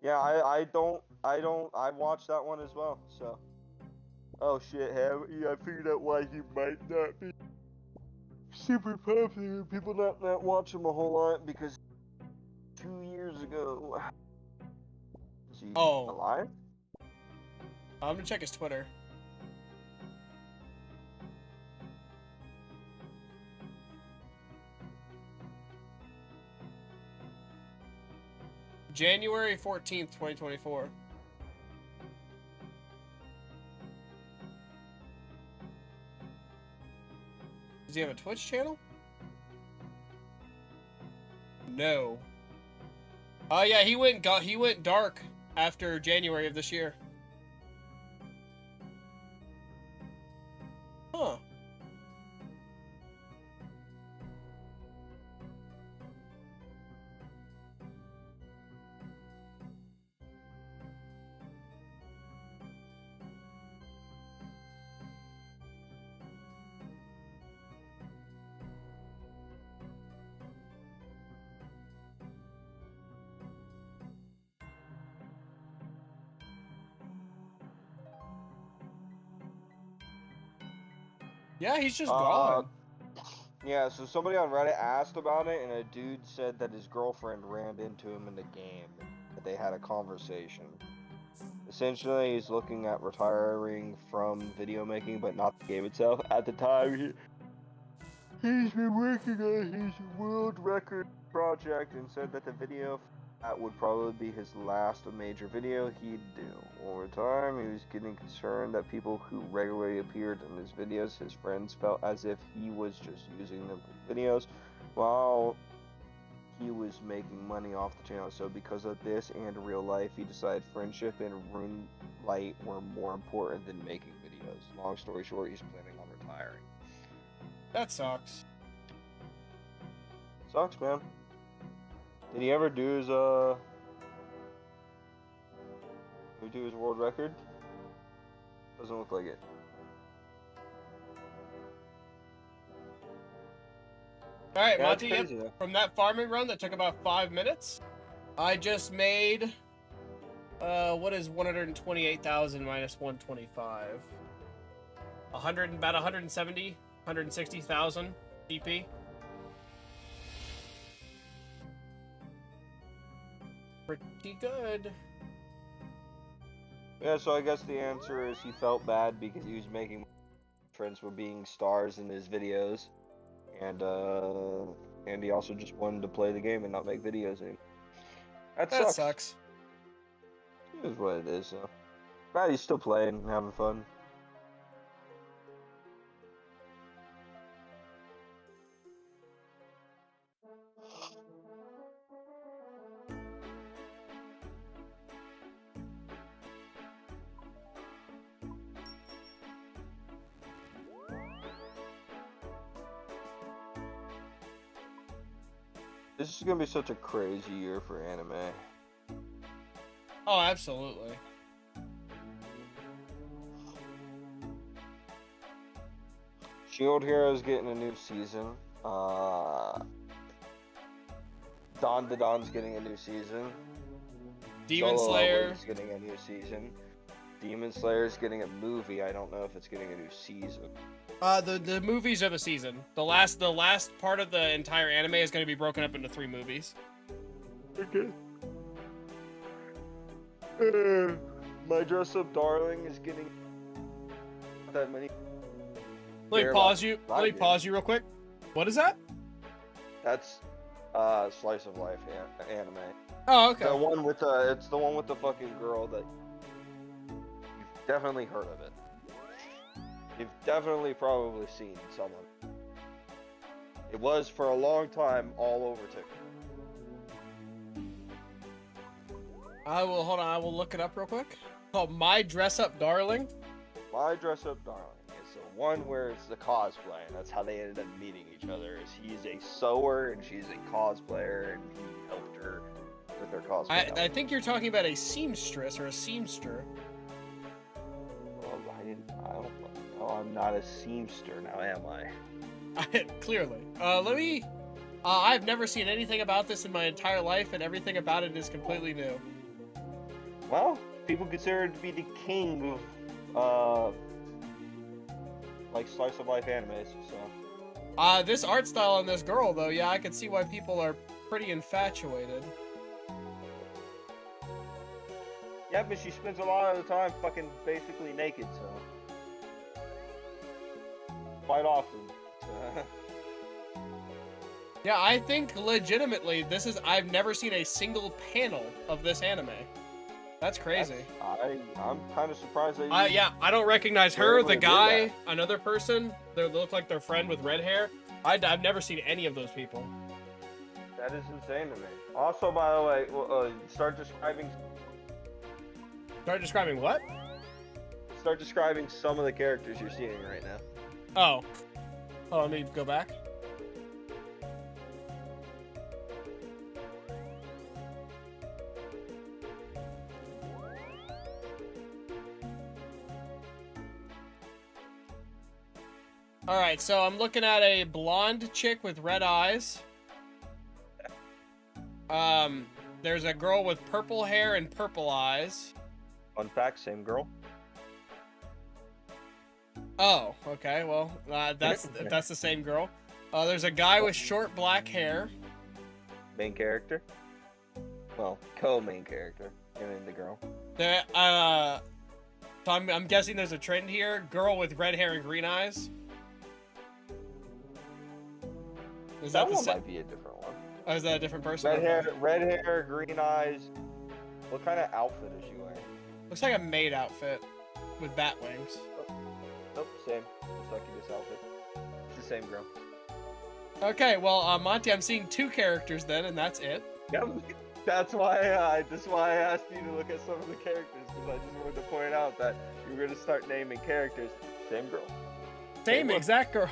Yeah, I watched that one as well, so. Oh shit, I figured out why he might not be super popular. People not watch him a whole lot because 2 years ago. Is he alive? I'm gonna check his Twitter. January 14th, 2024. Does he have a Twitch channel? No. Oh yeah, he went dark after January of this year. Yeah, he's just gone. Yeah, so somebody on Reddit asked about it, and a dude said that his girlfriend ran into him in the game, that they had a conversation. Essentially, he's looking at retiring from video making, but not the game itself. At the time, he's been working on his world record project and said that the video that would probably be his last major video he'd do. Over time, he was getting concerned that people who regularly appeared in his videos, his friends, felt as if he was just using them for videos, while he was making money off the channel. So because of this and real life, he decided friendship and RuneLite were more important than making videos. Long story short, he's planning on retiring. That sucks. Sucks, man. Did he ever do his world record? Doesn't look like it. All right, Yeah, Monty. that's crazy, From that farming run that took about 5 minutes, I just made what is 128,000 minus 125? About 170, 160,000 DP. Pretty good. Yeah, so I guess the answer is he felt bad because he was making friends were being stars in his videos, and he also just wanted to play the game and not make videos anymore. That sucks. It is what it is. So glad he's still playing and having fun. This is gonna be such a crazy year for anime. Oh, absolutely. Shield Hero is getting a new season. Dan's getting a new season. Demon Slayer is getting a new season. Demon Slayer is getting a movie. I don't know if it's getting a new season. The movies are the season. The last part of the entire anime is going to be broken up into 3 movies. Okay. My Dress Up Darling is getting that many. Let me pause you real quick. What is that? That's slice of life anime. Oh, okay. It's the one with the fucking girl that you've definitely heard of it. You've definitely probably seen someone. It was for a long time all over TikTok. I will look it up real quick. It's called My Dress Up Darling. My Dress Up Darling. It's the one where it's the cosplay, and that's how they ended up meeting each other. Is he's a sewer and she's a cosplayer, and he helped her with her cosplay. I think you're talking about a seamstress or a seamster. Well, I'm not a seamster now, am I? Clearly. I've never seen anything about this in my entire life, and everything about it is completely new. Well, people consider it to be the king of like slice of life animes, so. This art style on this girl, though, yeah, I can see why people are pretty infatuated. Yeah, but she spends a lot of the time fucking basically naked, so. Quite often. Yeah, I think legitimately I've never seen a single panel of this anime. That's crazy. I'm kind of surprised that yeah, I don't recognize her, the guy, another person. They look like their friend with red hair. I've never seen any of those people. That is insane to me. Also, by the way, start describing what? Start describing some of the characters you're seeing right now. Oh, let me go back. Alright, so I'm looking at a blonde chick with red eyes. There's a girl with purple hair and purple eyes. Fun fact, same girl. Oh, okay. Well, that's the same girl. There's a guy with short black hair. Main character. Well, co-main character, and then the girl. So I'm guessing there's a trend here. Girl with red hair and green eyes. Is that the one same? might be a different one. Oh, is that a different person? Red hair, green eyes. What kind of outfit is she wearing? Looks like a maid outfit with bat wings. Nope, same. Looks like this outfit. It's the same girl. Okay, well, Monty, I'm seeing 2 characters then, and that's it. Yep. That's why I asked you to look at some of the characters, because I just wanted to point out that you were gonna start naming characters. Same girl. Same exact girl.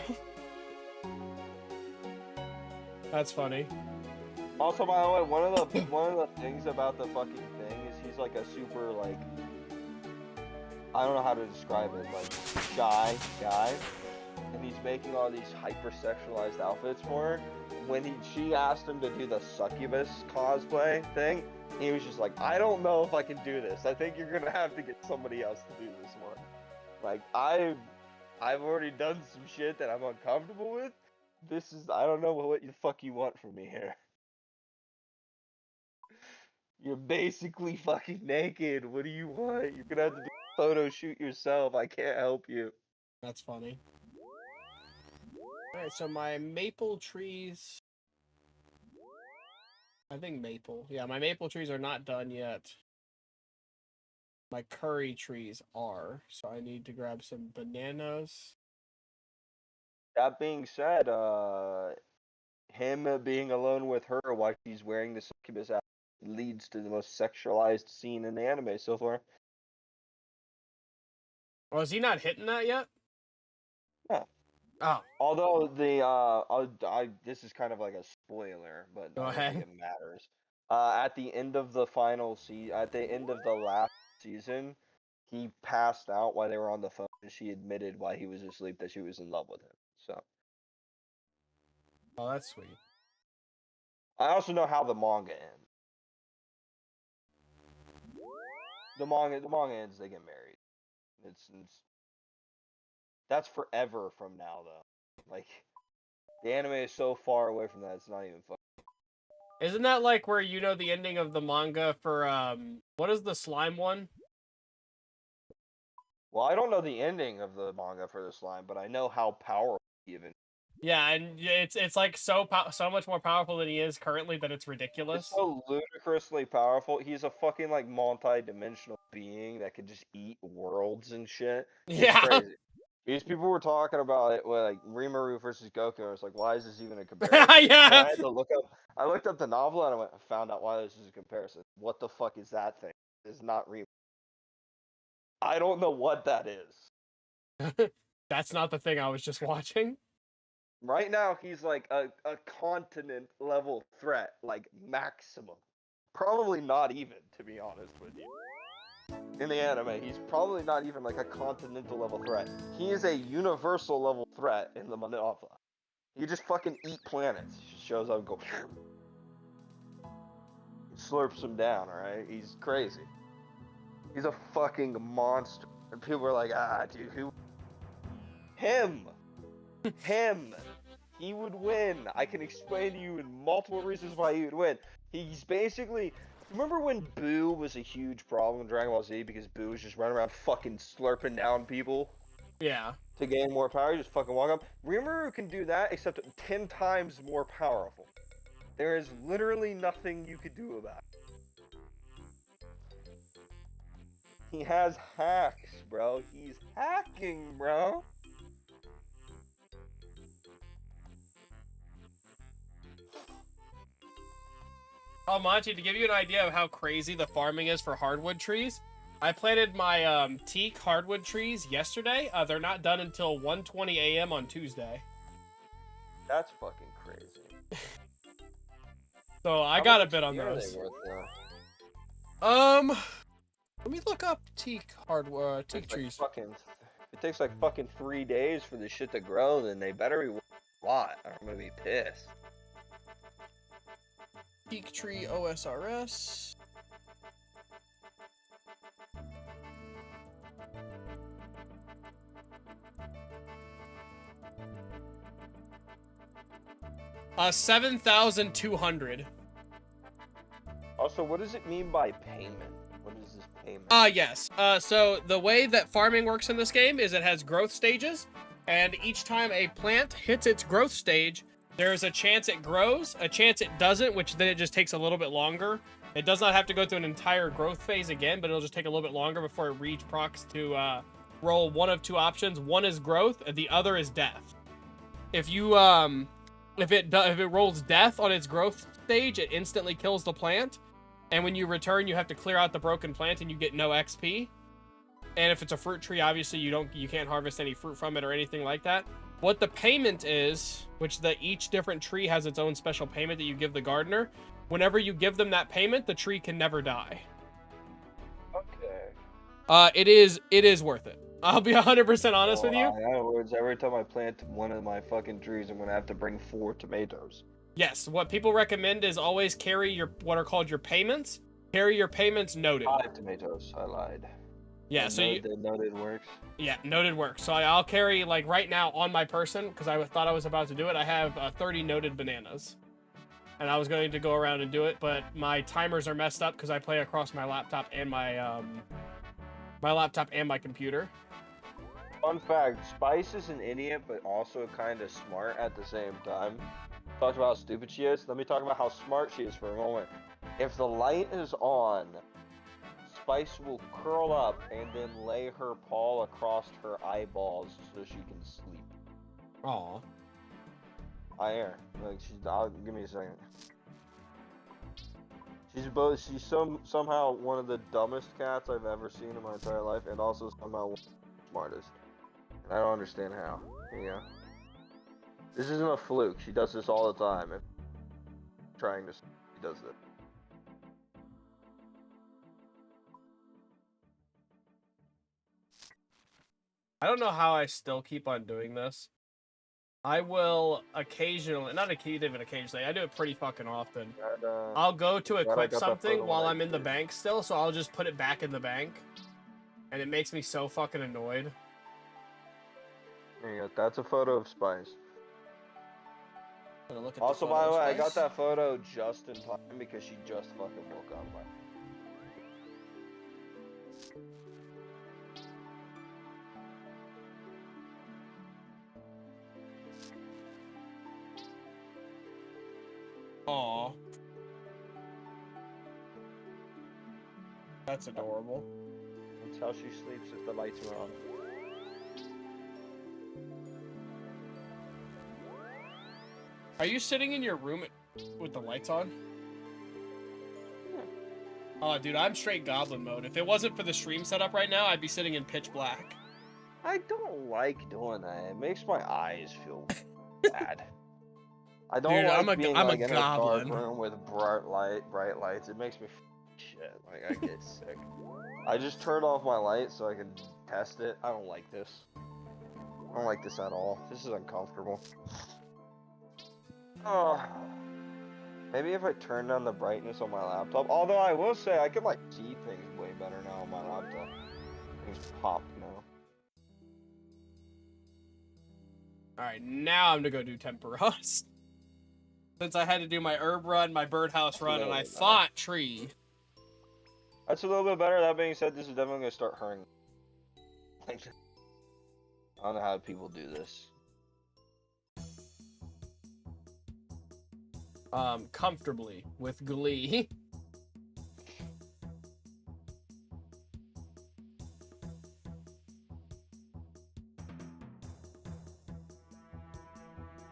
That's funny. Also, by the way, one of the things about the fucking thing is he's like a super like, I don't know how to describe it, like shy guy, and he's making all these hyper-sexualized outfits for her. When she asked him to do the succubus cosplay thing, he was just like, I don't know if I can do this. I think you're gonna have to get somebody else to do this one. Like, I've already done some shit that I'm uncomfortable with. I don't know what the fuck you want from me here. You're basically fucking naked. What do you want? You're gonna have to do a photo shoot yourself. I can't help you. That's funny. Alright, so my maple trees... I think maple. Yeah, my maple trees are not done yet. My curry trees are, so I need to grab some bananas. That being said, him being alone with her while she's wearing the succubus outfit leads to the most sexualized scene in the anime so far. Oh, is he not hitting that yet? Yeah. Oh. Although this is kind of like a spoiler, but I don't think it matters. At the end of the at the end of the last season, he passed out while they were on the phone, and she admitted while he was asleep that she was in love with him. So. Oh, that's sweet. I also know how the manga ends. The manga ends, they get married. It's that's forever from now, though. Like, the anime is so far away from that, it's not even fun. Isn't that like where you know the ending of the manga for, what is the slime one? Well, I don't know the ending of the manga for the slime, but I know how powerful he even. Yeah, and it's like so much more powerful than he is currently that it's ridiculous. It's so ludicrously powerful. He's a fucking, like, multi-dimensional being that could just eat worlds and shit. It's crazy. These people were talking about it with, like, Rimuru versus Goku, and I was like, why is this even a comparison? Yeah. I had to I looked up the novel, and I found out why this is a comparison. What the fuck is that thing? It's not Rimuru. I don't know what that is. That's not the thing I was just watching. Right now, he's like a continent level threat, like maximum. Probably not even, to be honest with you. In the anime, he's probably not even like a continental level threat. He is a universal level threat in the novel. He just fucking eat planets. He just shows up and go slurps them down, alright? He's crazy. He's a fucking monster. And people are like, dude, who? Him! Him! He would win. I can explain to you in multiple reasons why he would win. He's basically... Remember when Boo was a huge problem in Dragon Ball Z because Boo was just running around fucking slurping down people? Yeah. To gain more power, you just fucking walk up. Rimuru can do that, except 10 times more powerful. There is literally nothing you could do about it. He has hacks, bro. He's hacking, bro. Oh, Monty, to give you an idea of how crazy the farming is for hardwood trees, I planted my teak hardwood trees yesterday. They're not done until 1:20 a.m. on Tuesday. That's fucking crazy. So I got a bit on those. Let me look up teak hardwood teak trees. It takes like fucking 3 days for this shit to grow. Then they better be a lot. Or I'm gonna be pissed. Teak tree OSRS. $7,200. Also, what does it mean by payment? What is this payment? Yes. So the way that farming works in this game is it has growth stages, and each time a plant hits its growth stage, there's a chance it grows, a chance it doesn't, which then it just takes a little bit longer. It does not have to go through an entire growth phase again, but it'll just take a little bit longer before it reach procs to roll one of two options. One is growth, and the other is death. If you if it rolls death on its growth stage, it instantly kills the plant. And when you return, you have to clear out the broken plant and you get no XP. And if it's a fruit tree, obviously you can't harvest any fruit from it or anything like that. What the payment is, which each different tree has its own special payment that you give the gardener. Whenever you give them that payment, the tree can never die. Okay. It is worth it. I'll be 100% honest with you. In other words, every time I plant one of my fucking trees, I'm gonna have to bring 4 tomatoes. Yes, what people recommend is always carry what are called your payments. Carry your payments noted. 5 tomatoes. I lied. Yeah, so noted works. Yeah, noted works. So I'll carry, like, right now on my person, because I thought I was about to do it, I have 30 noted bananas. And I was going to go around and do it, but my timers are messed up because I play across my laptop and my computer. Fun fact, Spice is an idiot, but also kind of smart at the same time. Talked about how stupid she is. Let me talk about how smart she is for a moment. If the light is on, Spice will curl up and then lay her paw across her eyeballs so she can sleep. Aw. I am. Like, give me a second. She's somehow one of the dumbest cats I've ever seen in my entire life, and also somehow one of the smartest. And I don't understand how. Yeah. This isn't a fluke. She does this all the time. If trying to, she does it. I don't know how I still keep on doing this. I will occasionally, not even occasionally, I do it pretty fucking often. I'll go to equip something while I'm in the bank still, so I'll just put it back in the bank. And it makes me so fucking annoyed. There you go. That's a photo of Spice. Look at Also, by the way, I got that photo just in time because she just fucking woke up. Aw. That's adorable. That's how she sleeps if the lights are on. Are you sitting in your room with the lights on? Yeah. Oh, dude, I'm straight goblin mode. If it wasn't for the stream setup right now, I'd be sitting in pitch black. I don't like doing that. It makes my eyes feel bad. I don't like being I'm like a in goblin. a dark room with bright lights. It makes me shit. Like, I get sick. I just turned off my light so I can test it. I don't like this. I don't like this at all. This is uncomfortable. Oh, maybe if I turn down the brightness on my laptop. Although I will say I can like see things way better now on my laptop. Things pop now. All right, now I'm gonna go do Temperos. Since I had to do my herb run, my birdhouse run, and I thought tree. That's a little bit better. That being said, this is definitely gonna start hurting. I don't know how people do this. Comfortably with glee.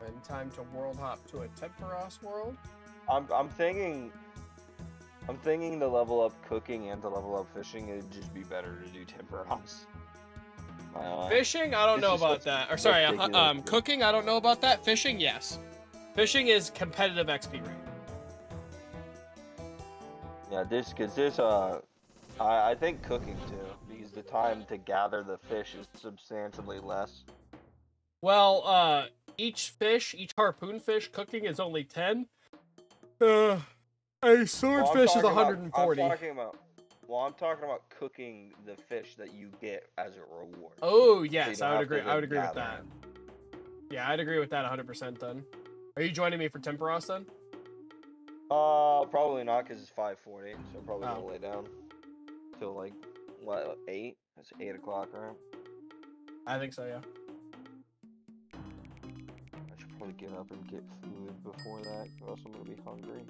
And time to world hop to a Temperos world. I'm thinking to level up cooking and to level up fishing. It'd just be better to do Temperos. Fishing, I don't know about that. Or sorry, cooking, I don't know about that. Fishing, yes. Fishing is competitive XP rate. Yeah, I think cooking too, because the time to gather the fish is substantially less. Well, each harpoon fish cooking is only 10. A swordfish is 140. I'm talking about Well, I'm talking about cooking the fish that you get as a reward. Oh, So you yes, don't I would have to agree. I go would agree with that. gathering. Yeah, I'd agree with that 100% then. Are you joining me for Temperos then? Probably not because it's 5:40, so I'm probably Oh. gonna lay down till like what 8? It's 8 o'clock, right? I think so, yeah. I should probably get up and get food before that, or else I'm gonna be hungry.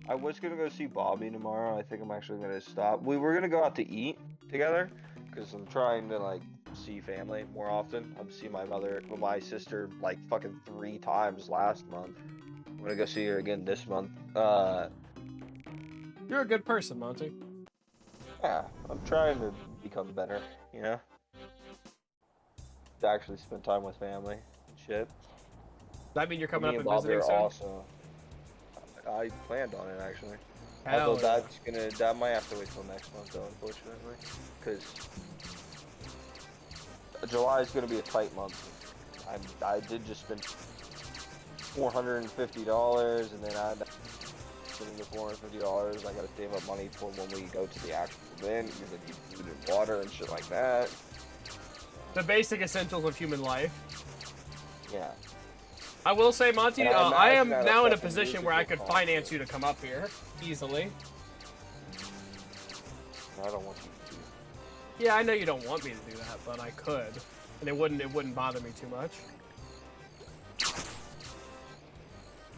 I was gonna go see Bobby tomorrow. I think I'm actually gonna stop. We were gonna go out to eat together because I'm trying to like see family more often. I've seen my sister like fucking 3 times last month. I'm gonna go see her again this month. You're a good person, Monty. Yeah, I'm trying to become better, you know? To actually spend time with family and shit. Does that mean you're coming Me up and and Bobby visiting are soon? also. I planned on it actually. Hell Although yeah. that might have to wait till next month though, unfortunately, because July is gonna be a tight month. I did just spend $450, and then I spending the $450. I gotta save up money for when we go to the actual event because I need food and water and shit like that. The basic essentials of human life. Yeah. I will say, Monty, And I I am imagine at a now in a fucking position where I could musical finance concert. you to come up here easily. I don't want you to do Yeah, I know you don't want me to do that, but I could, and it wouldn't bother me too much.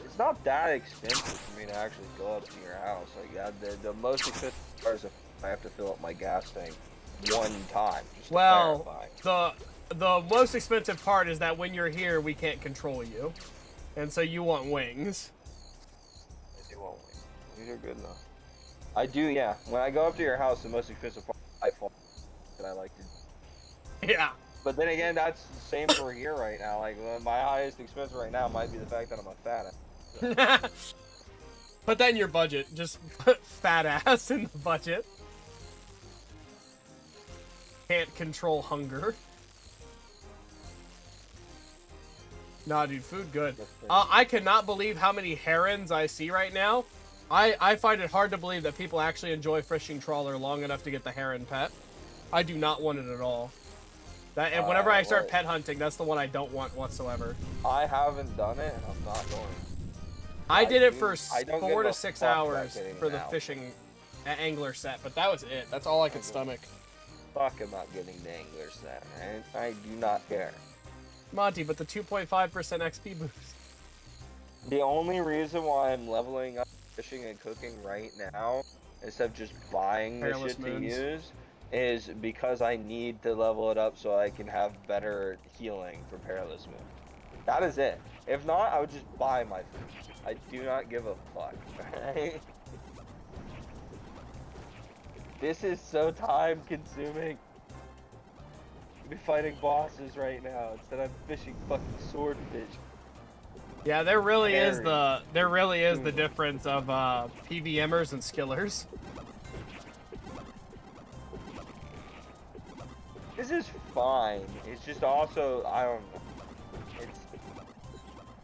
It's not that expensive for me to actually go up to your house. Like, yeah, the most expensive part is if I have to fill up my gas tank one time. Just to Well, clarify. the most expensive part is that when you're here, we can't control you, and so you want wings. They won't wait. These are good enough. I do, yeah. When I go up to your house, the most expensive part I fall that I like to. Yeah. But then again, that's the same for here right now. Like, my highest expense right now might be the fact that I'm a fat. Put that in your budget. Just put fat ass in the budget. Can't control hunger. Nah, dude, food good. I cannot believe how many herons I see right now. I find it hard to believe that people actually enjoy fishing trawler long enough to get the heron pet. I do not want it at all. And whenever I start pet hunting, that's the one I don't want whatsoever. I haven't done it, and I'm not going. I did it for I don't 4 give to a 6 fuck about hours getting for it the out. fishing angler set, but that was it. That's all I could stomach. Fuck about getting the angler set, right? I do not care. Monty, but the 2.5% XP boost. The only reason why I'm leveling up fishing and cooking right now, instead of just buying the Perilous shit Moons. to use, is because I need to level it up so I can have better healing for Perilous Moon. That is it. If not, I would just buy my food. I do not give a fuck, right? This is so time consuming. I'll be fighting bosses right now instead of fishing fucking swordfish. Yeah, there really is Very the difference of PVMers and skillers. This is fine. It's just also, I don't know.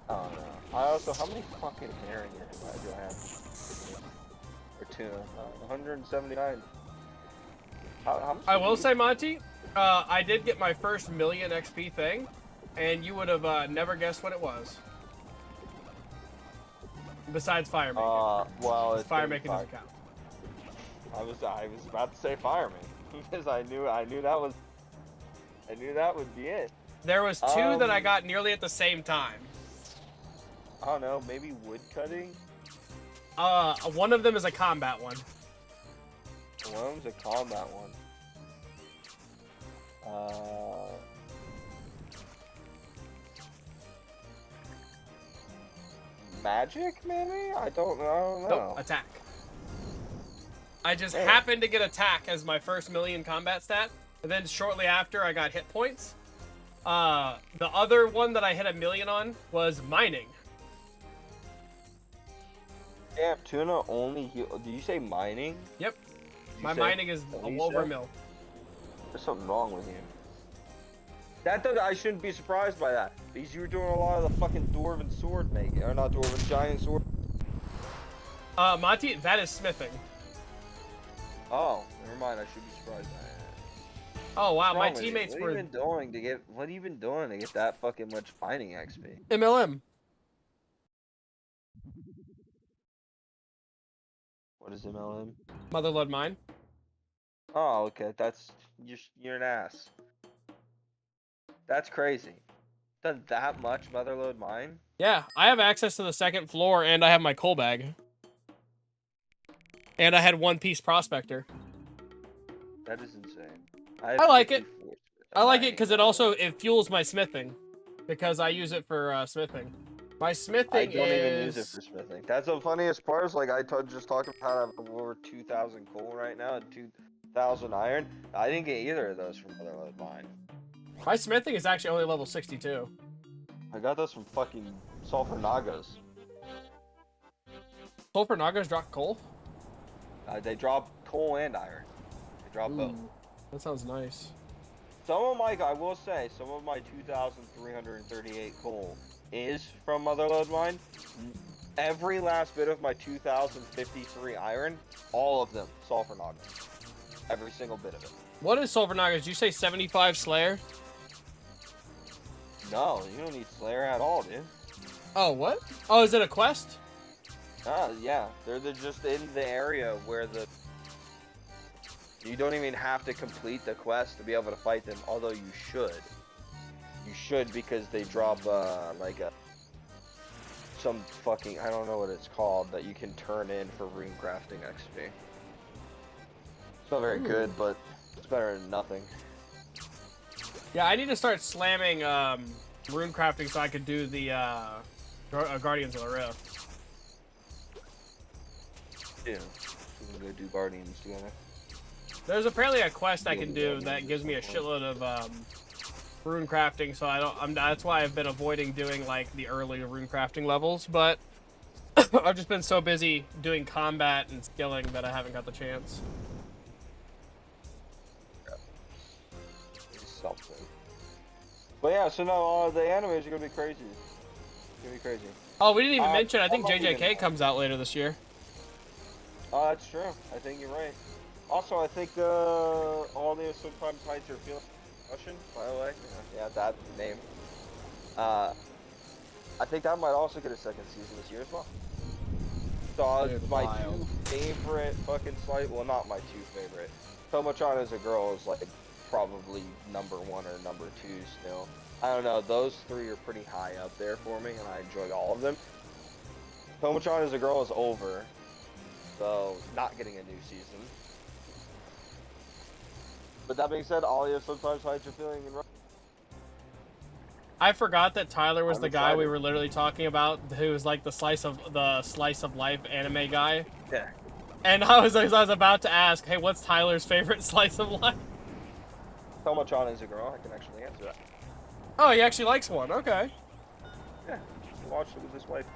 I don't know. I also, how many fucking herring do I have? Or tuna? 179. How much I did will you- say, Monty, I did get my first million XP thing, and you would have never guessed what it was. Besides fire making. well, it's Fire been making doesn't count. I was about to say fireman because I knew that would be it. There was 2 that I got nearly at the same time. I don't know, maybe wood cutting. One of them is a combat one. One of them's a combat one. Magic, maybe? I don't know. Nope, attack. I just happened to get attack as my first million combat stat, and then shortly after I got hit points. The other one that I hit a million on was mining. Damn, tuna only heal. Did you say mining? Yep. Did you My say mining is Alicia? over a mil. There's something wrong with you. I shouldn't be surprised by that, because you were doing a lot of the fucking dwarven sword making, or not dwarven, giant sword. Monty, that is smithing. Oh, never mind. I should be surprised by that. Oh wow, What's my wrong with you? teammates What were have you been doing to get? What have you been doing to get that fucking much fighting XP? MLM. What is MLM? Motherload mine. Oh, okay. That's you're an ass. That's crazy. Done that much motherload mine? Yeah, I have access to the second floor, and I have my coal bag. And I had one piece prospector. That is insane. I like it. 54 I like it because mining. it fuels my smithing, because I use it for smithing. My smithing I don't even use it for smithing. That's the funniest part. Is like just talking about how I have over 2,000 coal right now and 2,000 iron. I didn't get either of those from motherload mine. My smithing is actually only level 62. I got those from fucking Sulfur Nagas. Sulfur Nagas drop coal? They drop coal and iron. They drop both. That sounds nice. I will say, some of my 2,338 coal is from Motherload Mine. Every last bit of my 2,053 iron, all of them, Sulfur Nagas. Every single bit of it. What is Sulfur Nagas? Did you say 75 Slayer? No, you don't need Slayer at all, dude. Oh, what? Oh, is it a quest? Yeah. They're just in the area where the... You don't even have to complete the quest to be able to fight them, although you should. You should, because they drop, some fucking... I don't know what it's called, that you can turn in for rune crafting XP. It's not very good, but it's better than nothing. Yeah, I need to start slamming rune crafting so I could do the Guardians of the Rift. Yeah, we can go do Guardians together. There's apparently a quest I can do that gives me a shitload of rune crafting, so that's why I've been avoiding doing like the early rune crafting levels, but I've just been so busy doing combat and skilling that I haven't got the chance. Something. But yeah, so no, the animes are gonna be crazy. It's gonna be crazy. Oh, we didn't even mention, I I'm think not JJK even- comes out later this year. Oh, that's true. I think you're right. Also, I think all the sometimes hides your feeling. Russian, by the way. Yeah, that name. I think that might also get a second season this year as well. So Dude, my wild. two favorite fucking well, not my two favorite. Tomo-chan as a girl is like probably number 1 or number 2 still. I don't know, those three are pretty high up there for me, and I enjoy all of them. Tomo-chan as a girl is over, so not getting a new season. But that being said, Alia sometimes hides your feeling in Russian. I forgot that Tyler was I'm the guy we excited. were literally talking about, who was like the slice of life anime guy. Yeah. And I was about to ask, hey, what's Tyler's favorite slice of life? Tomo-chan is a girl, I can actually answer that. Oh, he actually likes one. Okay. Yeah, he watched it with his wife.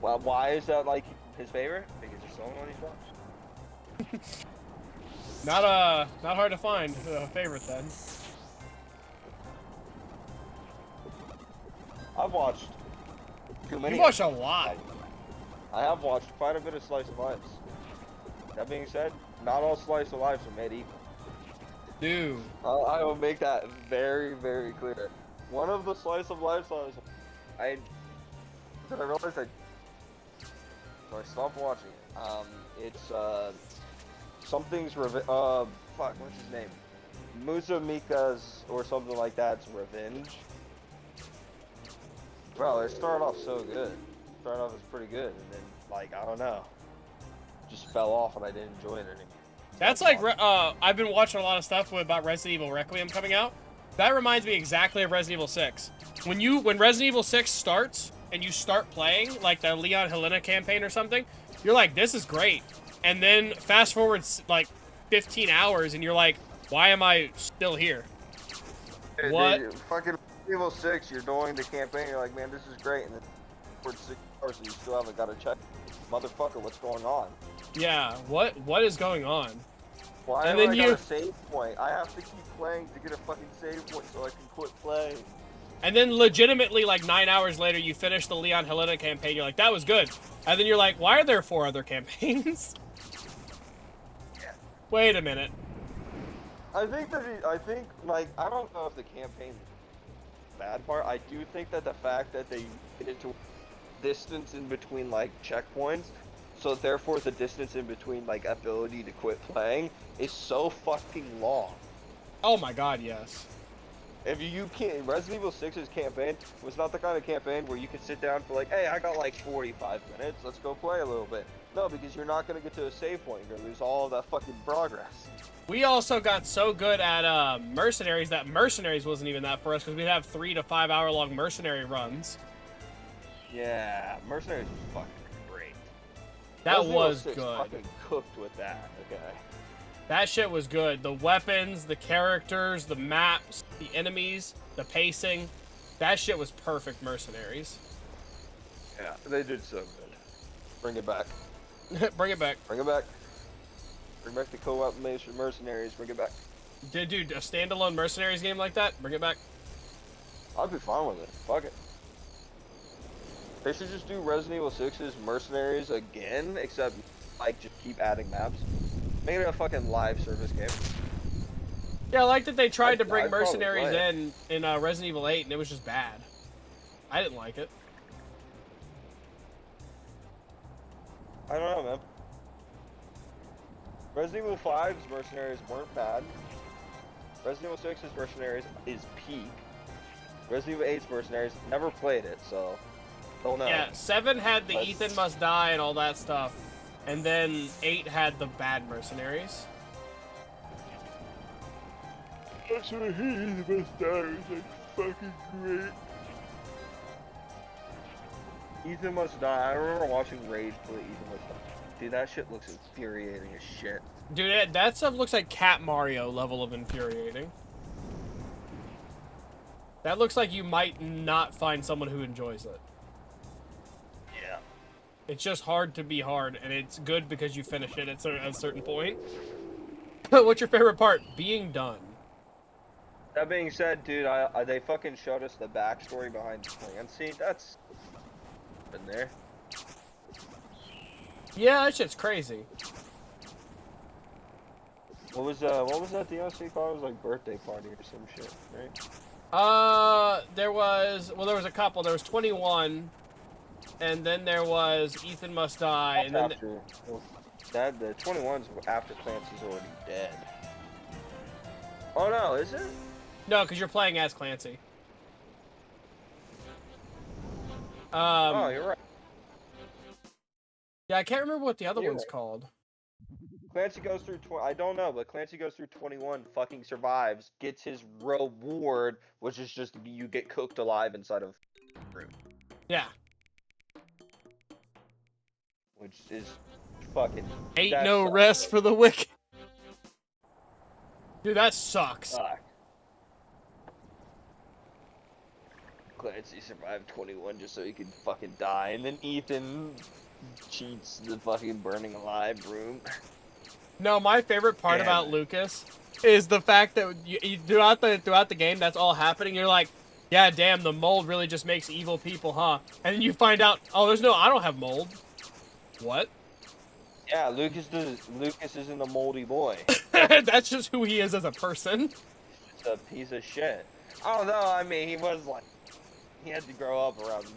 Well, why is that like his favorite? Because it's the only one he's watched. Not hard to find a favorite then. I've watched too many. You watch a lot. I have watched quite a bit of Slice of Lives. That being said, not all Slice of Lives are made equal. Dude. I will make that very, very clear. One of the Slice of Lives I realized so I stopped watching it. It's something's fuck, what's his name? Muzumika's or something like that's revenge. Bro, it started off so good. Started off as pretty good, and then like I don't know, just fell off, and I didn't enjoy it anymore. That's like, I've been watching a lot of stuff about Resident Evil Requiem coming out. That reminds me exactly of Resident Evil 6. When Resident Evil 6 starts, and you start playing, like the Leon Helena campaign or something, you're like, this is great. And then fast forward, like, 15 hours, and you're like, why am I still here? Dude, What? Fucking Evil 6, you're doing the campaign, you're like, man, this is great, and then for 6 hours, and you still haven't got to check. Motherfucker, what's going on? Yeah, what is going on? Why And do then I you- got a save point? I have to keep playing to get a fucking save point so I can quit playing. And then legitimately, like 9 hours later, you finish the Leon Helena campaign. You're like, that was good. And then you're like, why are there 4 other campaigns? Yeah. Wait a minute. I think, like, I don't know if the campaign bad part. I do think that the fact that they get into distance in between, like, checkpoints, so therefore the distance in between, like, ability to quit playing is so fucking long. Oh my god, yes. If you can't, Resident Evil 6's campaign was not the kind of campaign where you could sit down for like, hey, I got like 45 minutes, let's go play a little bit. No, because you're not going to get to a save point, you're going to lose all of that fucking progress. We also got so good at Mercenaries that Mercenaries wasn't even that for us, because we'd have 3 to 5 hour long Mercenary runs. Yeah, Mercenaries was fucking great. That Resident was Evil 6 good. fucking cooked with that, okay? That shit was good. The weapons, the characters, the maps, the enemies, the pacing. That shit was perfect, Mercenaries. Yeah, they did so good. Bring it back. Bring it back. Bring it back. Bring back the co-op Mercenaries, bring it back. Dude, a standalone Mercenaries game like that? Bring it back. I'd be fine with it. Fuck it. They should just do Resident Evil 6's Mercenaries again, except, like, just keep adding maps. Make it a fucking live service game. Yeah, I like that they tried to bring I'd probably Mercenaries play in Resident Evil 8, and it was just bad. I didn't like it. I don't know, man. Resident Evil 5's Mercenaries weren't bad. Resident Evil 6's Mercenaries is peak. Resident Evil 8's Mercenaries, never played it, so don't know. Yeah, 7 had the But- Ethan Must Die and all that stuff. And then 8 had the bad Mercenaries. That's what I hate. The Must Die is like fucking great. Ethan Must Die. I remember watching Rage play Ethan Must Die. Dude, that shit looks infuriating as shit. Dude, that stuff looks like Cat Mario level of infuriating. That looks like you might not find someone who enjoys it. Yeah. It's just hard to be hard, and it's good because you finish it at a certain point. What's your favorite part? Being done. That being said, dude, they fucking showed us the backstory behind Clancy. That's been there. Yeah, that shit's crazy. What was that DLC called? It was like birthday party or some shit, right? There was a couple. There was 21, and then there was Ethan Must Die, and then after, the 21's after Clancy's already dead. Oh no, is it? no, because you're playing as Clancy. Oh, you're right. Yeah, I can't remember what the other You're one's right. called. Clancy goes through I don't know, but Clancy goes through 21, fucking survives, gets his reward, which is just you get cooked alive inside of a room, Yeah. which is fucking. Ain't that no sucks. rest for the wicked. Dude, that sucks. Fuck. Clancy survived 21 just so he could fucking die, and then Ethan cheats the fucking burning alive room. No, my favorite part Damn about it. Lucas is the fact that you throughout the game, that's all happening. You're like, yeah, damn, the mold really just makes evil people, huh? And then you find out, oh, I don't have mold. What? Yeah, Lucas isn't a moldy boy. That's just who he is as a person. He's a piece of shit. Oh no, I mean he was like, he had to grow up around.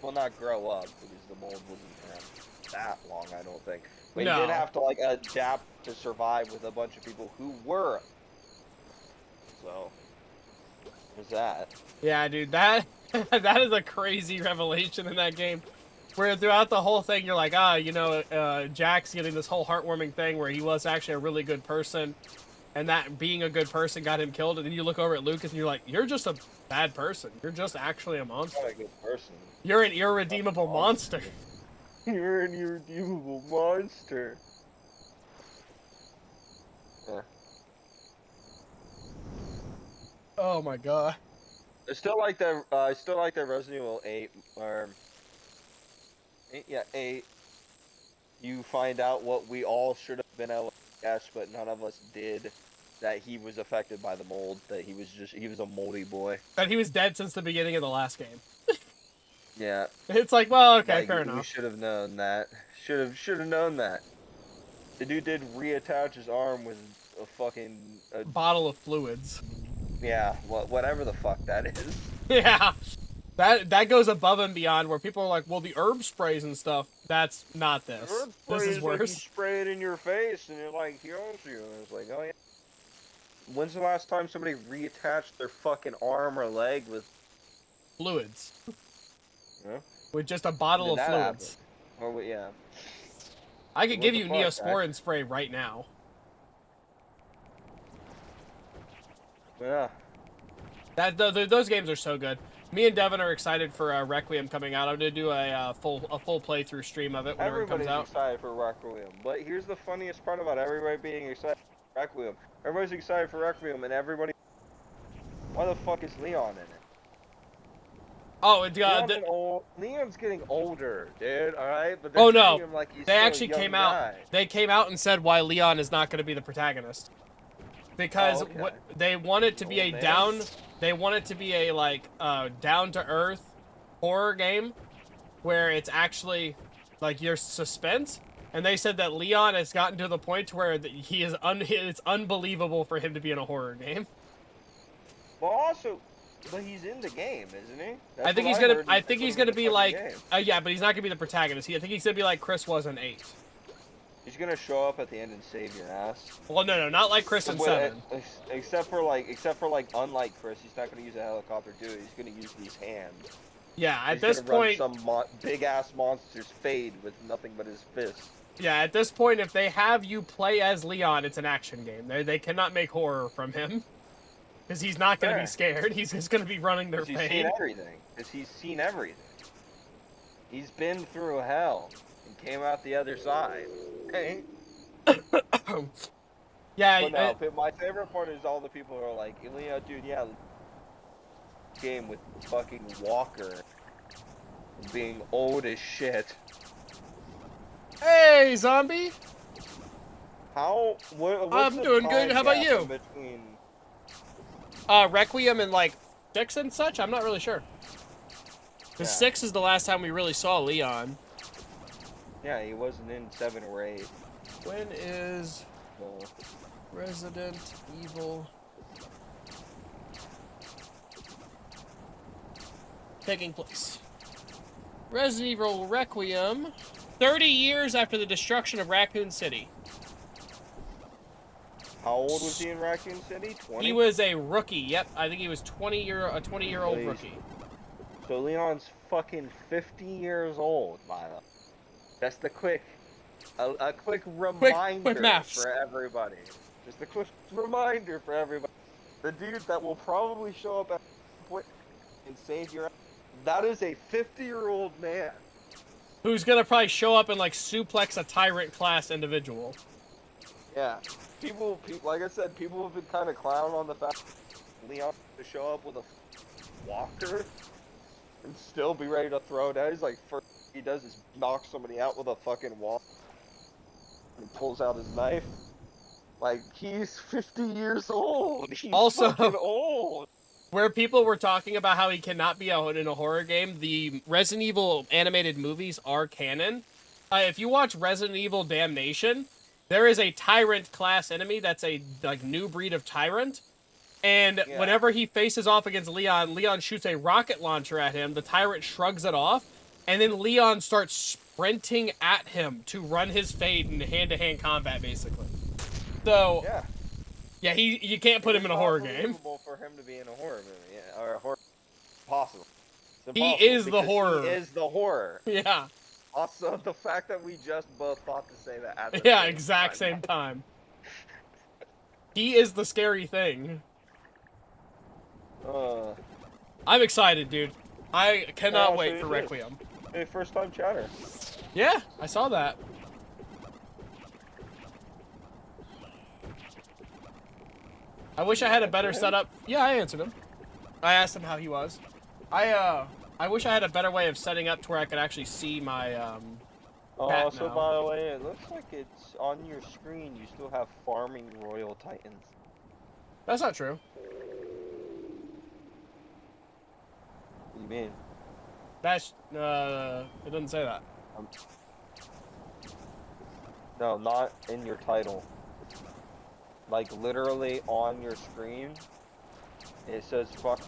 Well, not grow up because the mold wasn't around that long, I don't think. But No. he did have to like adapt to survive with a bunch of people who were. So, there's that. Yeah, dude, that that is a crazy revelation in that game. Where throughout the whole thing, you're like, Jack's getting this whole heartwarming thing where he was actually a really good person, and that being a good person got him killed. And then you look over at Lucas and you're like, you're just a bad person. You're just actually a monster. Not a good person. You're an irredeemable monster. You're an irredeemable monster. Yeah. Oh my god. I still like the Resident Evil 8 or 8. You find out what we all should have been able to guess, but none of us did. that he was affected by the mold. That he was a moldy boy. That he was dead since the beginning of the last game. Yeah. It's like, well, okay, Like, fair we enough. should have known that. Should have known that. The dude did reattach his arm with a fucking Bottle of fluids. yeah, whatever the fuck that is. Yeah. That goes above and beyond where people are like, well, the herb sprays and stuff, that's not this. Herb This spray is like you worse. spray it in your face and it like heals you. And it's like, oh yeah. When's the last time somebody reattached their fucking arm or leg with Fluids. Yeah. With just a bottle of fluids. Oh yeah. I could What give the you fuck, Neosporin spray right now. Yeah. Those games are so good. Me and Devin are excited for Requiem coming out. I'm gonna do a full playthrough stream of it whenever it comes out. Everybody's excited for Requiem, but here's the funniest part about everybody being excited for Requiem. Everybody's excited for Requiem, and everybody. Why the fuck is Leon in it? Oh, it's Leon's getting older, dude. All right, but oh no, him like he's they still actually a young came guy. out. They came out and said why Leon is not going to be the protagonist because what they want it to be a down. They want it to be a like down to earth horror game where it's actually like your suspense. And they said that Leon has gotten to the point where he is it's unbelievable for him to be in a horror game. Well, also, but he's in the game, isn't he? That's I think what he's gonna. heard. I think he's gonna be like. Game. Yeah, but he's not gonna be the protagonist. I think he's gonna be like Chris was in 8. He's gonna show up at the end and save your ass. Well, no, not like Chris in 7. Except for like, unlike Chris, he's not gonna use a helicopter, dude. He's gonna use these hands. Yeah, at He's this gonna point, run some big ass monster's fade with nothing but his fists. yeah, at this point, if they have you play as Leon, it's an action game. They cannot make horror from him. Because he's not going to be scared. He's just going to be running their He's fade. seen everything. Because he's seen everything. He's been through hell and came out the other side. Hey. Yeah. But no, but my favorite part is all the people who are like, Leon, dude, yeah, game with fucking Walker being old as shit. Hey, zombie. How? I'm doing good. How about you? Between... Requiem and like 6 and such. I'm not really sure. Because 6 is the last time we really saw Leon. Yeah, he wasn't in 7 or 8. When is Resident Evil taking place? Resident Evil Requiem, 30 years after the destruction of Raccoon City. How old was he in Raccoon City? 20? He was a rookie. Yep, I think he was a 20-year-old rookie. So Leon's fucking 50 years old, Milo. That's the a quick reminder for everybody. Just a quick reminder for everybody. The dude that will probably show up at point and save your ass, that is a 50-year-old man. Who's gonna probably show up and like suplex a tyrant class individual. Yeah. People, like I said, people have been kind of clowning on the fact Leon to show up with a walker and still be ready to throw down. He's like, first he does is knock somebody out with a fucking wall and pulls out his knife. Like, he's 50 years old. He's also fucking old. Where people were talking about how he cannot be in a horror game, the Resident Evil animated movies are canon. If you watch Resident Evil Damnation, there is a tyrant class enemy that's a like new breed of tyrant, and whenever he faces off against Leon, Leon shoots a rocket launcher at him. The tyrant shrugs it off, and then Leon starts sprinting at him to run his fade in hand-to-hand combat, basically. So yeah, you can't put him in a horror game. It's for him to be in a horror movie, or a horror. Possible. He is the horror. He is the horror. Yeah. Also, the fact that we just both thought to say that at the exact same time. He is the scary thing. I'm excited, dude. I cannot wait for Requiem. Hey, first time chatter. Yeah, I saw that. I wish I had a better setup. Yeah, I answered him. I asked him how he was. I wish I had a better way of setting up to where I could actually see my, Oh, so by the way, it looks like it's on your screen. You still have Farming Royal Titans. That's not true. What do you mean? That's it doesn't say that. No, not in your title. Like literally on your screen, it says fuck.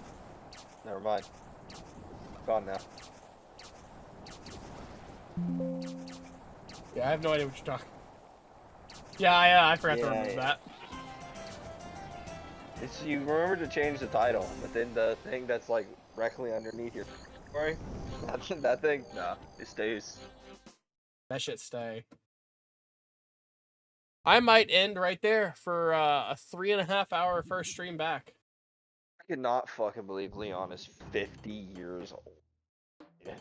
Never mind. Gone now. Yeah, I have no idea what you're talking. Yeah, I forgot to remove that. It's you remember to change the title, but then the thing that's like directly underneath your story, that thing, nah, it stays. That shit stay. I might end right there for a 3.5 hour first stream back. I cannot fucking believe Leon is 50 years old. Yeah.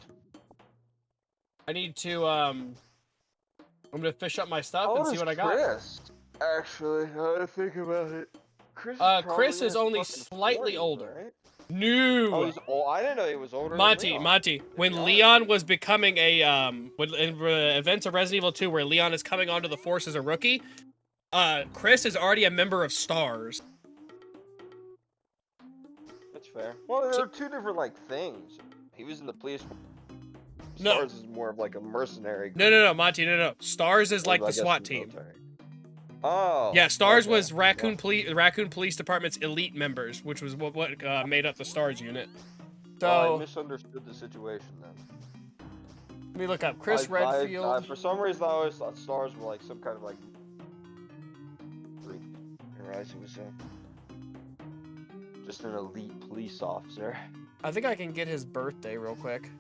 I need to I'm gonna fish up my stuff and see what I got. Chris? Actually, now that I think about it, Chris is only slightly 40s, older. Right? No. Oh, he's old. I didn't know he was older. Monty, when Leon was becoming a when in the events of Resident Evil 2 where Leon is coming onto the force as a rookie, Chris is already a member of STARS. That's fair. Well, there are two different like things. He was in the police. No. STARS is more of like a mercenary group. No, Monty, no. STARS is like the SWAT team. Military. Oh. Yeah, STARS okay. was Raccoon Police Department's elite members, which was what made up the STARS unit. So I misunderstood the situation then. Let me look up Chris Redfield. For some reason, I always thought STARS were like some kind of like. He was just an elite police officer. I think I can get his birthday real quick.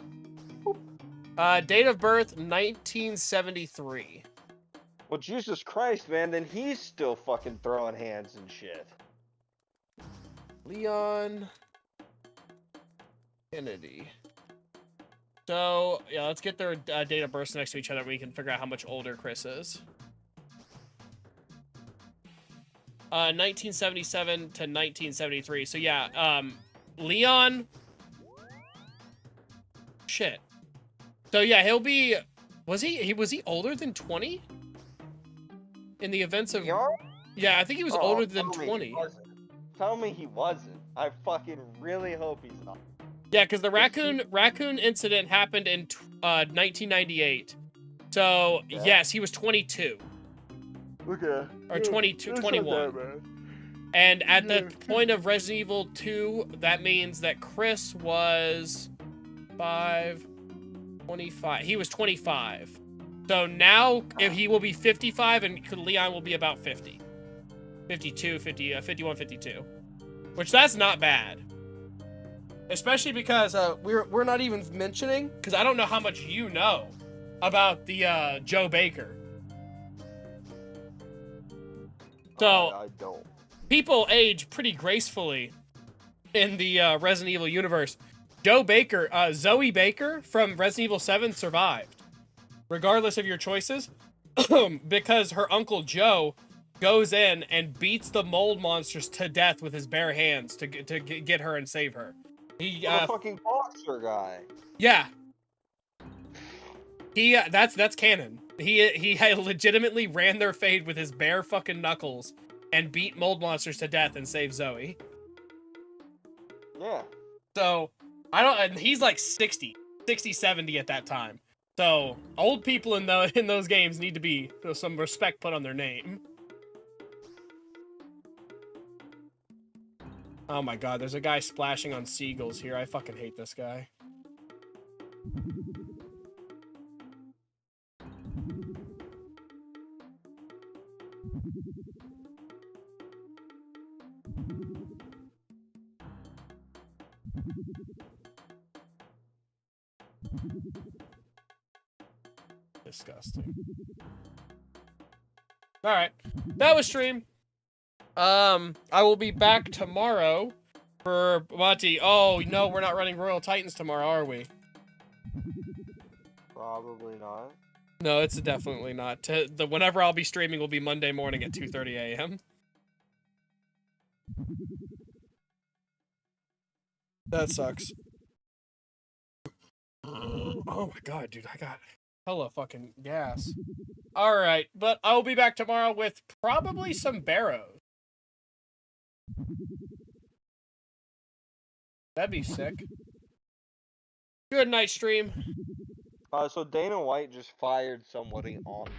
Date of birth 1973. Well, Jesus Christ, man, then he's still fucking throwing hands and shit. Leon Kennedy. So, yeah, let's get their date of birth next to each other. We can figure out how much older Chris is. 1977 to 1973. So, yeah, Leon... Shit. So, yeah, he'll be... Was he older than 20? In the events of... Yeah, I think he was older than 20. Tell me he wasn't. I fucking really hope he's not. Yeah, because the raccoon incident happened in 1998. So, yeah. Yes, he was 22. Okay. Or 22, 21. And at the point of Resident Evil 2, that means that Chris was 25. He was 25. So now, if he will be 55, and Leon will be about 50. 52, 51, 52. Which, that's not bad. Especially because we're not even mentioning, because I don't know how much you know about the Joe Baker. So, I don't. People age pretty gracefully in the Resident Evil universe. Joe Baker, Zoe Baker from Resident Evil 7 survived. Regardless of your choices, because her Uncle Joe goes in and beats the mold monsters to death with his bare hands to get her and save her. He the fucking boxer guy. Yeah. He that's canon. He legitimately ran their fade with his bare fucking knuckles and beat mold monsters to death and saved Zoe. Yeah. So, and he's like 60, 70 at that time. So, old people in those games need to be some respect put on their name. Oh my god, there's a guy splashing on seagulls here. I fucking hate this guy. Disgusting. Alright. That was stream. I will be back tomorrow for Monty. Oh, no, we're not running Royal Titans tomorrow, are we? Probably not. No, it's definitely not. Whenever I'll be streaming will be Monday morning at 2:30 a.m. That sucks. Oh my god, dude, I got hella fucking gas. Alright, but I'll be back tomorrow with probably some Barrows. That'd be sick. Good night, stream. So Dana White just fired somebody on the